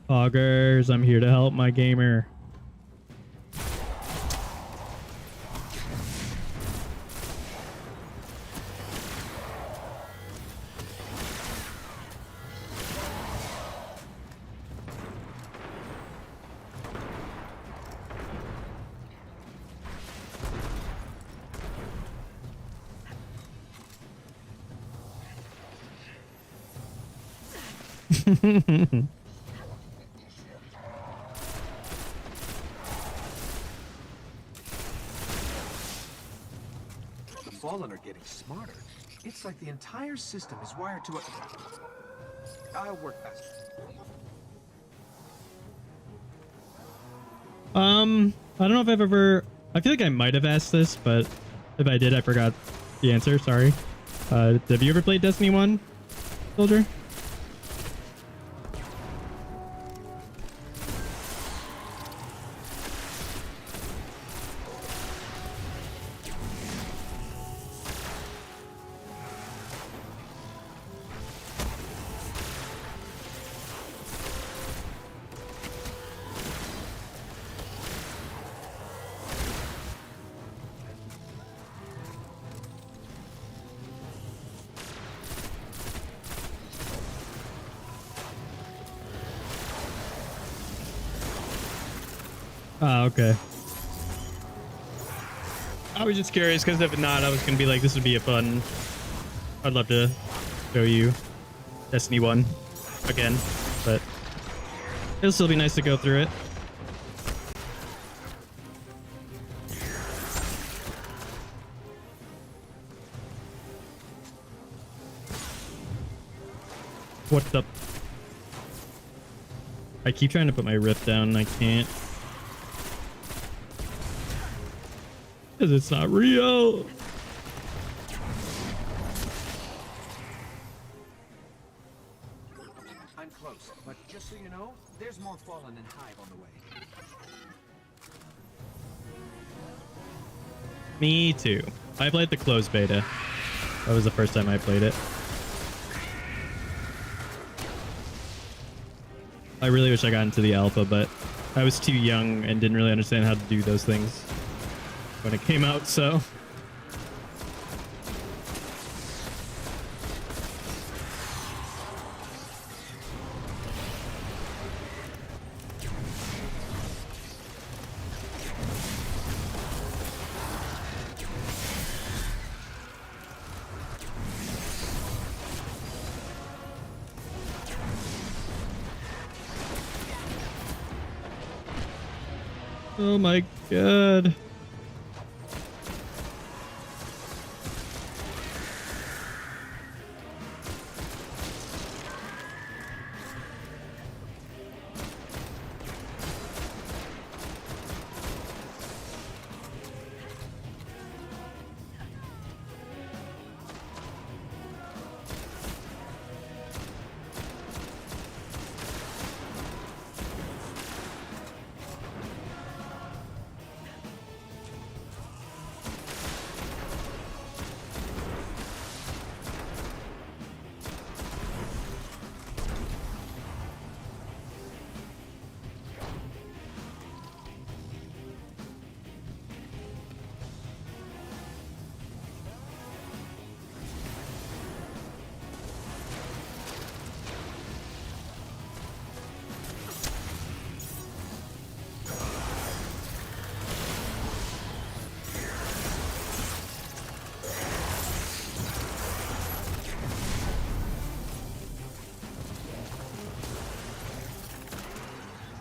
Poggers, I'm here to help my gamer. The Fallen are getting smarter. It's like the entire system is wired to a... I'll work fast. I don't know if I've ever... I feel like I might have asked this, but if I did, I forgot the answer. Sorry. Have you ever played Destiny 1, Soldier? Okay. I was just curious because if not, I was gonna be like, this would be a fun. I'd love to show you Destiny 1 again, but it'll still be nice to go through it. What the? I keep trying to put my rift down and I can't. Because it's not real. I'm close, but just so you know, there's more Fallen and Hive on the way. Me too. I played the closed beta. That was the first time I played it. I really wish I got into the alpha, but I was too young and didn't really understand how to do those things when it came out, so. Oh my god.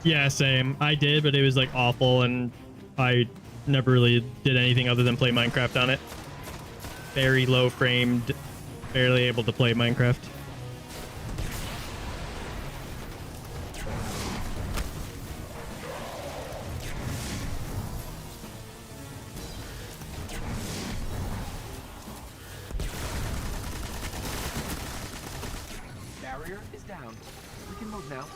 Yeah, same. I did, but it was like awful, and I never really did anything other than play Minecraft on it. Very low framed, barely able to play Minecraft. Barrier is down. We can move now.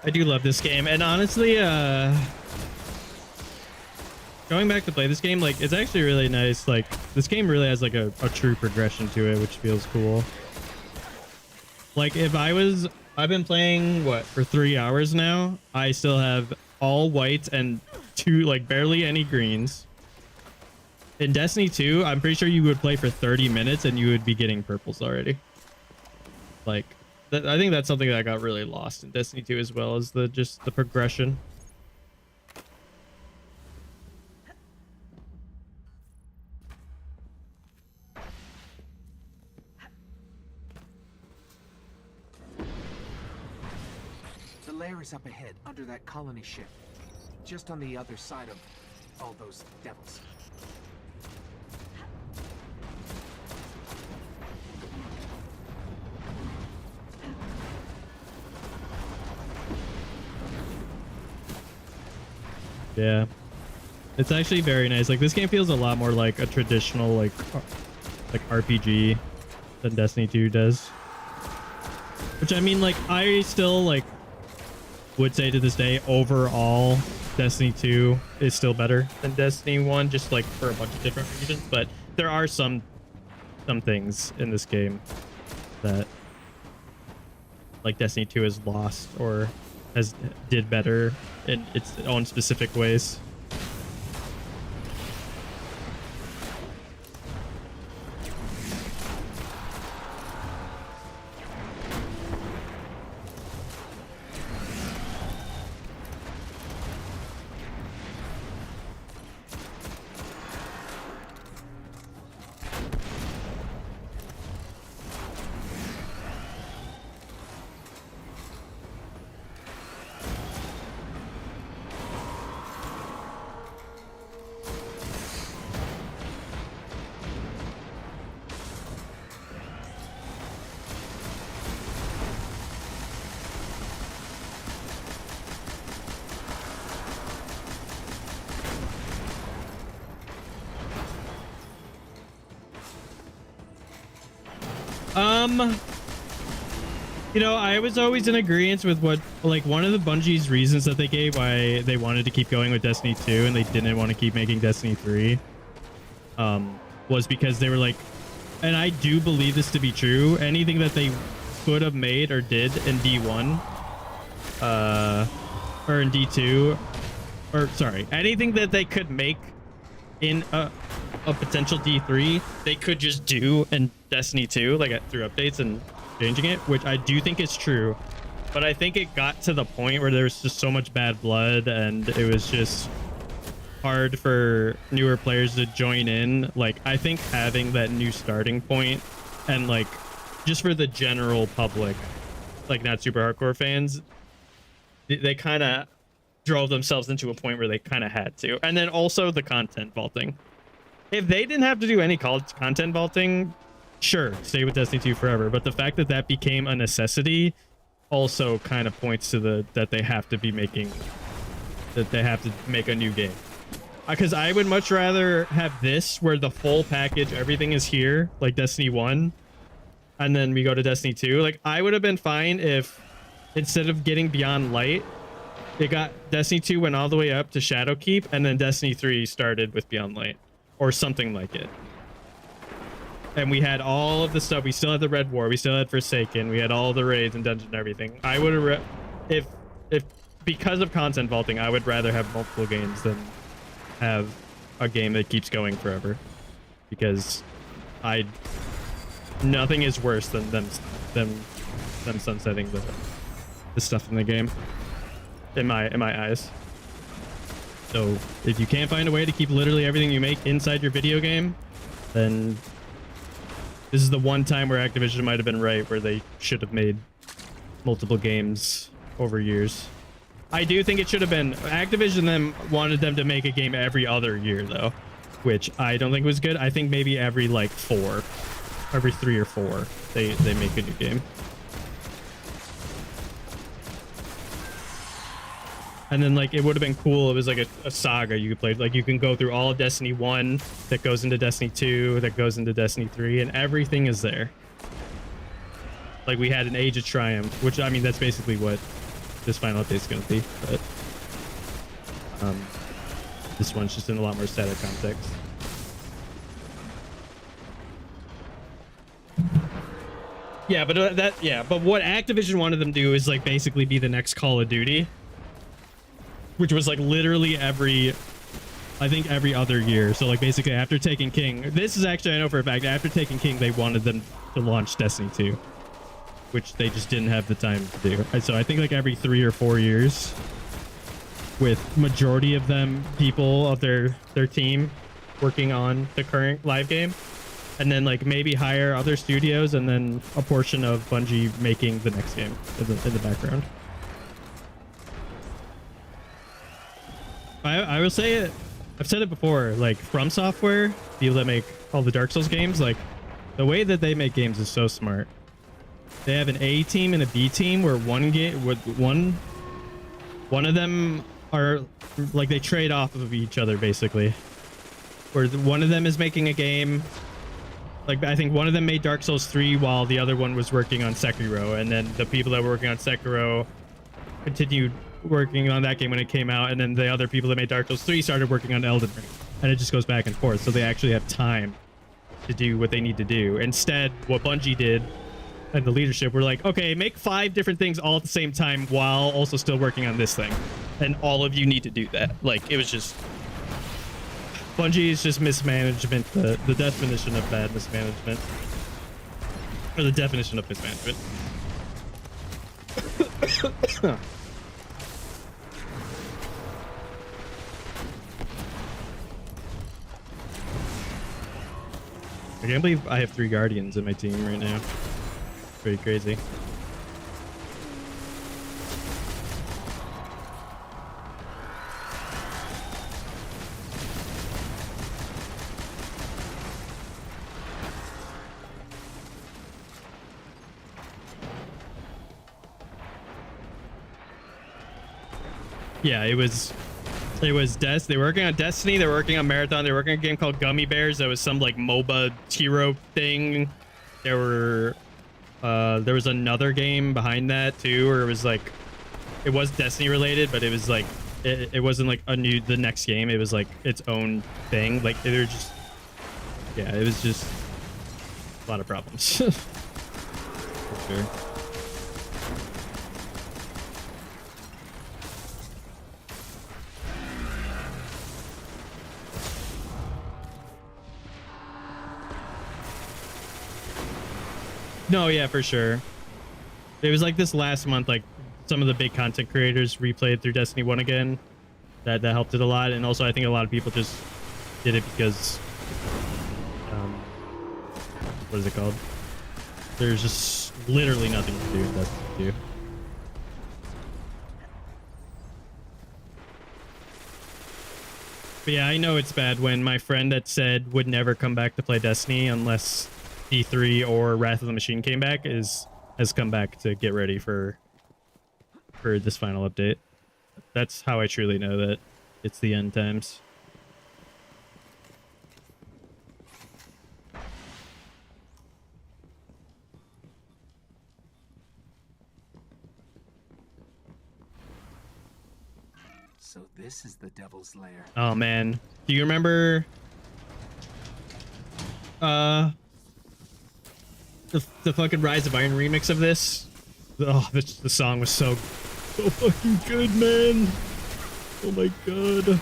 I do love this game, and honestly, going back to play this game, like, it's actually really nice. Like, this game really has like a true progression to it, which feels cool. Like, I've been playing what for 3 hours now. I still have all whites and barely any greens. In Destiny 2, I'm pretty sure you would play for 30 minutes and you would be getting purples already. Like, I think that's something that got really lost in Destiny 2 as well, as just the progression. The lair is up ahead, under that colony ship. Just on the other side of all those devils. Yeah, it's actually very nice. Like, this game feels a lot more like a traditional like RPG than Destiny 2 does. Which, I mean, like, I still would say to this day, overall, Destiny 2 is still better than Destiny 1, just like for a bunch of different reasons. But there are some things in this game that like Destiny 2 has lost or did better in its own specific ways. You know, I was always in agreement with what, like, one of the Bungie's reasons that they gave why they wanted to keep going with Destiny 2 and they didn't want to keep making Destiny 3 was because they were like, and I do believe this to be true, anything that they could have made or did in D1 or in D2, or sorry, anything that they could make in a potential D3, they could just do in Destiny 2, like through updates and changing it, which I do think is true. But I think it got to the point where there was just so much bad blood and it was just hard for newer players to join in. Like, I think having that new starting point and like just for the general public, like not super hardcore fans, they kind of drove themselves into a point where they kind of had to. And then also the content vaulting. If they didn't have to do any content vaulting, sure, stay with Destiny 2 forever. But the fact that that became a necessity also kind of points to that they have to make a new game. Because I would much rather have this where the full package, everything is here, like Destiny 1, and then we go to Destiny 2. Like, I would have been fine if instead of getting Beyond Light, it got Destiny 2 went all the way up to Shadowkeep, and then Destiny 3 started with Beyond Light or something like it. And we had all of the stuff. We still had the Red War. We still had Forsaken. We had all the raids and dungeons and everything. I would have, if because of content vaulting, I would rather have multiple games than have a game that keeps going forever. Because nothing is worse than them sunsetting the stuff in the game. In my eyes. So if you can't find a way to keep literally everything you make inside your video game, then this is the one time where Activision might have been right, where they should have made multiple games over years. I do think it should have been. Activision then wanted them to make a game every other year, though, which I don't think was good. I think maybe every like 3 or 4, they make a new game. And then like it would have been cool. It was like a saga you could play. Like you can go through all of Destiny 1 that goes into Destiny 2 that goes into Destiny 3, and everything is there. Like we had an Age of Triumph, which I mean that's basically what this final update is going to be. But this one's just in a lot more static context. Yeah, but but what Activision wanted them to do is like basically be the next Call of Duty. Which was like literally every other year. So like basically after Taken King, this is actually, I know for a fact, after Taken King, they wanted them to launch Destiny 2, which they just didn't have the time to do. And so I think like every 3 or 4 years, with majority of them, people of their team working on the current live game, and then like maybe hire other studios, and then a portion of Bungie making the next game in the background. I will say it. I've said it before. Like From Software, people that make all the Dark Souls games, like the way that they make games is so smart. They have an A team and a B team where one of them are like they trade off of each other basically. Where one of them is making a game. Like I think one of them made Dark Souls 3 while the other one was working on Sekiro, and then the people that were working on Sekiro continued working on that game when it came out, and then the other people that made Dark Souls 3 started working on Elden Ring, and it just goes back and forth. So they actually have time to do what they need to do. Instead, what Bungie did and the leadership were like, okay, make 5 different things all at the same time while also still working on this thing, and all of you need to do that. Like, it was just Bungie is just mismanagement, the definition of bad mismanagement, or the definition of mismanagement. I can't believe I have 3 Guardians in my team right now. Pretty crazy. Yeah, it was they were working on Destiny, they were working on Marathon, they were working on a game called Gummy Bears that was some like MOBA hero thing. There was another game behind that too, or it was like, it was Destiny related, but it was like it wasn't like the next game, it was like its own thing. Like they were just, yeah, it was just a lot of problems. For sure. No, yeah, for sure. It was like this last month, like some of the big content creators replayed through Destiny 1 again. That helped it a lot, and also I think a lot of people just did it because what is it called? There's just literally nothing to do in Destiny 2. But yeah, I know it's bad when my friend that said would never come back to play Destiny unless D3 or Wrath of the Machine came back has come back to get ready for this final update. That's how I truly know that it's the end times. So this is the Devil's Lair. Oh man, do you remember the fucking Rise of Iron remix of this? Oh, the song was so fucking good, man. Oh my god.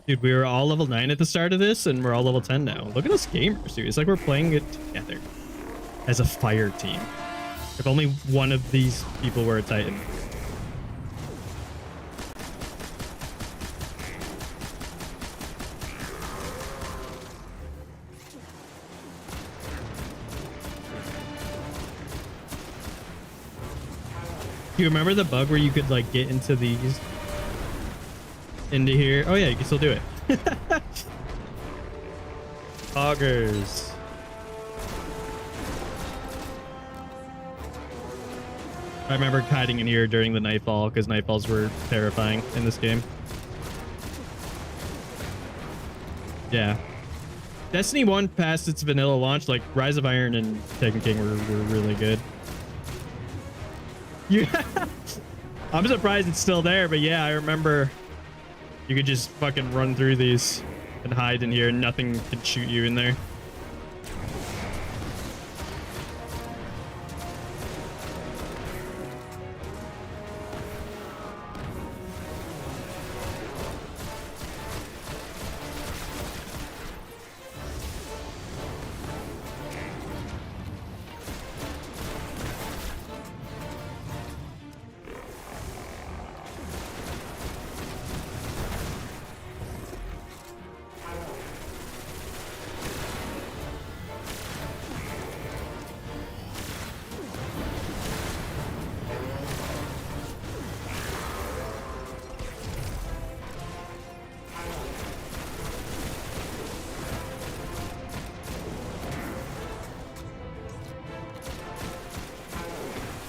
Dude, we were all level 9 at the start of this, and we're all level 10 now. Look at us gamers, dude. It's like we're playing it together as a fire team. If only one of these people were a Titan. Do you remember the bug where you could like get into these? Into here? Oh yeah, you can still do it. Augers. I remember hiding in here during the nightfall because nightfalls were terrifying in this game. Yeah. Destiny 1 passed its vanilla launch. Like Rise of Iron and Taken King were really good. Yeah. I'm surprised it's still there, but yeah, I remember you could just fucking run through these and hide in here and nothing could shoot you in there.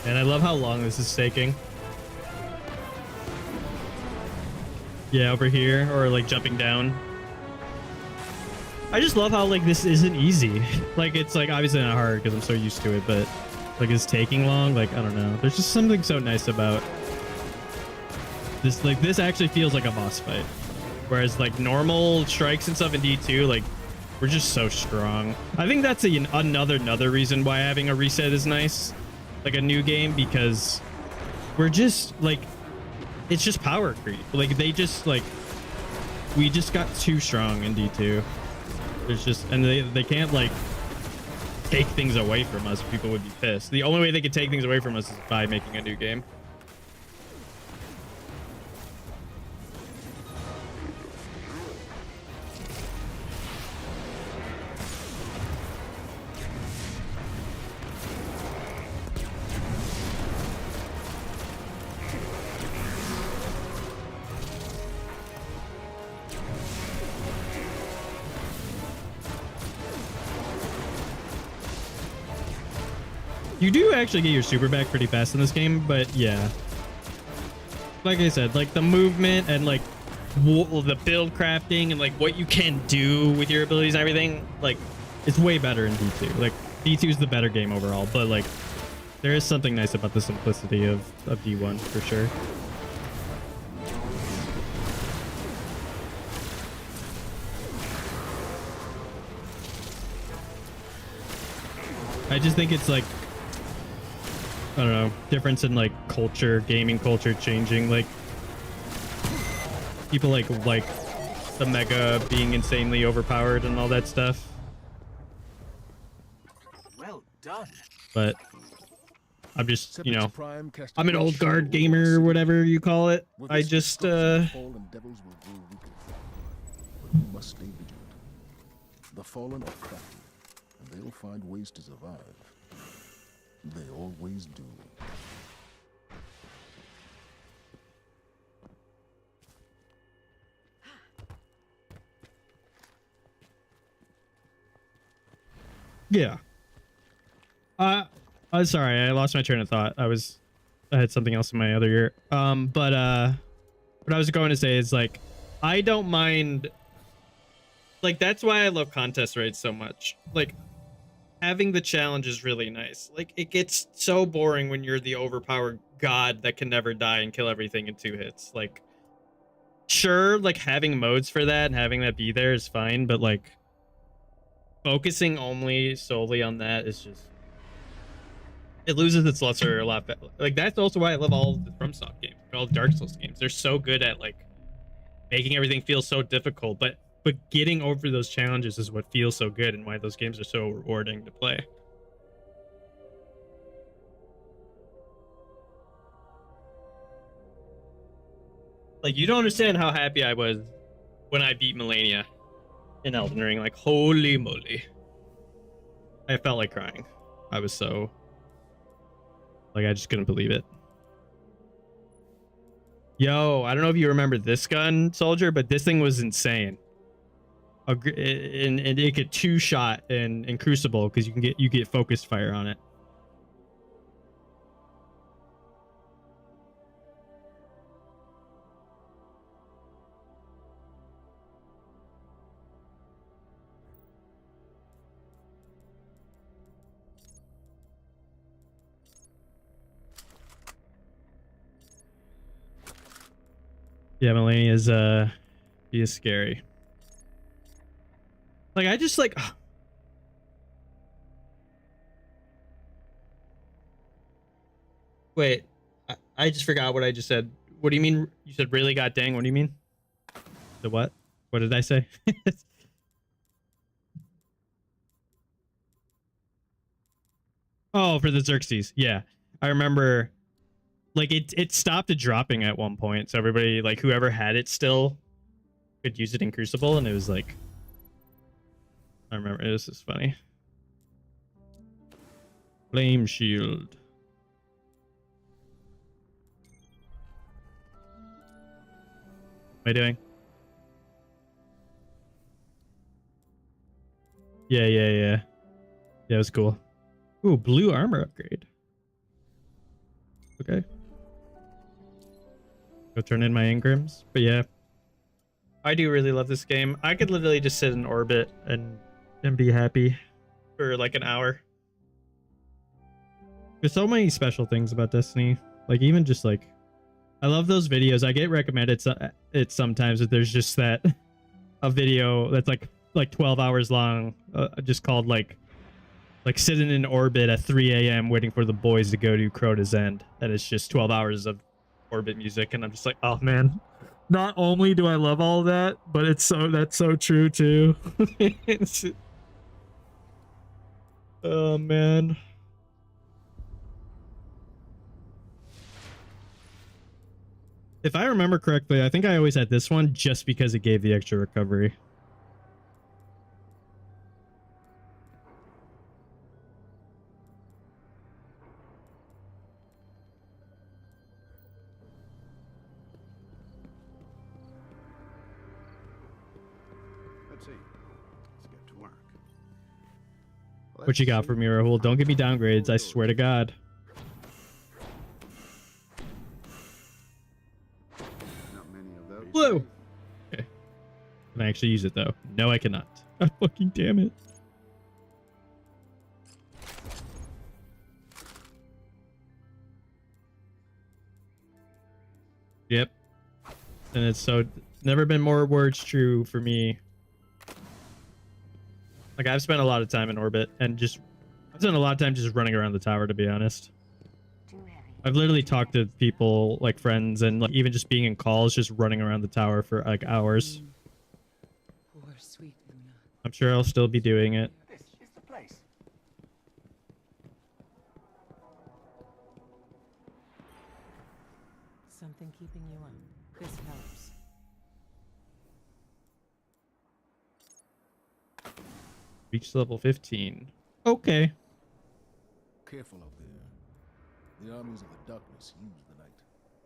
And I love how long this is taking. Yeah, over here, or like jumping down. I just love how like this isn't easy. Like it's like obviously not hard because I'm so used to it, but like it's taking long. Like I don't know. There's just something so nice about this. Like this actually feels like a boss fight, whereas like normal strikes and stuff in D2, like we're just so strong. I think that's another reason why having a reset is nice, like a new game, because we're just like it's just power creep. Like they just like we just got too strong in D2. There's just, and they can't like take things away from us. People would be pissed. The only way they could take things away from us is by making a new game. You do actually get your super back pretty fast in this game, but yeah. Like I said, like the movement and like the build crafting and like what you can do with your abilities and everything, like it's way better in D2. Like D2 is the better game overall, but like there is something nice about the simplicity of D1 for sure. I just think it's like, I don't know, difference in like culture, gaming culture changing. Like people like the Mega being insanely overpowered and all that stuff. Well done. But I'm just, you know, I'm an old guard gamer or whatever you call it. I just fallen devils will grow weaker. But you must stay vigilant. The fallen are crafty, and they'll find ways to survive. They always do. Yeah. I'm sorry, I lost my train of thought. I had something else in my other ear. But what I was going to say is like, I don't mind. Like that's why I love contest raids so much. Like having the challenge is really nice. Like it gets so boring when you're the overpowered god that can never die and kill everything in 2 hits. Like sure, like having modes for that and having that be there is fine, but like focusing solely on that is just, it loses its luster a lot. Like that's also why I love all the FromSoft games, all the Dark Souls games. They're so good at like making everything feel so difficult, but getting over those challenges is what feels so good and why those games are so rewarding to play. Like you don't understand how happy I was when I beat Melania in Elden Ring. Like holy moly, I felt like crying. I was so like, I just couldn't believe it. Yo, I don't know if you remember this gun, Soldier, but this thing was insane. And it could 2-shot in Crucible because you get focused fire on it. Yeah, Melania is he is scary. Like I just like wait, I just forgot what I just said. What do you mean? You said really god dang, what do you mean? The what? What did I say? Oh, for the Xerxes. Yeah. I remember like it stopped dropping at one point, so everybody, like whoever had it still could use it in Crucible, and it was like, I remember this is funny. Flame shield. What am I doing? Yeah. Yeah, it was cool. Ooh, blue armor upgrade. Okay. Go turn in my engrams. But yeah, I do really love this game. I could literally just sit in orbit and be happy for like an hour. There's so many special things about Destiny. Like even just like, I love those videos. I get recommended it sometimes that there's just a video that's like 12 hours long, just called like sitting in orbit at 3 a.m. waiting for the boys to go to Crota's End. And it's just 12 hours of orbit music, and I'm just like, oh man. Not only do I love all that, but that's so true too. Oh man. If I remember correctly, I think I always had this one just because it gave the extra recovery. Let's see. Let's get to work. What you got for me, Rahul? Don't give me downgrades, I swear to God. Not many of those. Blue! Okay. Can I actually use it though? No, I cannot. God fucking damn it. Yep. And it's so never been more words true for me. Like I've spent a lot of time in orbit and I've spent a lot of time just running around the tower, to be honest. I've literally talked to people like friends and like even just being in calls, just running around the tower for like hours. Poor sweet Luna. I'm sure I'll still be doing it. This is the place. Something keeping you up. This helps. Reach level 15. Okay. Careful out there. The armies of the darkness use the night.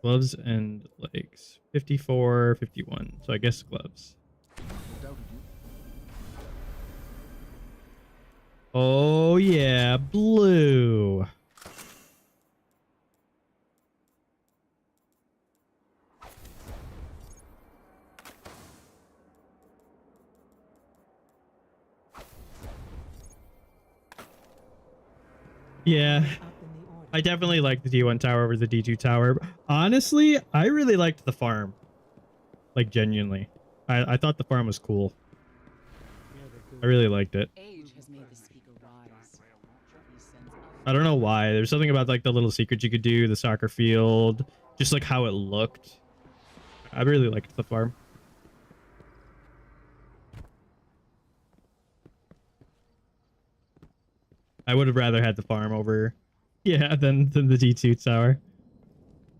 Gloves and legs. 54, 51. So I guess gloves. Doubted you. Oh yeah, blue. Yeah, I definitely like the D1 tower over the D2 tower. Honestly, I really liked the farm. Like, genuinely. I thought the farm was cool. I really liked it. Age has made the speaker wise. He sends I don't know why. There's something about like the little secrets you could do, the soccer field, just like how it looked. I really liked the farm. I would have rather had the farm over, yeah, than the D2 tower.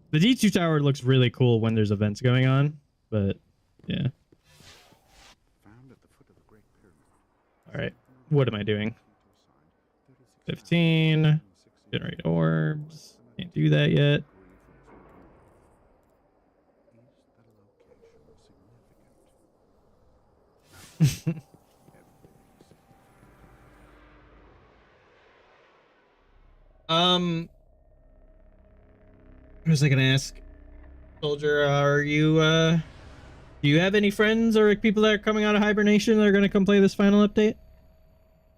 The D2 tower looks really cool when there's events going on, but yeah. Found at the foot of the Great Pyramid. All right, what am I doing? 15. Generate orbs. Can't do that yet. What was I gonna ask? Soldier, are you do you have any friends or like, people that are coming out of hibernation that are gonna come play this final update?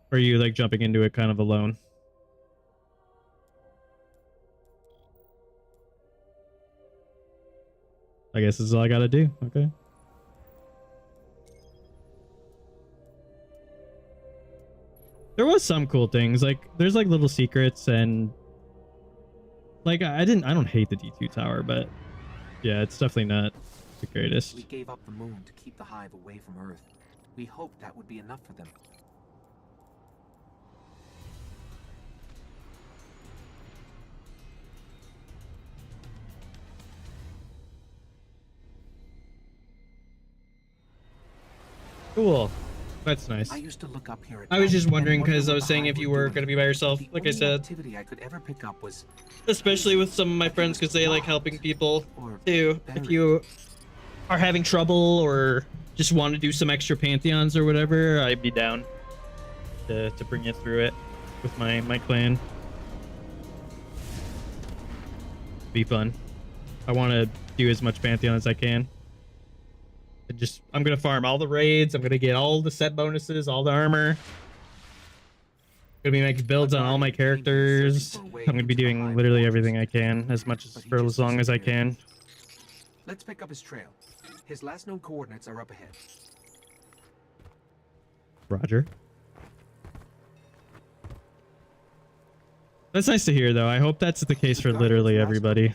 Or are you like jumping into it kind of alone? I guess this is all I gotta do. Okay. There was some cool things, like there's like little secrets and like I don't hate the D2 tower, but yeah, it's definitely not the greatest. We gave up the moon to keep the hive away from Earth. We hoped that would be enough for them. Cool. That's nice. I used to look up here at I was night just and wondering wonder because I what was the saying hive if you were were doing. going to be by yourself, The like I only said, activity I could ever pick up was especially with some of my friends because they like helping people or too. If you are having trouble or just want to do some extra pantheons or whatever, I'd be down to bring you through it with my clan. Be fun. I want to do as much pantheon as I can. I'm gonna farm all the raids. I'm gonna get all the set bonuses, all the armor. Gonna be making builds on all my characters. I'm gonna be doing literally everything I can, for as long as I can. Let's pick up his trail. His last known coordinates are up ahead. Roger. That's nice to hear, though. I hope that's the case for literally everybody.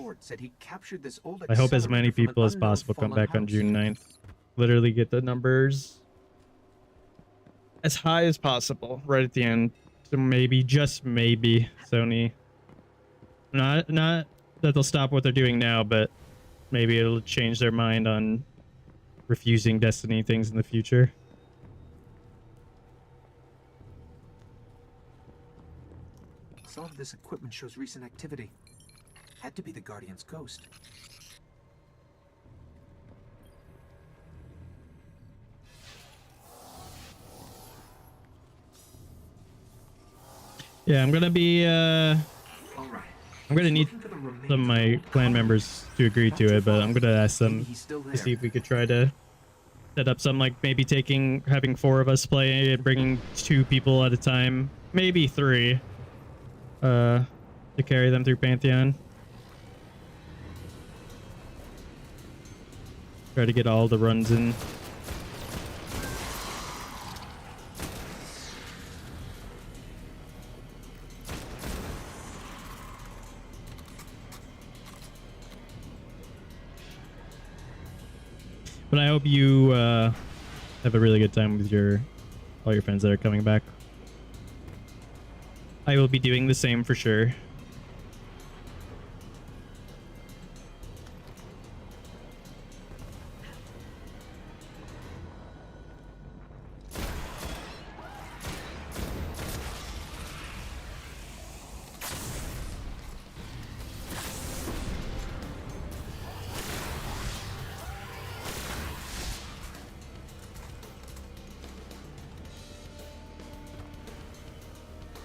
I hope as many people as possible come back on June 9th. Literally get the numbers as high as possible right at the end. So maybe, just maybe, Sony. Not that they'll stop what they're doing now, but maybe it'll change their mind on refusing Destiny things in the future. Some of this equipment shows recent activity. Had to be the Guardian's ghost. Yeah, I'm gonna be I'm gonna need some of my clan members to agree to it, but I'm gonna ask them to see if we could try to set up some, like, maybe having 4 of us play and bringing 2 people at a time, maybe 3, to carry them through Pantheon. Try to get all the runs in. But I hope you have a really good time with all your friends that are coming back. I will be doing the same for sure.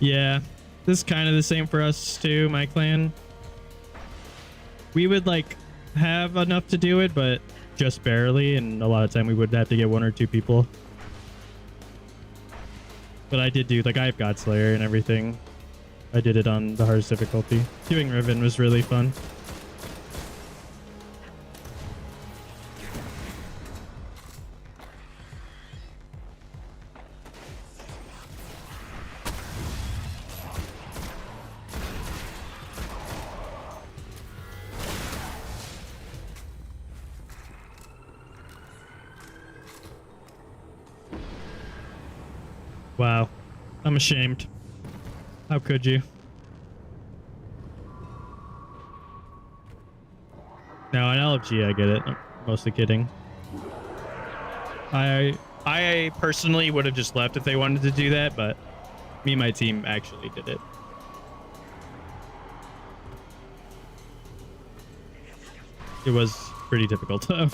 Yeah, this is kind of the same for us too, my clan. We would like have enough to do it, but just barely, and a lot of time we would have to get 1 or 2 people. But I did do, like, I have Godslayer and everything. I did it on the hardest difficulty. Doing Riven was really fun. Wow, I'm ashamed. How could you? No, in LFG I get it. I'm mostly kidding. I personally would have just left if they wanted to do that, but me and my team actually did it. It was pretty difficult though.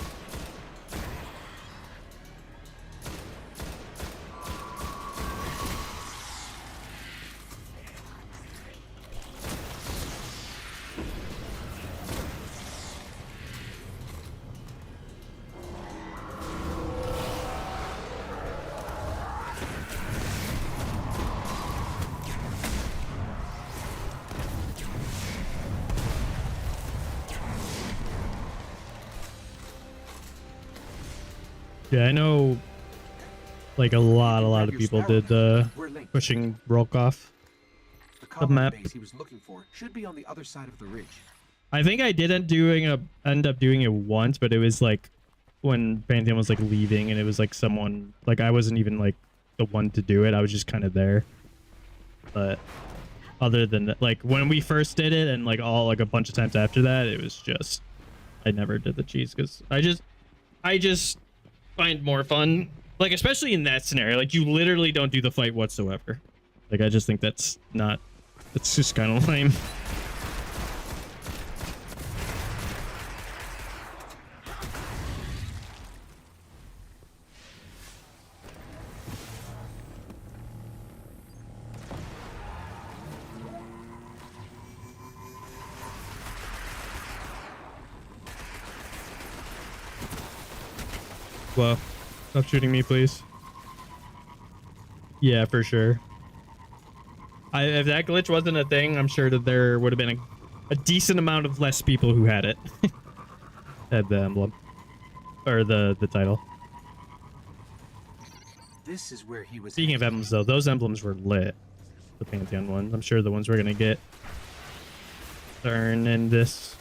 Yeah, I know, like, a lot of people did pushing Rolkoff the map. He was looking for should be on the other side of the ridge. I think I did end up doing it once, but it was like when Pantheon was like leaving, and it was like someone, like, I wasn't even like the one to do it. I was just kind of there. But other than that, like when we first did it and like a bunch of times after that, it was just, I never did the cheese because I just find more fun, like, especially in that scenario, like, you literally don't do the fight whatsoever. Like, I just think it's just kind of lame. Whoa. Stop shooting me, please. Yeah, for sure. If that glitch wasn't a thing, I'm sure that there would have been a decent amount of less people who had it. Had the emblem. Or the title. This is where he was. Speaking of emblems, though, those emblems were lit. The Pantheon ones. I'm sure the ones we're going to get Thurn and this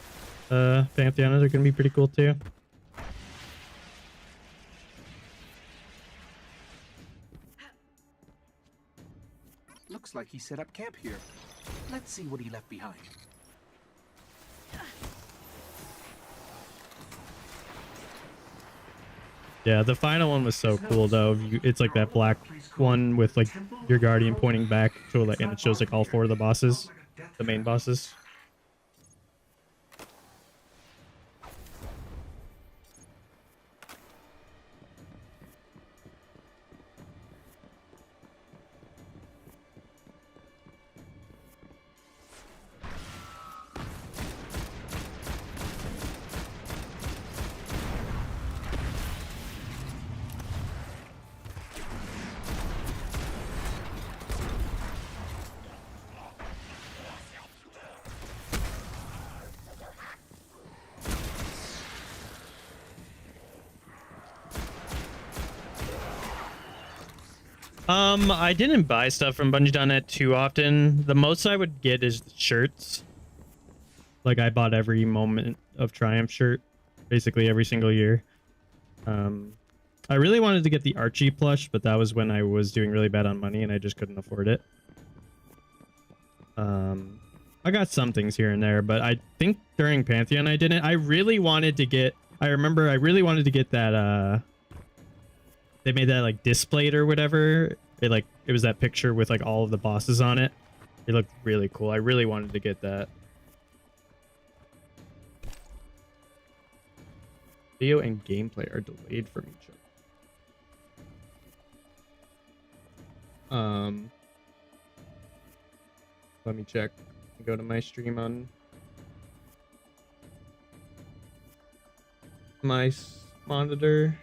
Pantheon are going to be pretty cool, too. Looks like he set up camp here. Let's see what he left behind. Yeah, the final one was so cool, though. It's like that black one with like your guardian pointing back, so like, and it shows like all 4 of the bosses, the main bosses. I didn't buy stuff from Bungie.net too often. The most I would get is shirts. Like, I bought every Moment of Triumph shirt, basically every single year. I really wanted to get the Archie plush, but that was when I was doing really bad on money and I just couldn't afford it. I got some things here and there, but I think during Pantheon I didn't. I really wanted to get... I remember I really wanted to get that, they made that, like, displayed or whatever. It was that picture with, like, all of the bosses on it. It looked really cool. I really wanted to get that. Video and gameplay are delayed from each other. Let me check. Go to my stream on my monitor.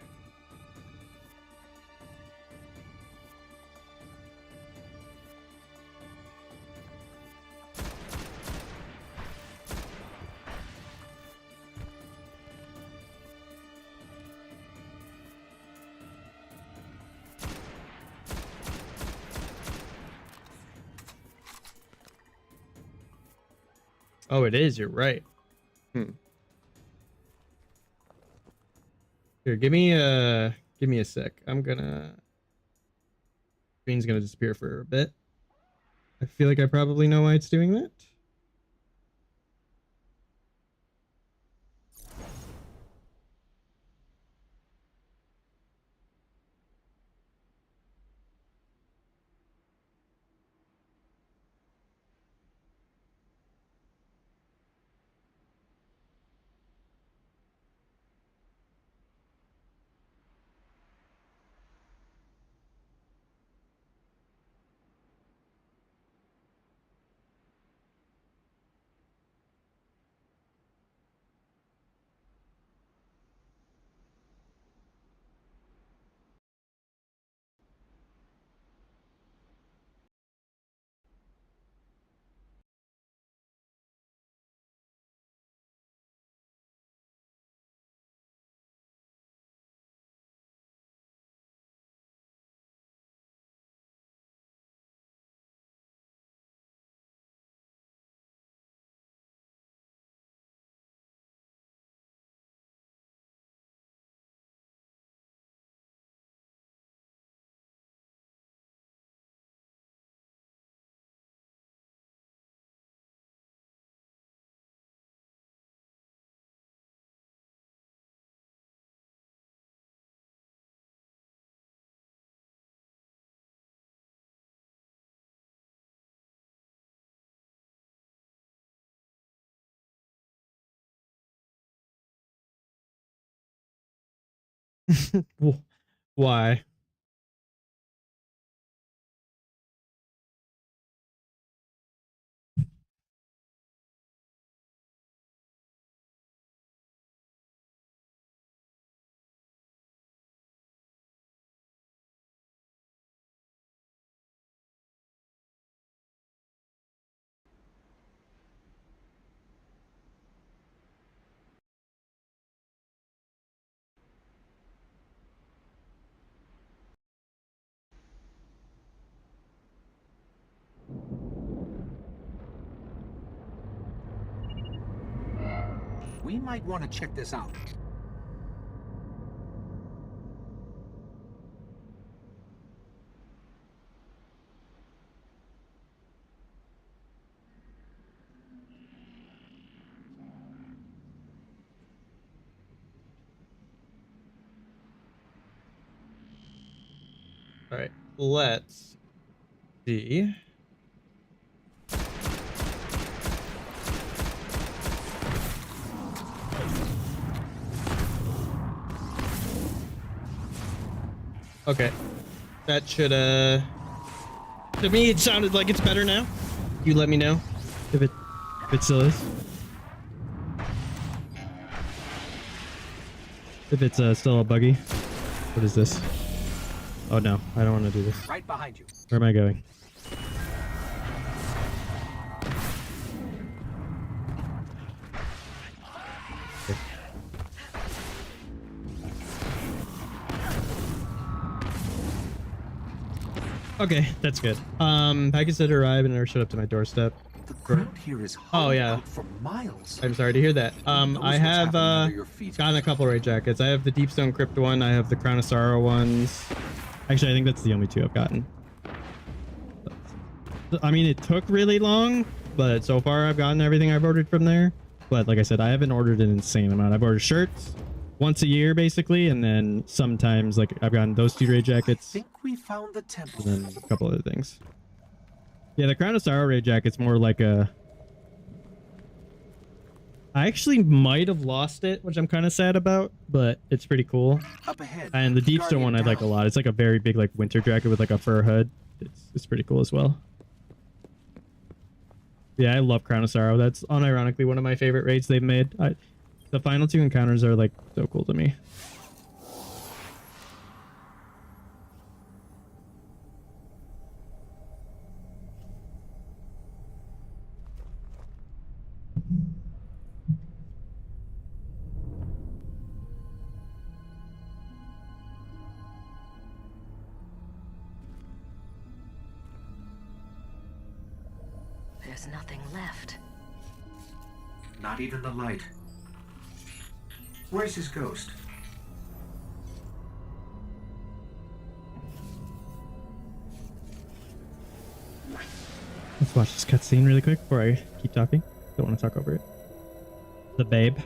Oh, it is. You're right. Here, give me a sec. Screen's gonna disappear for a bit. I feel like I probably know why it's doing that. Why? We might want to check this out. All right, let's see. Okay, that should to me it sounded like it's better now. You let me know if it still is. If it's still a buggy. What is this? Oh no, I don't want to do this. Right behind you. Where am I going? Okay, that's good. Package said arrived and never showed up to my doorstep. The ground here is hollowed out for miles. I'm sorry to hear that. I have gotten a couple raid jackets. I have the Deepstone Crypt one. I have the Crown of Sorrow ones. Actually, I think that's the only two I've gotten. I mean, it took really long, but so far I've gotten everything I've ordered from there. But like I said, I haven't ordered an insane amount. I've ordered shirts once a year, basically, and then sometimes like I've gotten those two raid jackets. I think we found the temple. And then a couple other things. Yeah, the Crown of Sorrow raid jacket's more like a... I actually might have lost it, which I'm kind of sad about, but it's pretty cool. Up ahead. And the Deepstone one I like a lot. It's like a very big like winter jacket with like a fur hood. It's pretty cool as well. Yeah, I love Crown of Sorrow. That's unironically one of my favorite raids they've made. The final two encounters are like so cool to me. There's nothing left. Not even the light. Where's his ghost? Let's watch this cutscene really quick before I keep talking. Don't want to talk over it. The babe.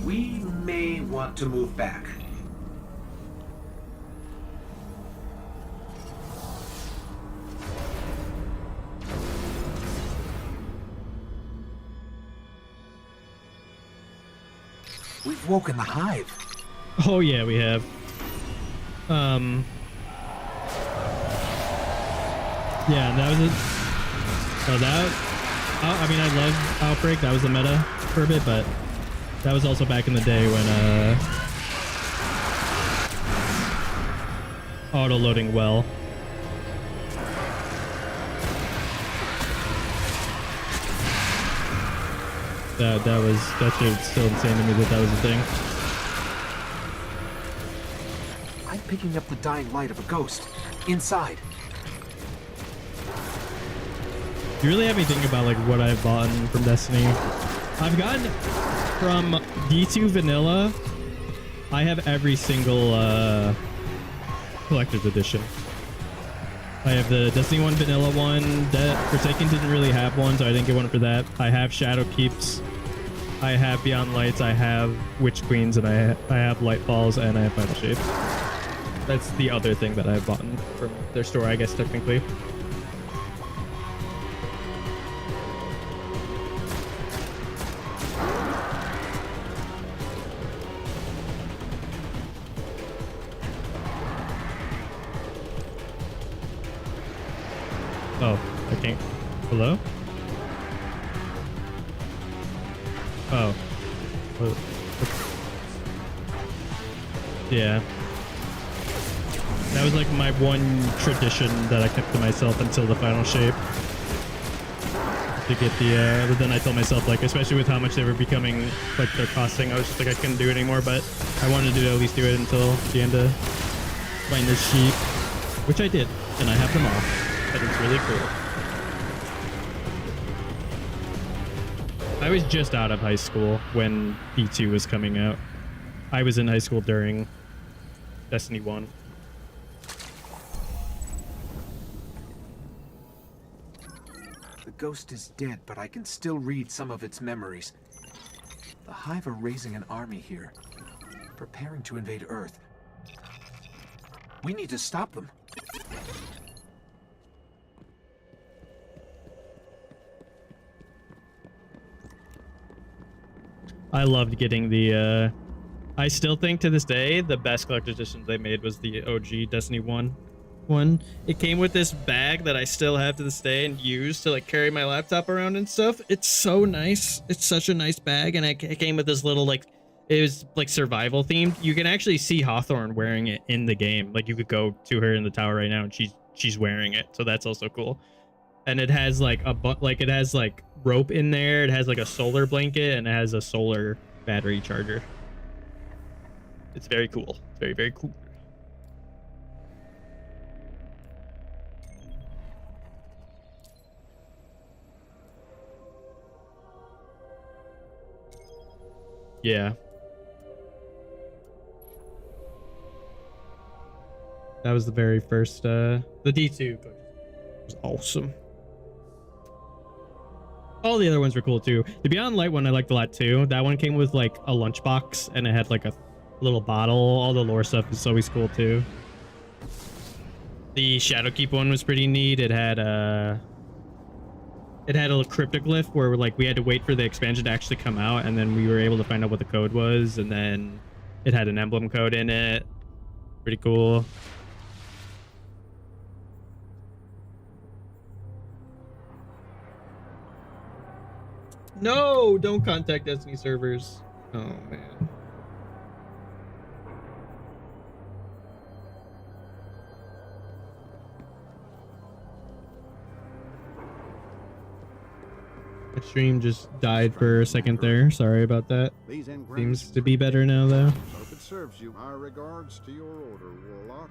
We may want to move back. We've woken the hive. Oh yeah, we have. Yeah, that was it. So that, I mean, I love Outbreak. That was the meta for a bit, but that was also back in the day when auto loading well. That shit's still insane to me that was a thing. I'm picking up the dying light of a ghost. Inside. You really have me think about like what I've bought from Destiny. I've gotten from D2 Vanilla. I have every single collector's edition. I have the Destiny 1 Vanilla one. That Forsaken didn't really have one, so I didn't get one for that. I have Shadow Keeps. I have Beyond Lights. I have Witch Queens, and I have Light Falls, and I have Final Shape. That's the other thing that I've bought from their store, I guess, technically. Oh, I can't. Hello? Oh. Yeah. That was like my one tradition that I kept to myself until the final shape. to get the, but then I told myself, like, especially with how much they were becoming, like, they're costing, I was just like, I couldn't do it anymore, but I wanted to at least do it until the end of playing this sheep, which I did, and I have them all, but it's really cool. I was just out of high school when D2 was coming out. I was in high school during Destiny 1. The ghost is dead, but I can still read some of its memories. The Hive are raising an army here, preparing to invade Earth. We need to stop them. I loved getting the, I still think to this day, the best collector's edition they made was the OG Destiny 1 one. It came with this bag that I still have to this day and use to like carry my laptop around and stuff. It's so nice. It's such a nice bag, and it came with this little like, it was like survival themed. You can actually see Hawthorne wearing it in the game. Like you could go to her in the tower right now and she's wearing it. So that's also cool. And it has like it has like rope in there. It has like a solar blanket, and it has a solar battery charger. It's very cool. It's very, very cool. Yeah. That was the very first, the D2 was awesome. All the other ones were cool too. The Beyond Light one I liked a lot too. That one came with like a lunchbox, and it had like a little bottle. All the lore stuff is always cool too. The Shadowkeep one was pretty neat. It had a cryptoglyph where like we had to wait for the expansion to actually come out, and then we were able to find out what the code was, and then it had an emblem code in it. Pretty cool. No, don't contact Destiny servers. Oh man. My stream just died for a second there. Sorry about that. Seems to be better now though. Hope it serves you. Our regards to your order, Warlock.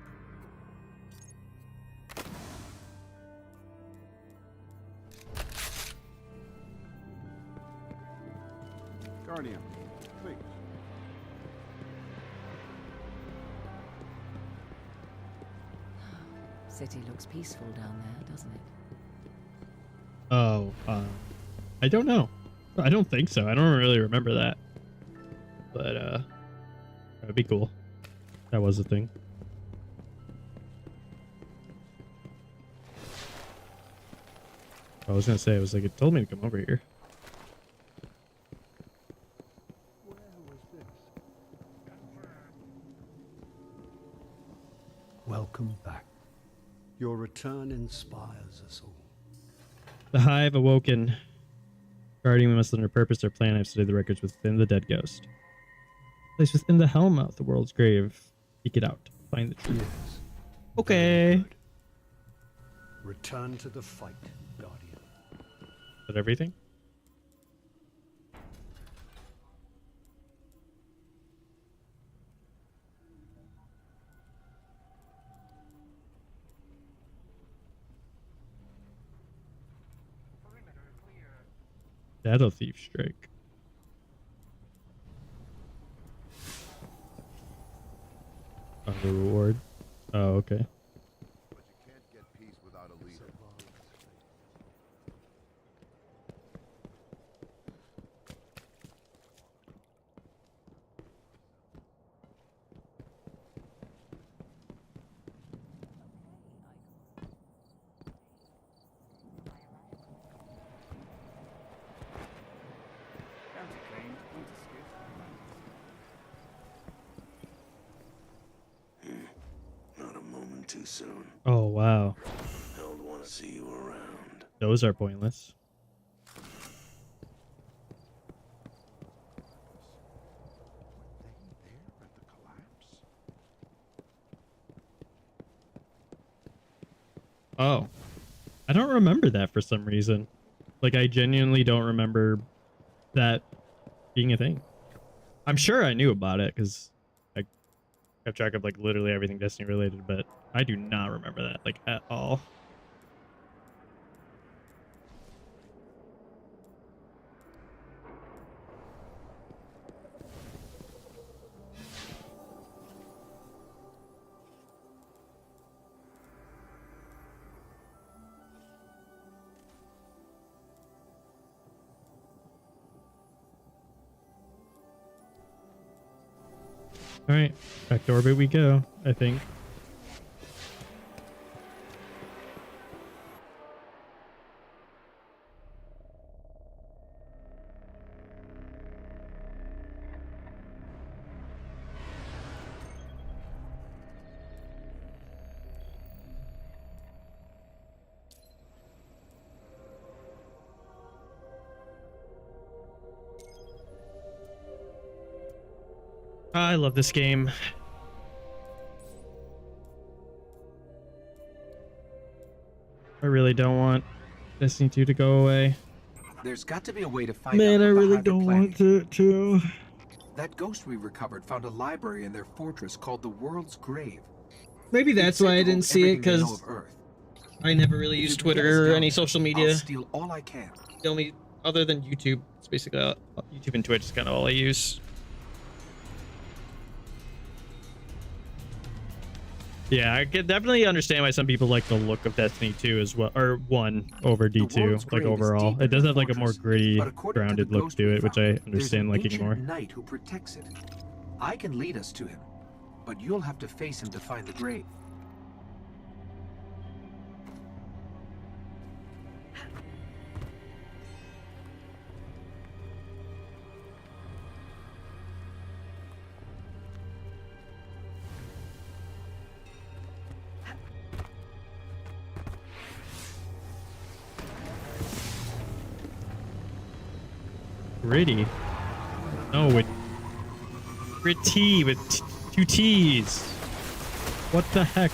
Guardian, please. City looks peaceful down there, doesn't it? Oh, I don't know. I don't think so. I don't really remember that. But, that'd be cool. That was a thing. I was gonna say, I was like, it told me to come over here. Welcome back. Your return inspires us all. The Hive awoken. Guardian, we must learn their purpose, their plan. I've studied the records within the dead ghost. Placed within the Hellmouth, the world's grave. Seek it out. Find the truth. Yes. Okay. Is Return to the fight, Guardian. that everything? Shadow Thief Strike. Under reward. Oh, okay. But you can't get peace without a leader. Not a moment too soon. Oh, wow. Hell want to see you around. Those are pointless. Oh. I don't remember that for some reason. Like, I genuinely don't remember that being a thing. I'm sure I knew about it because I kept track of like literally everything Destiny related, but I do not remember that like at all. All right, back to orbit we go, I think. I love this game. I really don't want Destiny 2 to go away. There's got to be a way to find out. Man, I what really Hive are don't planning. want it to. That ghost we recovered found a library in their fortress called the World's Grave. Maybe that's why I didn't see it, Everything they know because of Earth. I never really If use you can get Twitter us or down any there, social I'll media. steal all I can. The only other than YouTube, it's basically YouTube and Twitch is kind of all I use. Yeah, I can definitely understand why some people like the look of Destiny 2 as well, or 1 over D2, like overall. It does have like a more gritty, grounded look to it, which I understand liking more. There's an ancient knight who protects it. I can lead us to him, but you'll have to face him to find the grave. Gritty. No, with gritty with 2 T's. What the heck?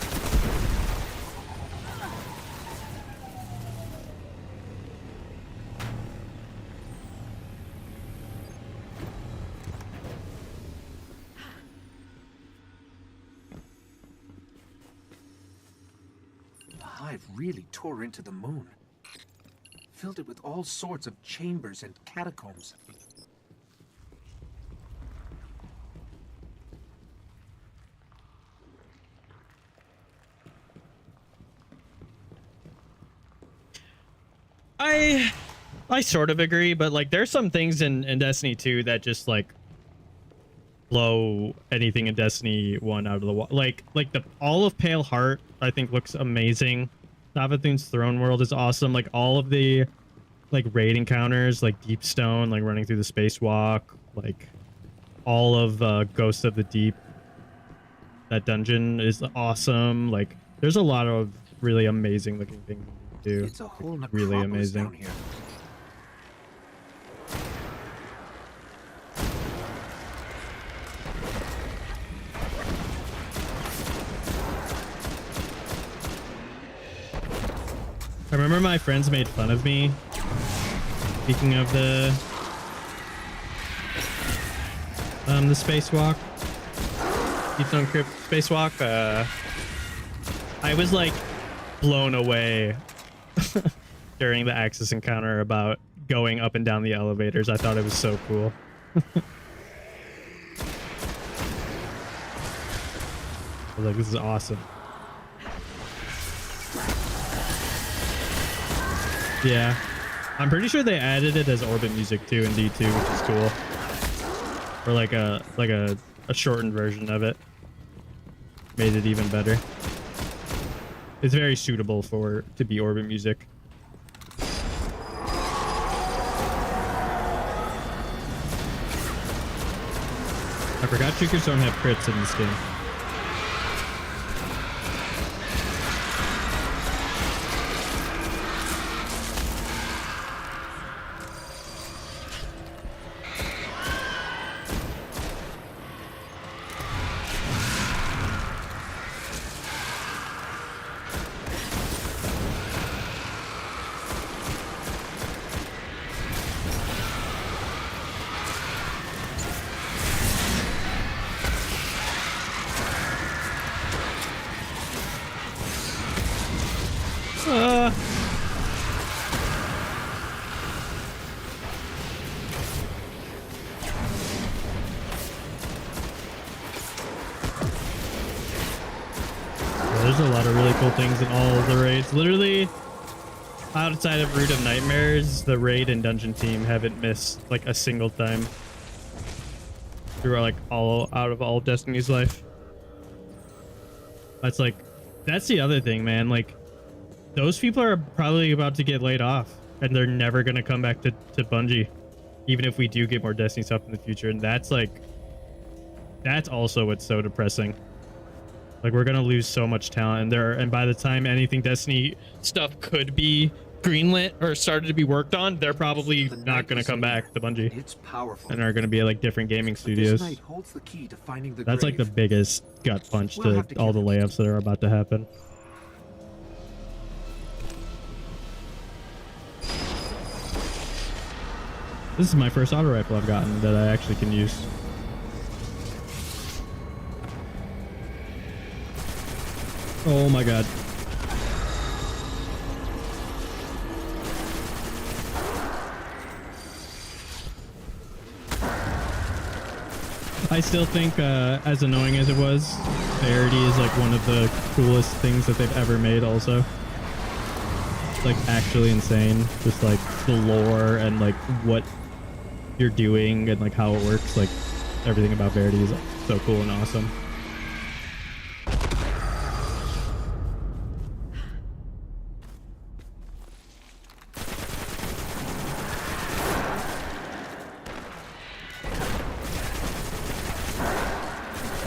The Hive really tore into the moon. Filled it with all sorts of chambers and catacombs. I sort of agree, but like there's some things in Destiny 2 that just like blow anything in Destiny 1 out of the water. Like the all of Pale Heart I think looks amazing. Savathun's Throne World is awesome. Like all of the like raid encounters, like Deepstone, like running through the spacewalk, like all of Ghost of the Deep. That dungeon is awesome. Like there's a lot of really amazing looking things to do. It's a whole Really necropolis amazing. down here. I remember my friends made fun of me. Speaking of the spacewalk, Deepstone Crypt spacewalk, I was like blown away during the Axis encounter about going up and down the elevators. I thought it was so cool. I was like, this is awesome. Yeah, I'm pretty sure they added it as orbit music too in D2, which is cool. Or like a shortened version of it. Made it even better. It's very suitable to be orbit music. I forgot Trickers don't have crits in this game. there's a lot of really cool things in all of the raids. Literally, outside of Root of Nightmares, the raid and dungeon team haven't missed like a single time through like all out of all of Destiny's life. That's like, that's the other thing, man. Like, those people are probably about to get laid off, and they're never gonna come back to Bungie, even if we do get more Destiny stuff in the future. And that's like, that's also what's so depressing. Like, we're gonna lose so much talent, and by the time anything Destiny stuff could be greenlit or started to be worked on, they're probably not gonna come back to Bungie. It's powerful. And are gonna be like different gaming studios. This night holds the key to finding the That's like the grave. biggest gut punch to all the layoffs that are about to happen. This is my first auto rifle I've gotten that I actually can use. Oh my god. I still think, as annoying as it was, Verity is like one of the coolest things that they've ever made also. It's like actually insane. Just like the lore and like what you're doing and like how it works. Like everything about Verity is so cool and awesome.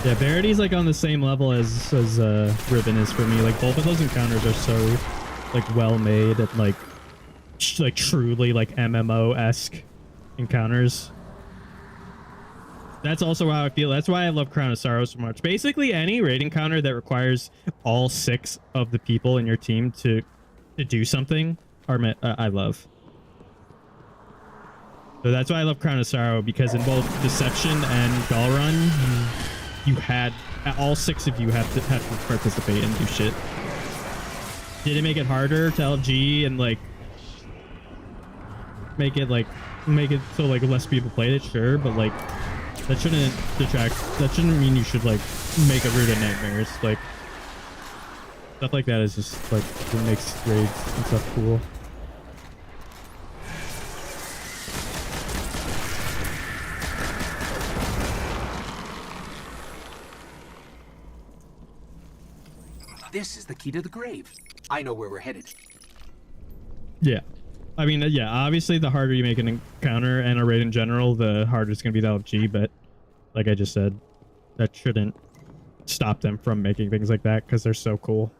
Yeah, Verity's like on the same level as Ribbon is for me. Like both of those encounters are so like well made and like truly like MMO-esque encounters. That's also how I feel. That's why I love Crown of Sorrow so much. Basically, any raid encounter that requires all 6 of the people in your team to do something, I love. So that's why I love Crown of Sorrow, because in both Deception and Galrun, you had all 6 of you have to participate and do shit. Did it make it harder to LG and like make it so like less people played it? Sure, but like that shouldn't detract. That shouldn't mean you should like make a Root of Nightmares. Like stuff like that is just like what makes raids and stuff cool. This is the key to the grave. I know where we're headed. Yeah. I mean, yeah, obviously the harder you make an encounter and a raid in general, the harder it's going to be to LG, but like I just said, that shouldn't stop them from making things like that because they're so cool.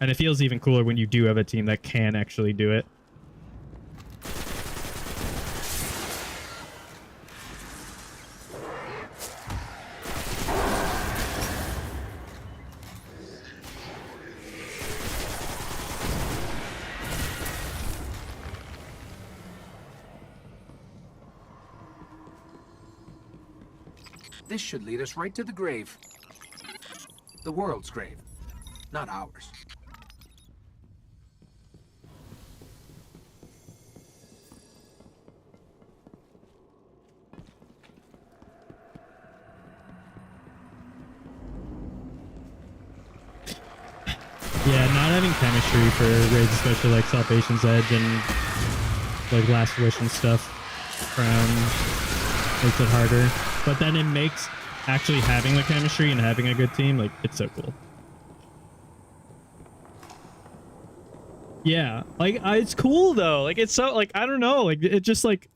And it feels even cooler when you do have a team that can actually do it. This should lead us right to the grave. The world's grave, not ours. Yeah, not having chemistry for raids, especially like Salvation's Edge and like Last Wish and stuff, makes it harder. But then it makes actually having the chemistry and having a good team, like, it's so cool. Yeah, like, it's cool though. Like, it's so, like, I don't know. Like, it just, like,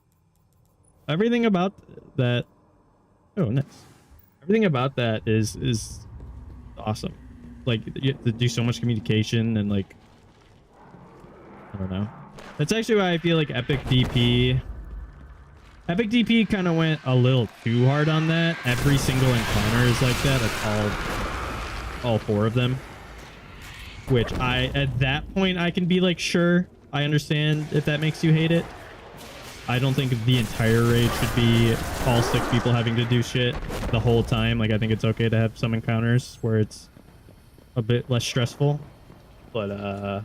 everything about that. Oh, nice. Everything about that is awesome. Like, you have to do so much communication and, like, I don't know. That's actually why I feel like Epic DP kind of went a little too hard on that. Every single encounter is like that. Like all 4 of them. Which at that point, I can be like, sure, I understand if that makes you hate it. I don't think the entire raid should be all 6 people having to do shit the whole time. Like, I think it's okay to have some encounters where it's a bit less stressful. But,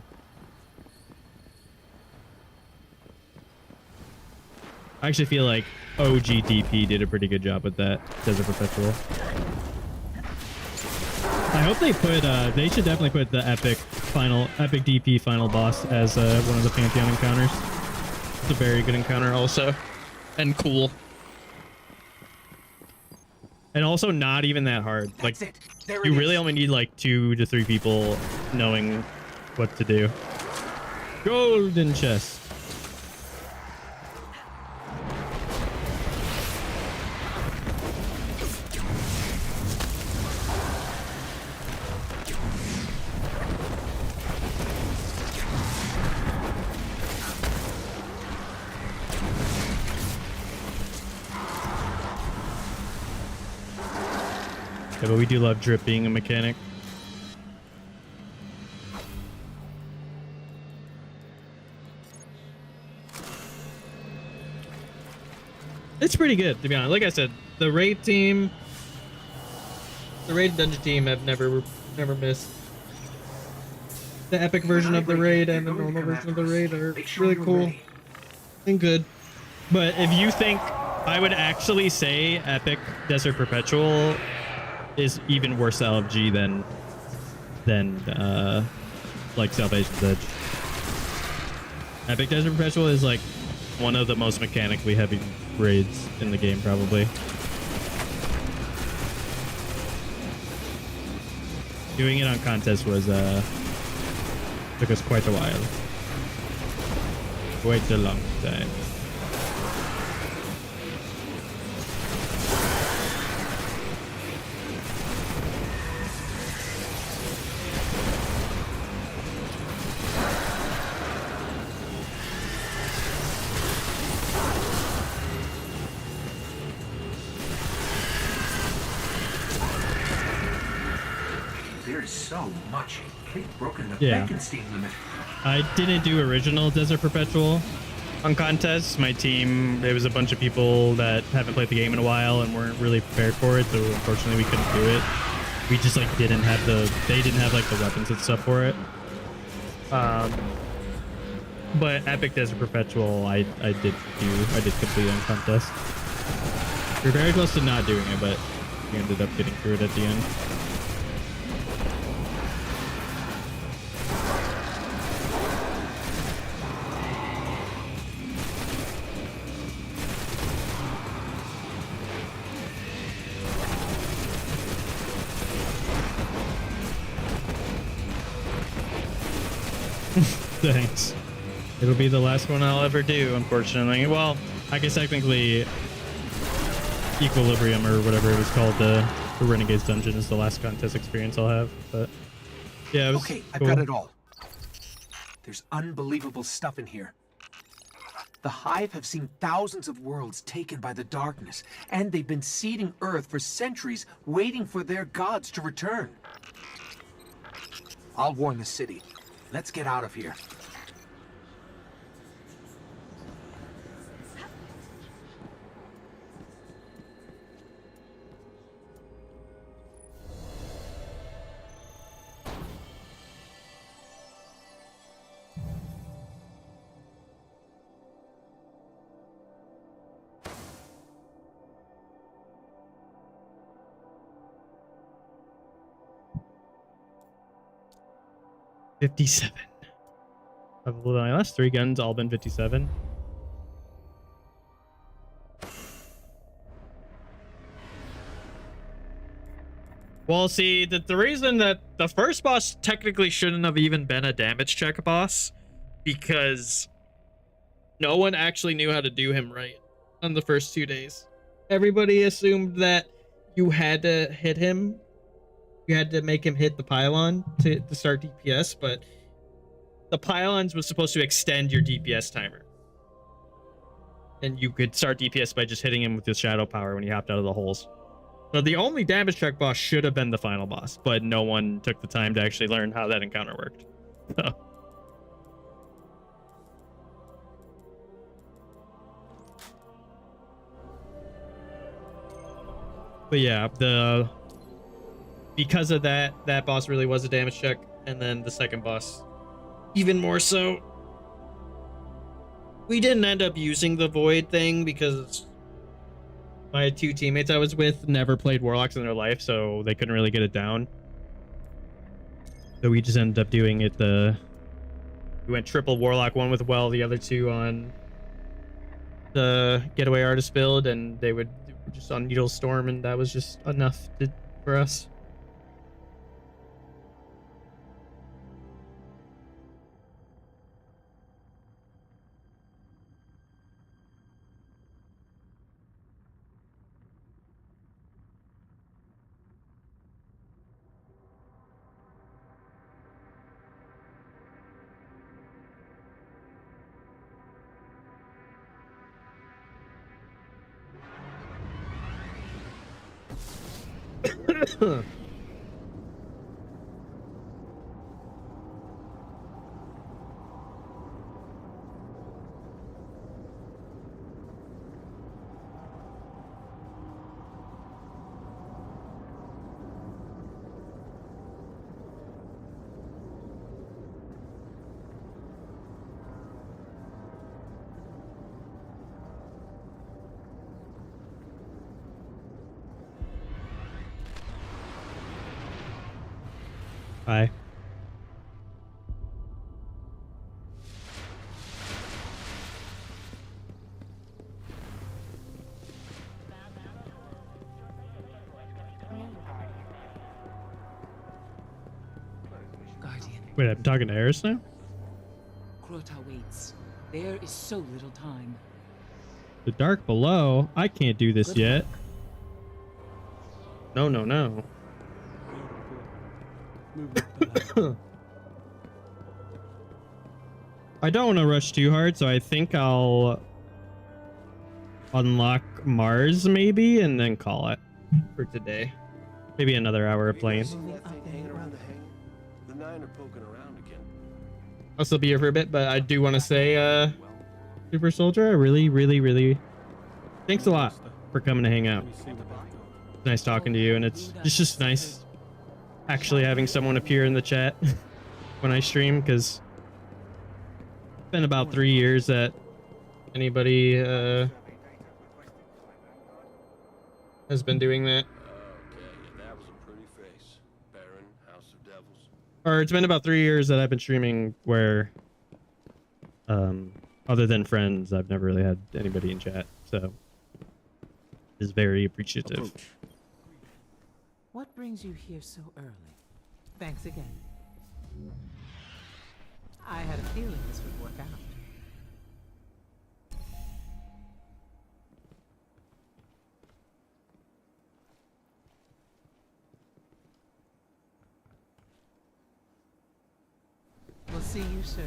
I actually feel like OG DP did a pretty good job with that, Desert Perpetual. I hope they put they should definitely put the epic DP final boss as one of the Pantheon encounters. It's a very good encounter also. And cool. And also not even that hard. Like There you it really is. only need like 2 to 3 people knowing what to do. Golden chest. Yeah, but we do love drip being a mechanic. It's pretty good, to be honest. Like I said, the raid team, the raid dungeon team have never missed. The epic version of the raid and the normal version of the raid are really cool and good. But if you think, I would actually say Epic Desert Perpetual is even worse LFG than like Salvation's Edge. Epic Desert Perpetual is like one of the most mechanically heavy raids in the game, probably. Doing it on contest was took us quite a while. Quite a long time. There's so much. They've broken the Yeah. Bekenstein limit. I didn't do original Desert Perpetual on contests. My team, there was a bunch of people that haven't played the game in a while and weren't really prepared for it, so unfortunately we couldn't do it. We just like didn't have they didn't have like the weapons and stuff for it. But Epic Desert Perpetual, I did complete on contest. We were very close to not doing it, but we ended up getting through it at the end. Thanks. It'll be the last one I'll ever do, unfortunately. Well, I guess technically Equilibrium or whatever it was called, the Renegades Dungeon is the last contest experience I'll have. But yeah, it was Okay, I've cool. got it all. There's unbelievable stuff in here. The Hive have seen thousands of worlds taken by the darkness, and they've been seeding Earth for centuries, waiting for their gods to return. I'll warn the city. Let's get out of here. $57. Well, my last 3 guns all been 57. Well, see, the reason that the first boss technically shouldn't have even been a damage check boss, because no one actually knew how to do him right on the first 2 days. Everybody assumed that you had to hit him. You had to make him hit the pylon to start DPS, but the pylons was supposed to extend your DPS timer. And you could start DPS by just hitting him with his shadow power when he hopped out of the holes. So the only damage check boss should have been the final boss, but no one took the time to actually learn how that encounter worked. So. But yeah, because of that boss really was a damage check, and then the second boss even more so. We didn't end up using the void thing because my 2 teammates I was with never played Warlocks in their life, so they couldn't really get it down. So we just ended up doing it we went triple Warlock, one with Well, the other two on the Getaway Artist build, and they were just on Needle Storm, and that was just enough for us. Hi. Guardian. Wait, I'm talking to Eris now? Crota waits. There is so little time. The dark below? I can't do this yet. No, no, no. I don't want to rush too hard, so I think I'll unlock Mars maybe and then call it for today. Maybe another hour of playing. The nine are poking around again. I'll still be here for a bit, but I do want to say, Super Soldier, I really thanks a lot for coming to hang out. It's nice talking to you, and it's just nice actually having someone appear in the chat when I stream, because it's been about 3 years that anybody has been doing that. That was a pretty face. Baron, House of Devils. Or it's been about 3 years that I've been streaming where, other than friends, I've never really had anybody in chat, so it's very appreciative. What brings you here so early? Thanks again. I had a feeling this would work out. We'll see you soon.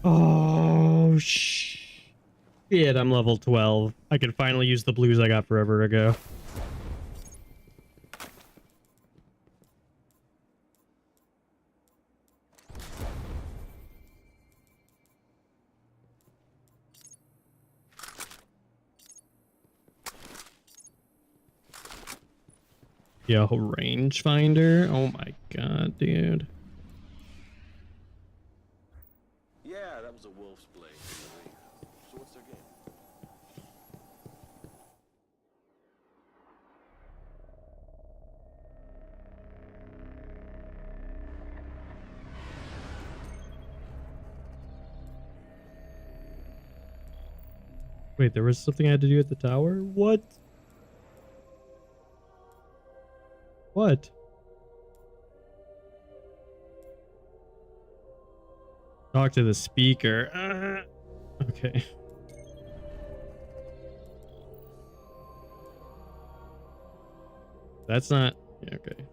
Oh, shit, I'm level 12. I can finally use the blues I got forever ago. Yo, rangefinder? Oh my god, dude. Yeah, that was a wolf's blade. So what's their game? Wait, there was something I had to do at the tower? What? What? Talk to the speaker. Okay. That's not... Yeah, okay.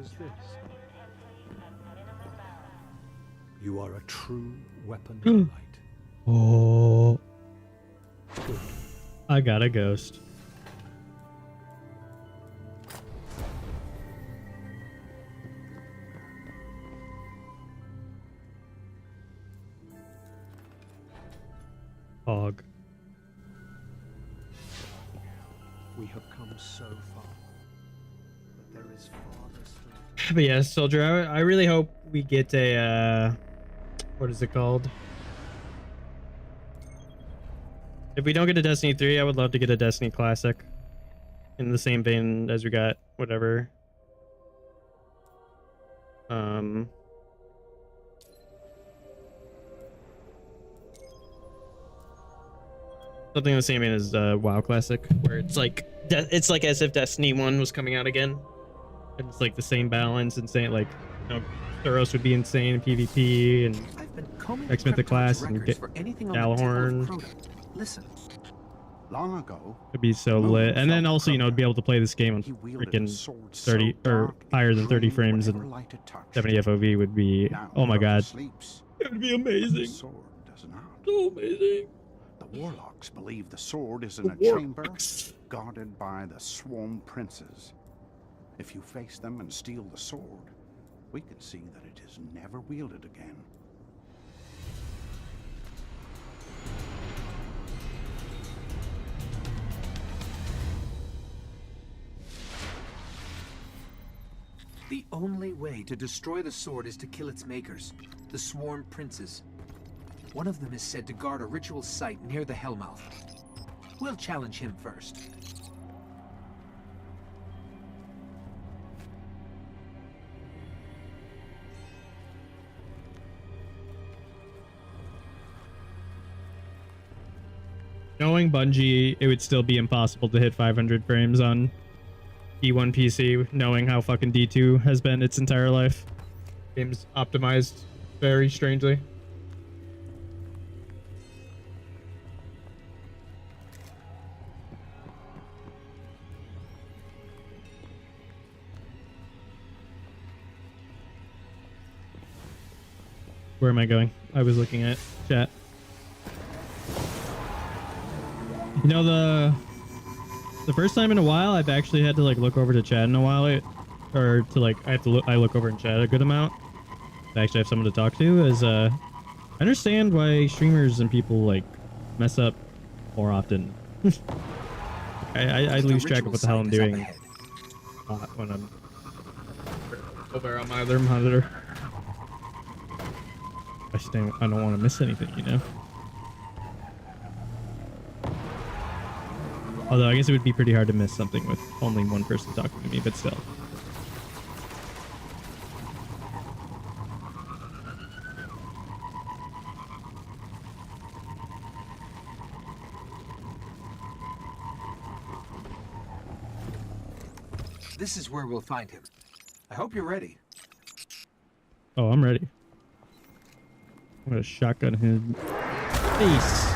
is this? You are a true weapon of light. Oh. I got a ghost. Hog. We have come so far, but there is farther still. But yeah, soldier, I really hope we get a what is it called? If we don't get a Destiny 3, I would love to get a Destiny Classic. In the same vein as we got whatever. Something in the same vein as WoW Classic, where it's like as if Destiny 1 was coming out again. And it's like the same balance, insane, like, you know, Thuros would be insane in PvP, and X Mythic class, and Gjallarhorn. Listen. Long ago, It'd be so lit. And then also, you know, be able to play this game on freaking 30 or higher than 30 frames and 70 FOV would be, oh my god. It would be amazing. So amazing. The warlocks believe the sword is in a chamber guarded by the Swarm Princes. If you face them and steal the sword, we could see that it is never wielded again. The only way to destroy the sword is to kill its makers, the Swarm Princes. One of them is said to guard a ritual site near the Hellmouth. We'll challenge him first. Knowing Bungie, it would still be impossible to hit 500 frames on E1 PC, knowing how fucking D2 has been its entire life. Game's optimized very strangely. Where am I going? I was looking at chat. You know, the first time in a while I've actually had to like look over to chat in a while, or to like I look over in chat a good amount to actually have someone to talk to. Is I understand why streamers and people like mess up more often. I lose track of what the hell I'm doing when I'm over on my other monitor. I don't want to miss anything, you know. Although I guess it would be pretty hard to miss something with only one person talking to me, but still. This is where we'll find him. I hope you're ready. Oh, I'm ready. I'm gonna shotgun his face.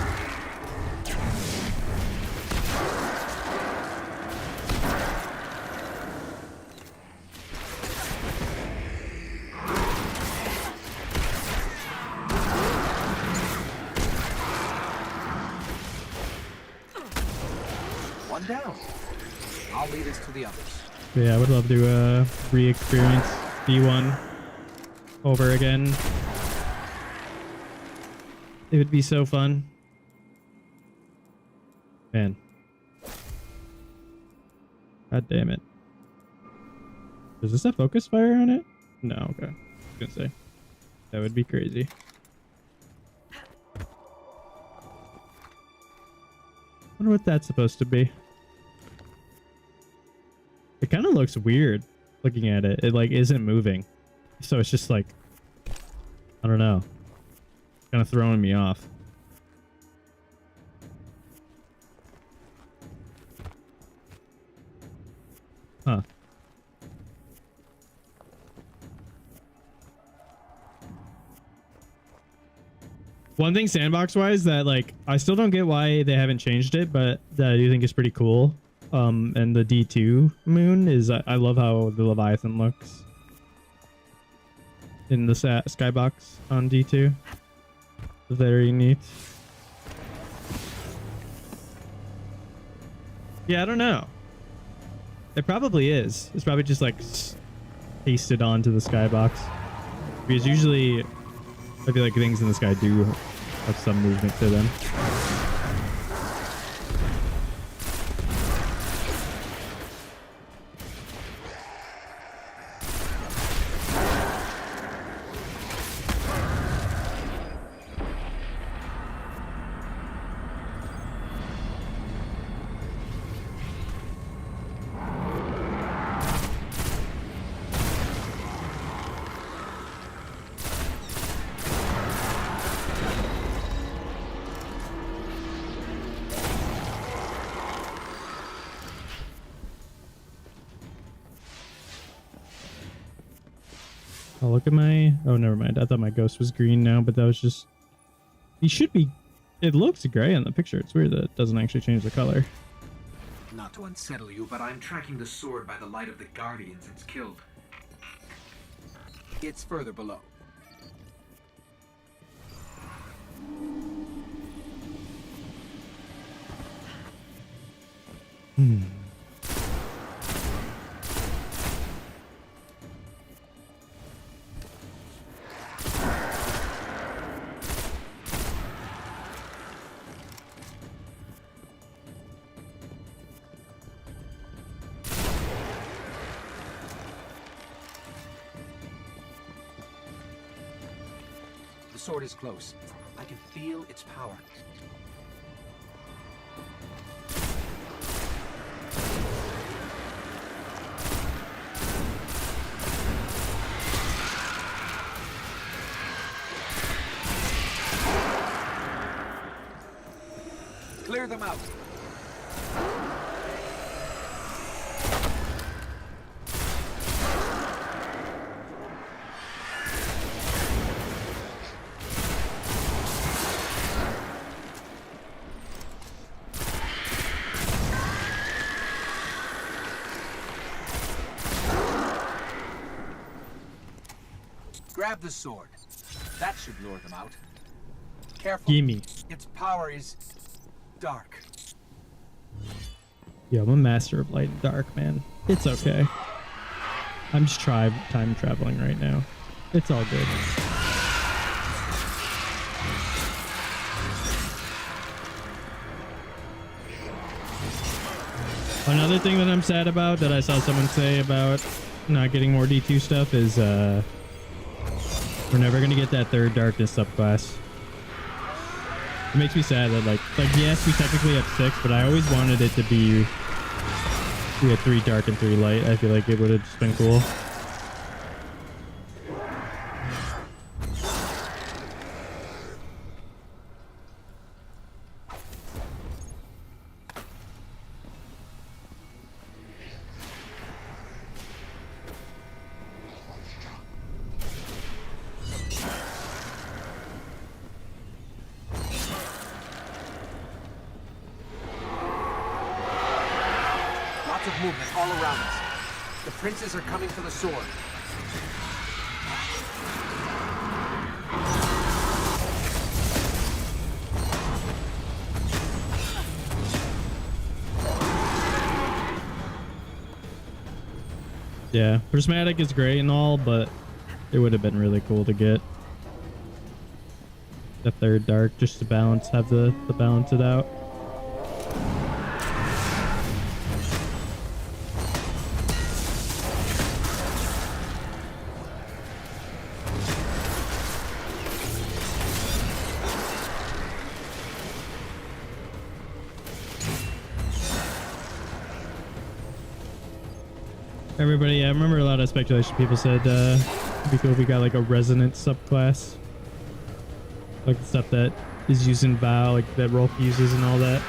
One down. I'll lead us to the others. Yeah, I would love to re-experience B1 over again. It would be so fun. Man. God damn it. Does this have focus fire on it? No, okay. I was gonna say. That would be crazy. Wonder what that's supposed to be. It kind of looks weird looking at it. It like isn't moving. So it's just like, I don't know. Kind of throwing me off. Huh. One thing sandbox wise that like I still don't get why they haven't changed it, but that I do think is pretty cool. And the D2 moon is I love how the Leviathan looks. in the skybox on D2. Very neat. Yeah, I don't know. It probably is. It's probably just like pasted onto the skybox. Because usually I feel like things in the sky do have some movement to them. Oh, look at my... Oh, never mind. I thought my ghost was green now, but that was just... He should be... It looks gray in the picture. It's weird that it doesn't actually change the color. Not to unsettle you, but I'm tracking the sword by the light of the Guardians it's killed. It's further below. The sword is close. I can feel its power. Clear them out. Grab the sword. That should lure them out. Careful. Gimme. Its power is dark. Yeah, I'm a master of light and dark, man. It's okay. I'm just time traveling right now. It's all good. Another thing that I'm sad about that I saw someone say about not getting more D2 stuff is we're never gonna get that third darkness subclass. It makes me sad that like yes, we technically have 6, but I always wanted it to be we had 3 dark and 3 light. I feel like it would have just been cool. Lots of movement all around us. The princes are coming for the sword. Yeah, prismatic is great and all, but it would have been really cool to get the third dark just to balance, have the balance it out. Everybody, I remember a lot of speculation. People said it'd be cool if we got like a resonant subclass, like the stuff that is used in Vow, like that Rolf uses and all that.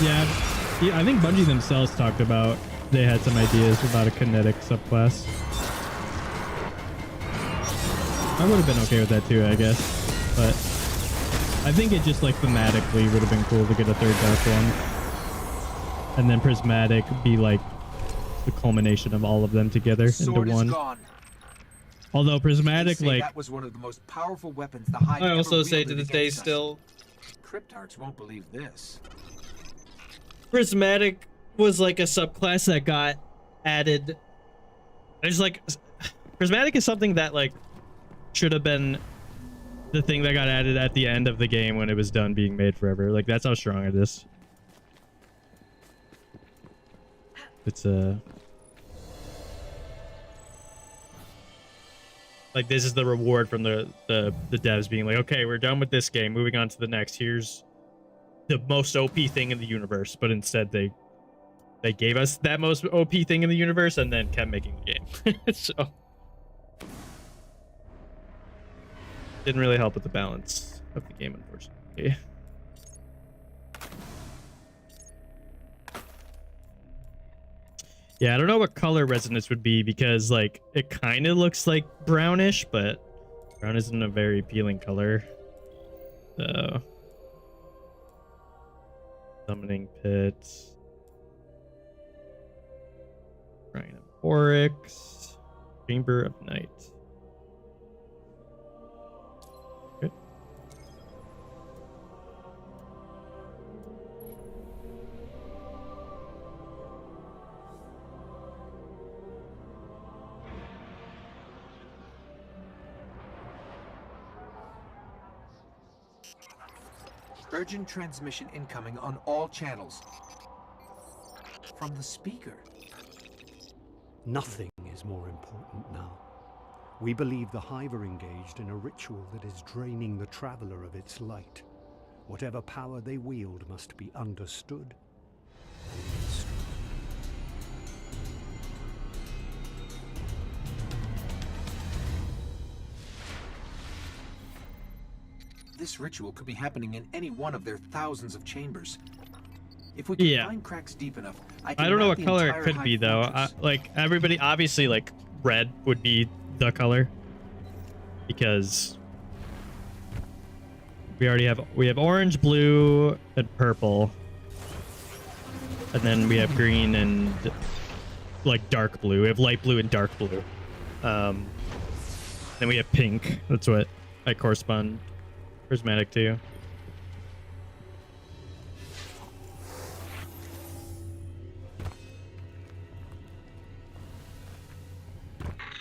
Yeah, I think Bungie themselves talked about they had some ideas about a kinetic subclass. I would have been okay with that too, I guess, but I think it just like thematically would have been cool to get a third dark one. and then Prismatic be like the culmination of all of them together into Sword one. is gone. Although Prismatic, They say like, that was one of the most powerful weapons the Hive I also ever say to wielded this day against us. still, Cryptarchs won't believe this. Prismatic was like a subclass that got added. There's like, Prismatic is something that like should have been the thing that got added at the end of the game when it was done being made forever. Like, that's how strong it is. It's like, this is the reward from the devs being like, okay, we're done with this game, moving on to the next. Here's the most OP thing in the universe. But instead they gave us that most OP thing in the universe and then kept making the game. So didn't really help with the balance of the game, unfortunately. Yeah, I don't know what color resonance would be because, like, it kind of looks like brownish, but brown isn't a very appealing color. So, summoning pit, Shrine of Oryx, Chamber of Night. Okay. Urgent transmission incoming on all channels. From the speaker. Nothing is more important now. We believe the Hive are engaged in a ritual that is draining the Traveler of its light. Whatever power they wield must be understood and destroyed. This ritual could be happening in any one of their thousands of chambers. If we can find cracks deep enough, I don't know map what the color it entire could Hive be though. fortress. Like, everybody, obviously, like, red would be the color because we have orange, blue, and purple, and then we have green and like dark blue. We have light blue and dark blue. Then we have pink. That's what I correspond Prismatic to.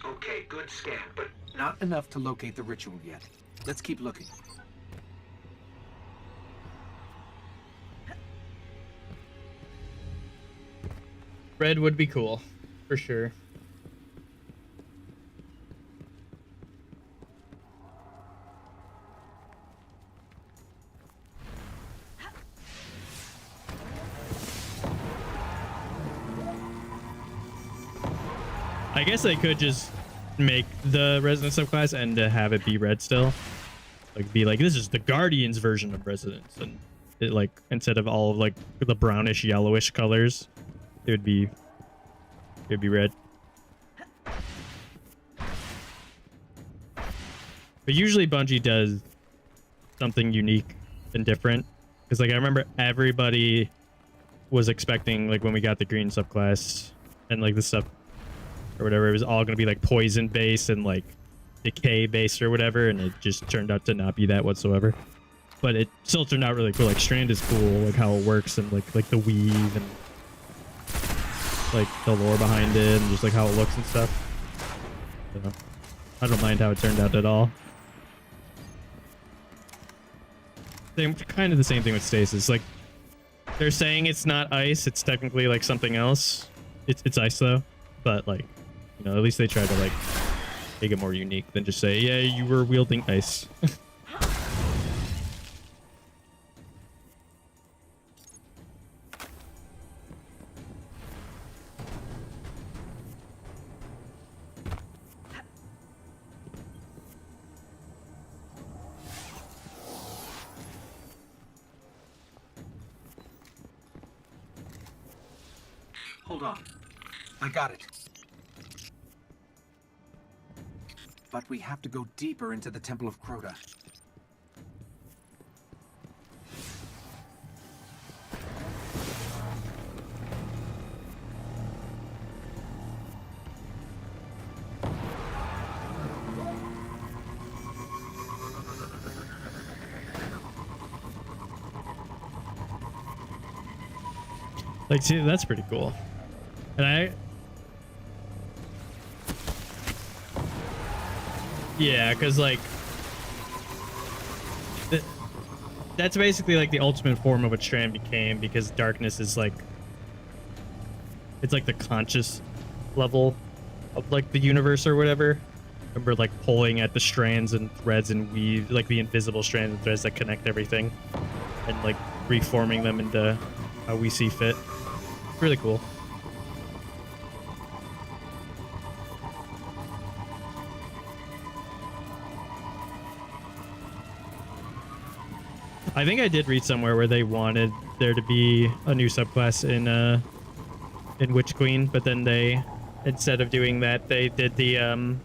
Okay, good scan, but not enough to locate the ritual yet. Let's keep looking. Red would be cool, for sure. I guess they could just make the Resonance subclass and to have it be red still. Like, be like, this is the Guardians version of Resonance, and it, like, instead of all of like the brownish yellowish colors, it would be red. But usually Bungie does something unique and different, because like I remember everybody was expecting, like, when we got the green subclass and like the stuff or whatever, it was all gonna be like poison based and like decay based or whatever, and it just turned out to not be that whatsoever. But it still turned out really cool. Like, Strand is cool, like how it works and like the weave and like the lore behind it and just like how it looks and stuff. So I don't mind how it turned out at all. Kind of the same thing with Stasis. Like, they're saying it's not ice, it's technically like something else. It's ice though, but like, you know, at least they try to like make it more unique than just say, yeah, you were wielding ice. Hold on. I got it. But we have to go deeper into the Temple of Crota. Like, see, that's pretty cool. And yeah, because like that's basically like the ultimate form of what Strand became, because darkness is like, it's like the conscious level of like the universe or whatever. And we're like pulling at the strands and threads and weave, like the invisible strands and threads that connect everything, and like reforming them into how we see fit. Really cool. I think I did read somewhere where they wanted there to be a new subclass in Witch Queen, but then they, instead of doing that, they did the 3.0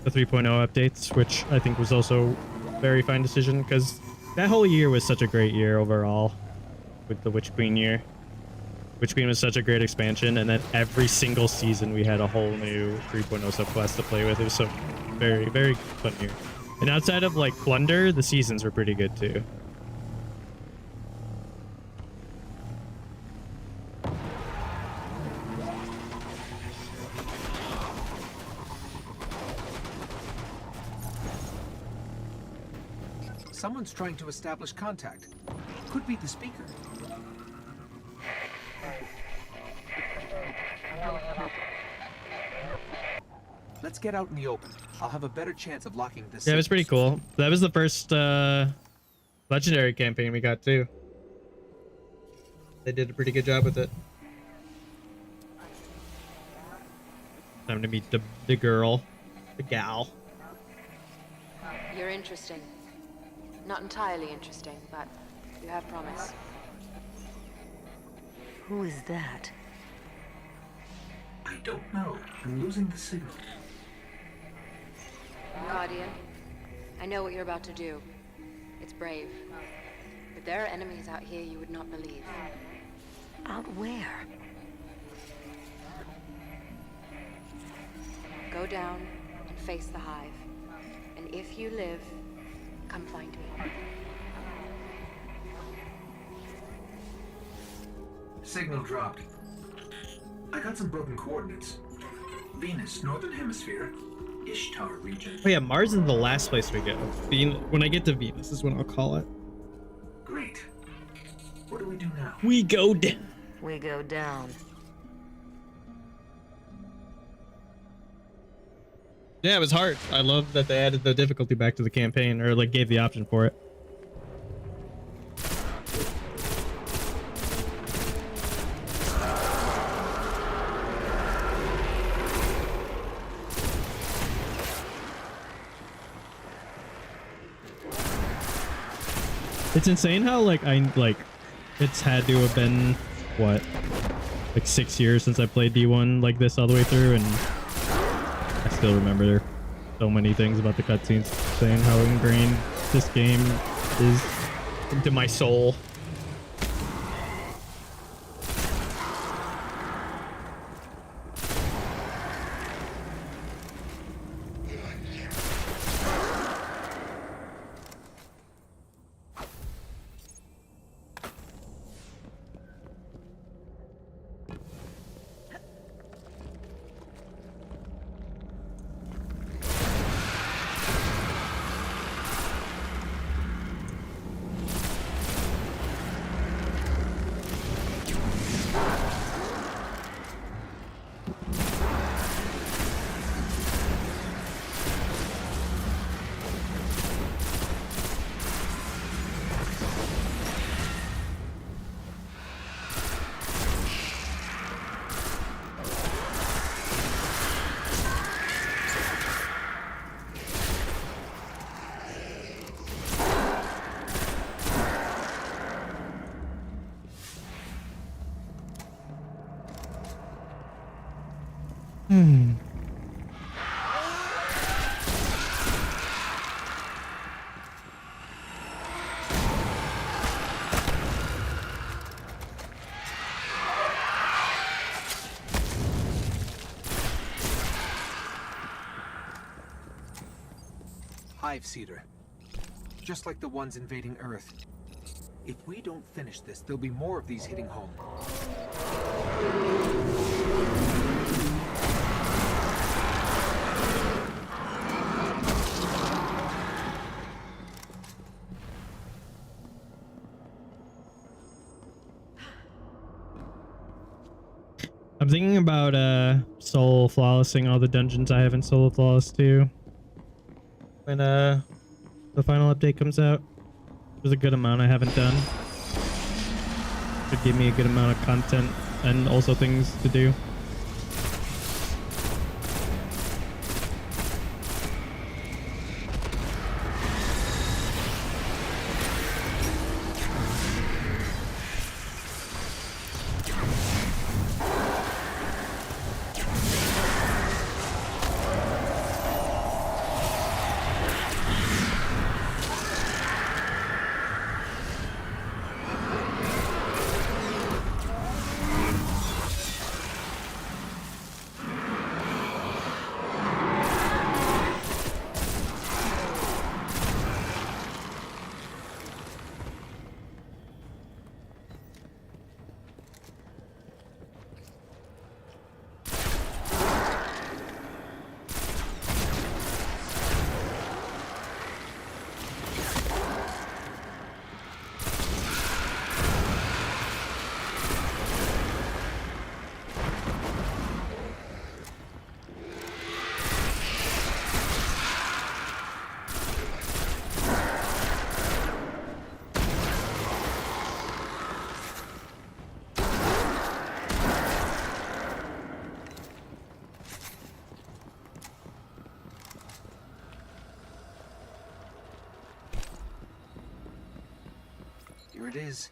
updates, which I think was also a very fine decision, because that whole year was such a great year overall with the Witch Queen year. Witch Queen was such a great expansion, and then every single season we had a whole new 3.0 subclass to play with. It was so very, very fun year. And outside of like Plunder, the seasons were pretty good too. Someone's trying to establish contact. Could be the speaker. Let's get out in the open. I'll have a better chance of locking this. Yeah, it was pretty cool. That was the first legendary campaign we got too. They did a pretty good job with it. Time to meet the girl, the gal. You're interesting. Not entirely interesting, but you have promise. Who is that? I don't know. I'm losing the signal. Guardian, I know what you're about to do. It's brave. But there are enemies out here you would not believe. Out where? Go down and face the hive. And if you live, come find me. Signal dropped. I got some broken coordinates. Venus, Northern Hemisphere, Ishtar region. Oh yeah, Mars is the last place we go. When I get to Venus is when I'll call it. Great. What do we do now? We go down. We go down. Yeah, it was hard. I love that they added the difficulty back to the campaign, or like gave the option for it. It's insane how it's had to have been what, like 6 years since I played D1 like this all the way through, and I still remember so many things about the cutscenes, saying how ingrained this game is into my soul. Hive Cedar. Just like the ones invading Earth. If we don't finish this, there'll be more of these hitting home. I'm thinking about solo flawlessing all the dungeons I have in Solo Flawless 2 when the final update comes out. There's a good amount I haven't done. Should give me a good amount of content and also things to do. Here it is.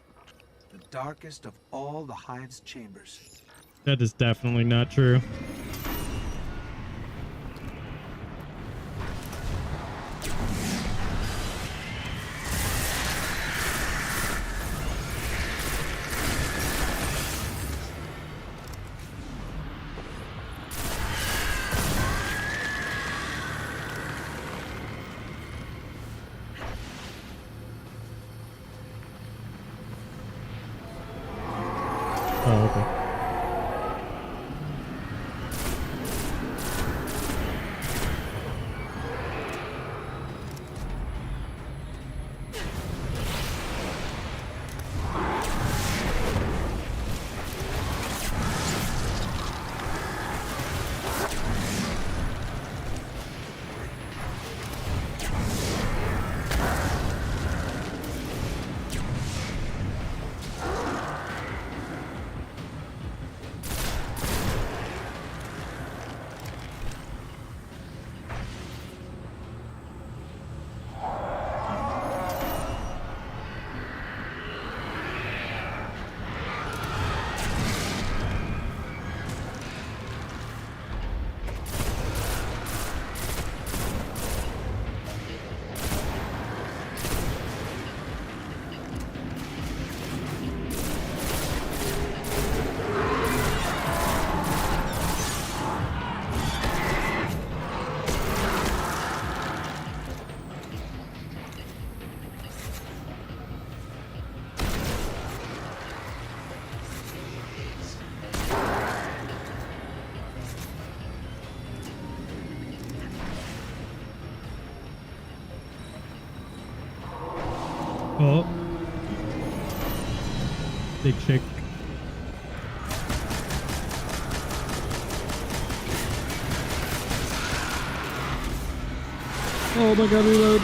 The darkest of all the Hive's chambers. That is definitely not true. Oh, okay. Oh. Big chick. Oh my god, reload.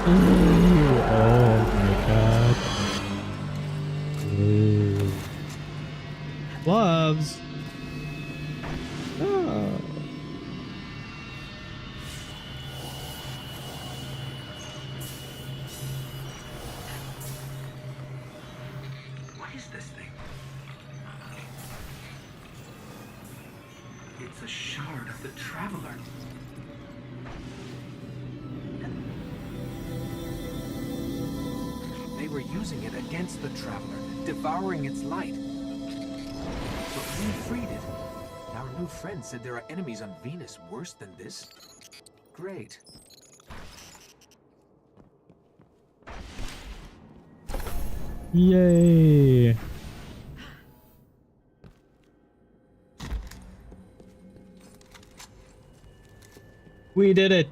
Ooh, oh my god. Ooh. Gloves. Oh. What is this thing? It's a shard of the Traveler. They were using it against the Traveler, devouring its light. But we freed it. Our new friend said there are enemies on Venus worse than this. Great. Yay! We did it!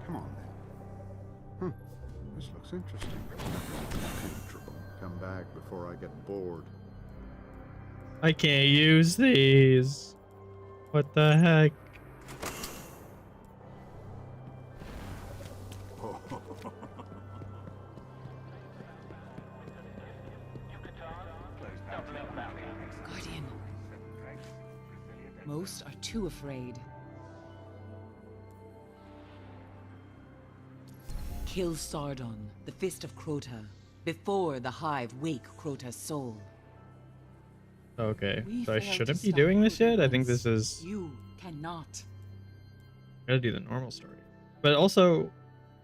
Come on, then. This looks interesting. Comfortable. Come back before I get bored. I can't use these. What the heck? Guardian. Most are too afraid. Kill Sardon, the Fist of Crota, before the Hive wake Crota's soul. Okay, We so I failed shouldn't to be stop doing this Crota yet? I think once. this is... You cannot. I gotta do the normal story. But also,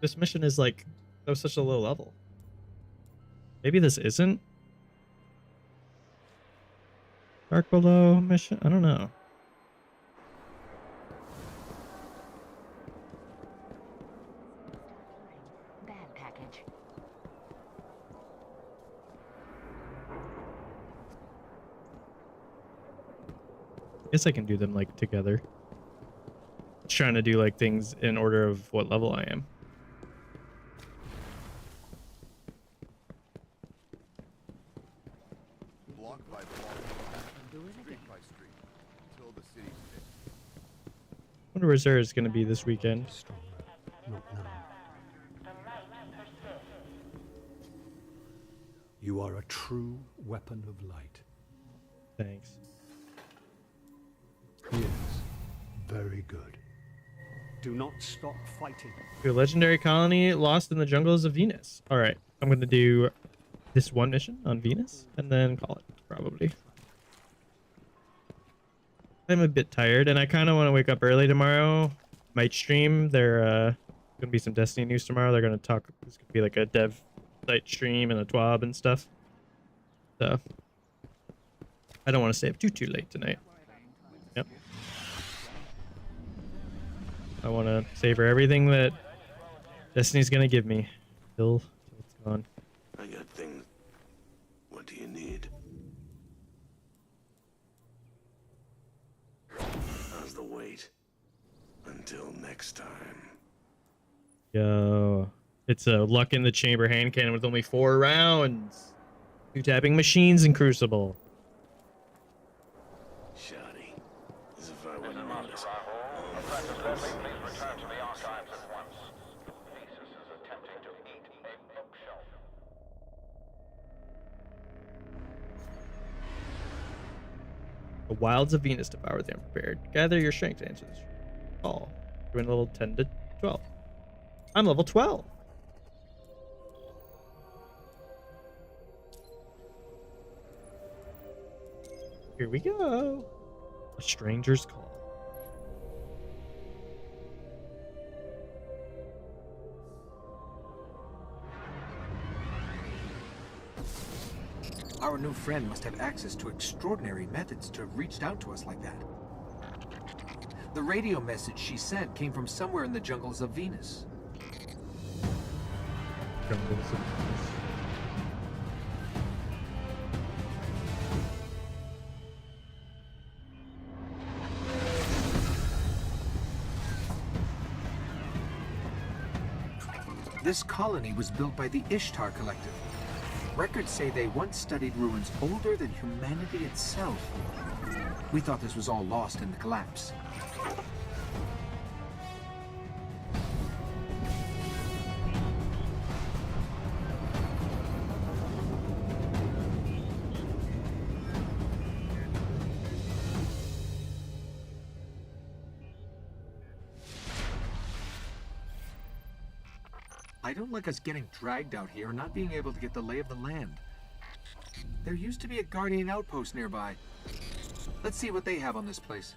this mission is like, that was such a low level. Maybe this isn't? Dark Below mission? I don't know. Bad package. Guess I can do them like together. Just trying to do like things in order of what level I am. Block by block, street by street, until the city's fixed. Wonder where Zara is going to be this weekend. Not now. You are a true weapon of light. Thanks. Yes, very good. Do not stop fighting. A legendary colony lost in the jungles of Venus. All right, I'm going to do this one mission on Venus and then call it, probably. I'm a bit tired and I kind of want to wake up early tomorrow. Might stream. There going to be some Destiny news tomorrow. They're going to talk. It's going to be like a dev site stream and a TWAB and stuff. So I don't want to stay up too late tonight. Yep. I want to savor everything that Destiny's going to give me till it's gone. I got things. What do you need? How's the wait? Until next time. Yo, it's a luck in the chamber hand cannon with only 4 rounds. 2 tapping machines in Crucible. Shoddy. As if I wouldn't notice. The wilds of Venus devour the unprepared. Gather your strength to answer this call. You're in level 10 to 12. I'm level 12. Here we go. A stranger's call. Our new friend must have access to extraordinary methods to have reached out to us like that. The radio message she sent came from somewhere in the jungles of Venus. Jungles of Venus. This colony was built by the Ishtar Collective. Records say they once studied ruins older than humanity itself. We thought this was all lost in the collapse. I don't like us getting dragged out here and not being able to get the lay of the land. There used to be a Guardian outpost nearby. Let's see what they have on this place.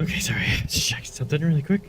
Okay, sorry. Just check something really quick.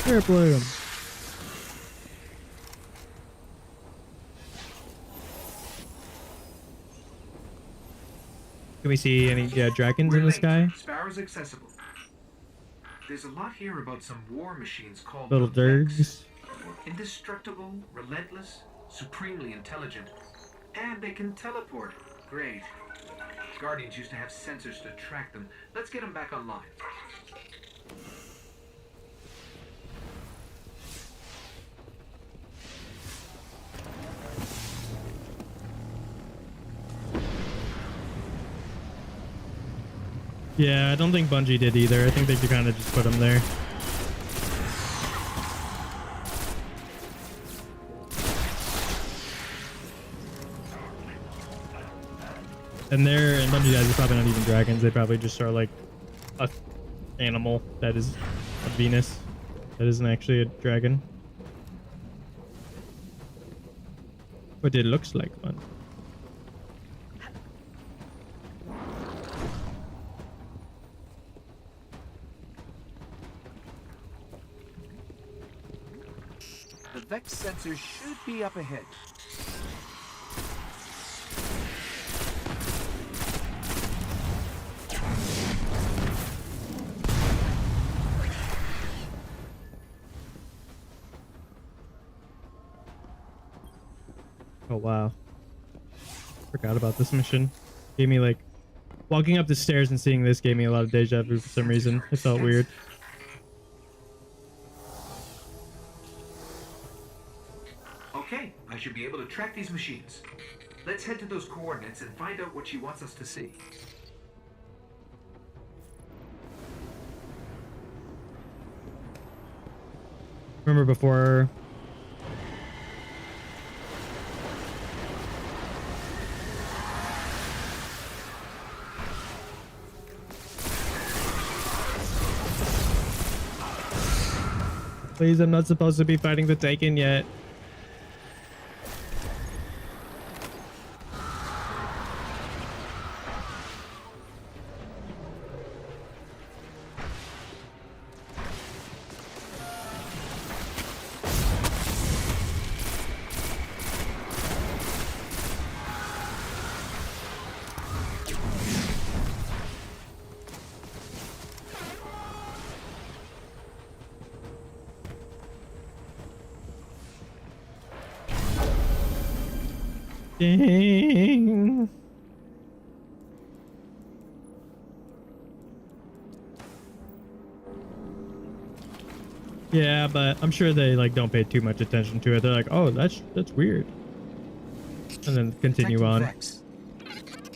Cripple him. Can we see any dragons in the sky? Sparrow's accessible. There's a lot here about some war machines called Little the Vex. dirgs. Indestructible, relentless, supremely intelligent, and they can teleport. Great. Guardians used to have sensors to track them. Let's get them back online. Yeah, I don't think Bungie did either. I think they kind of just put them there. And Bungie guys are probably not even dragons. They probably just are like a animal that is a Venus that isn't actually a dragon. But it looks like one. The Vex sensor should be up ahead. Oh wow. Forgot about this mission. Gave me like walking up the stairs and seeing this gave me a lot of deja vu for some reason. It felt weird. Okay, I should be able to track these machines. Let's head to those coordinates and find out what she wants us to see. Remember before please, I'm not supposed to be fighting the Taken yet. Dang. Yeah, but I'm sure they like don't pay too much attention to it. They're like, "Oh, that's weird," and then continue on. I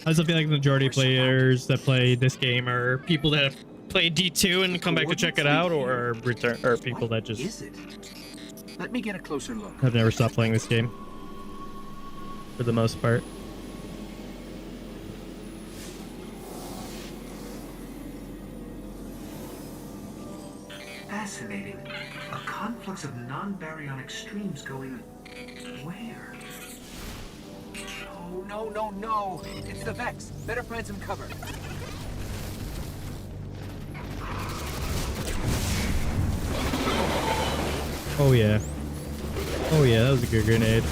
also feel like the majority of players that play this game are people that have played D2 and come back to check it out, or return, or people that just Is it? Let me get a closer look. have never stopped playing this game for the most part. Fascinating. A conflux of non-baryonic streams going... where? Oh, no, no, no! It's the Vex! Better find some cover. Oh yeah. Oh yeah, that was a good grenade.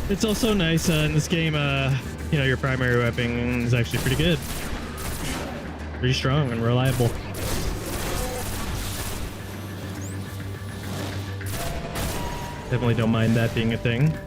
It's also nice in this game, you know, your primary weapon is actually pretty good. Pretty strong and reliable. Definitely don't mind that being a thing.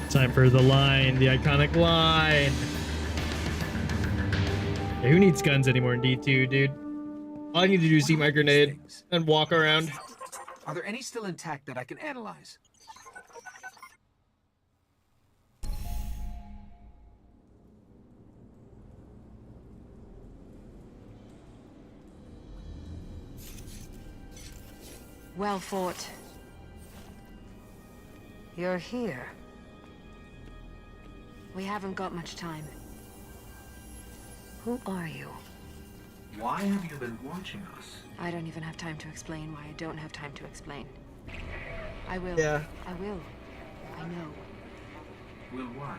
Time for the line, the iconic line. Yeah, who needs guns anymore in D2, dude? All I need to do is eat my grenade and walk around. Are there any still intact that I can analyze? Well fought. You're here. We haven't got much time. Who are you? Why have you been watching us? I don't even have time to explain why I don't have time to explain. I will. Yeah. I will. I know. Will what?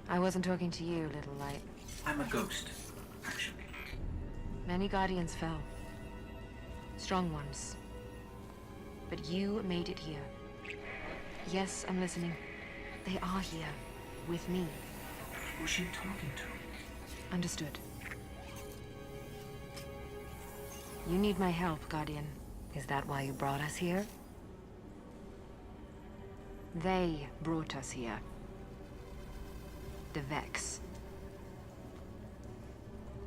I wasn't talking to you, little light. I'm a ghost, actually. Many Guardians fell. Strong ones. But you made it here. Yes, I'm listening. They are here. With me. Who's she talking to? Understood. You need my help, Guardian. Is that why you brought us here? They brought us here. The Vex.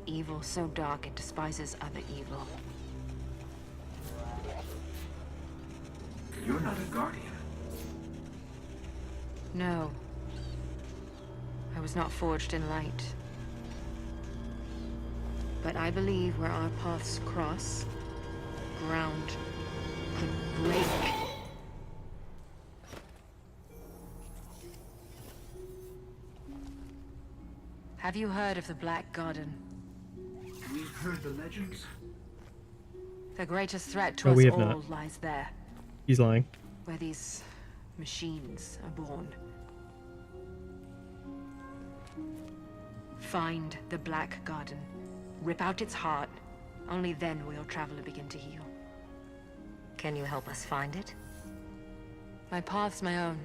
Evil so dark it despises other evil. You're not a Guardian. No. I was not forged in light. But I believe where our paths cross, ground could break. Have you heard of the Black Garden? We've heard the legends. The greatest threat to No, us we have all not. lies there, He's lying. where these machines are born. Find the Black Garden. Rip out its heart. Only then will your traveler begin to heal. Can you help us find it? My path's my own.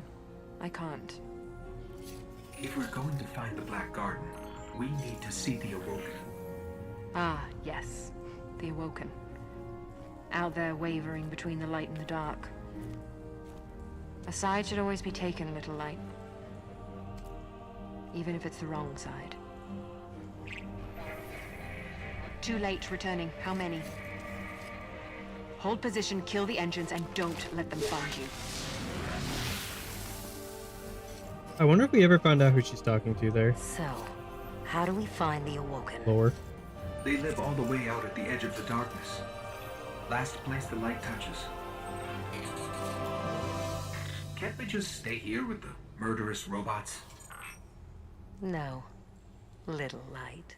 I can't. If we're going to find the Black Garden, we need to see the Awoken. Ah, yes. The Awoken. Out there wavering between the light and the dark. A side should always be taken, little light. Even if it's the wrong side. Too late returning. How many? Hold position, kill the engines, and don't let them find you. I wonder if we ever found out who she's talking to there. So, how do we find the Awoken? Lower. They live all the way out at the edge of the darkness. Last place the light touches. Can't we just stay here with the murderous robots? No. Little light.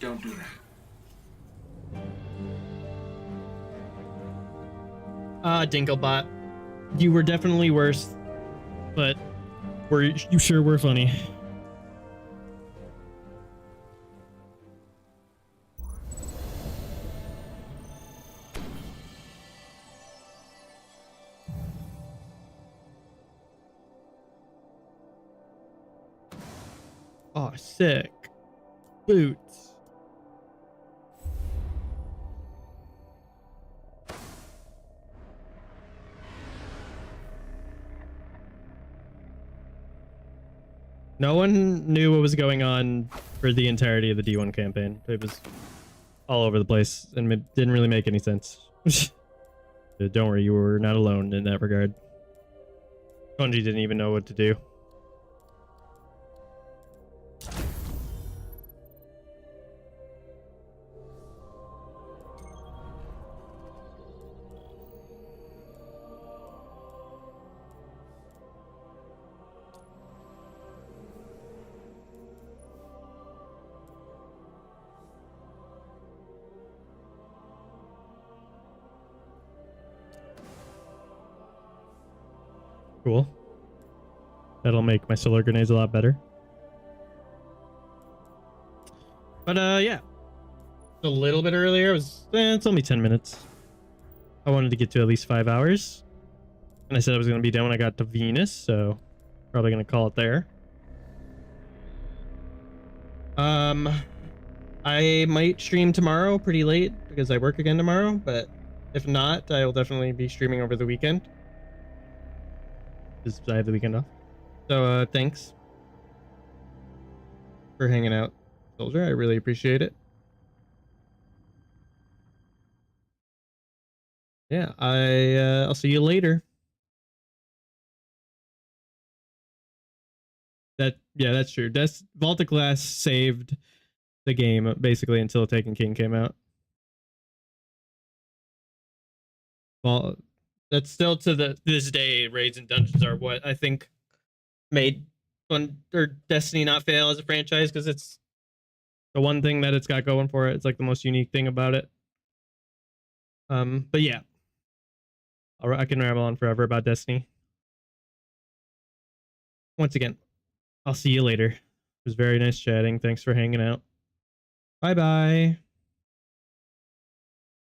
Don't do that. Ah, Dinklebot. You were definitely worse, but you sure were funny. Oh, sick. Boots. No one knew what was going on for the entirety of the D1 campaign. It was all over the place and it didn't really make any sense. Don't worry, you were not alone in that regard. Bungie didn't even know what to do. Cool. That'll make my solar grenades a lot better. But yeah. A little bit earlier. It's only 10 minutes. I wanted to get to at least 5 hours. And I said I was going to be done when I got to Venus, so probably going to call it there. I might stream tomorrow pretty late because I work again tomorrow, but if not, I will definitely be streaming over the weekend. Because I have the weekend off. So thanks for hanging out, Soldier. I really appreciate it. Yeah, I'll see you later. That's true. Vault of Glass saved the game basically until Taken King came out. Well, that's still to this day, raids and dungeons are what I think made Destiny not fail as a franchise, because it's the one thing that it's got going for it. It's like the most unique thing about it. But yeah, I can ramble on forever about Destiny. Once again, I'll see you later. It was very nice chatting. Thanks for hanging out. Bye bye.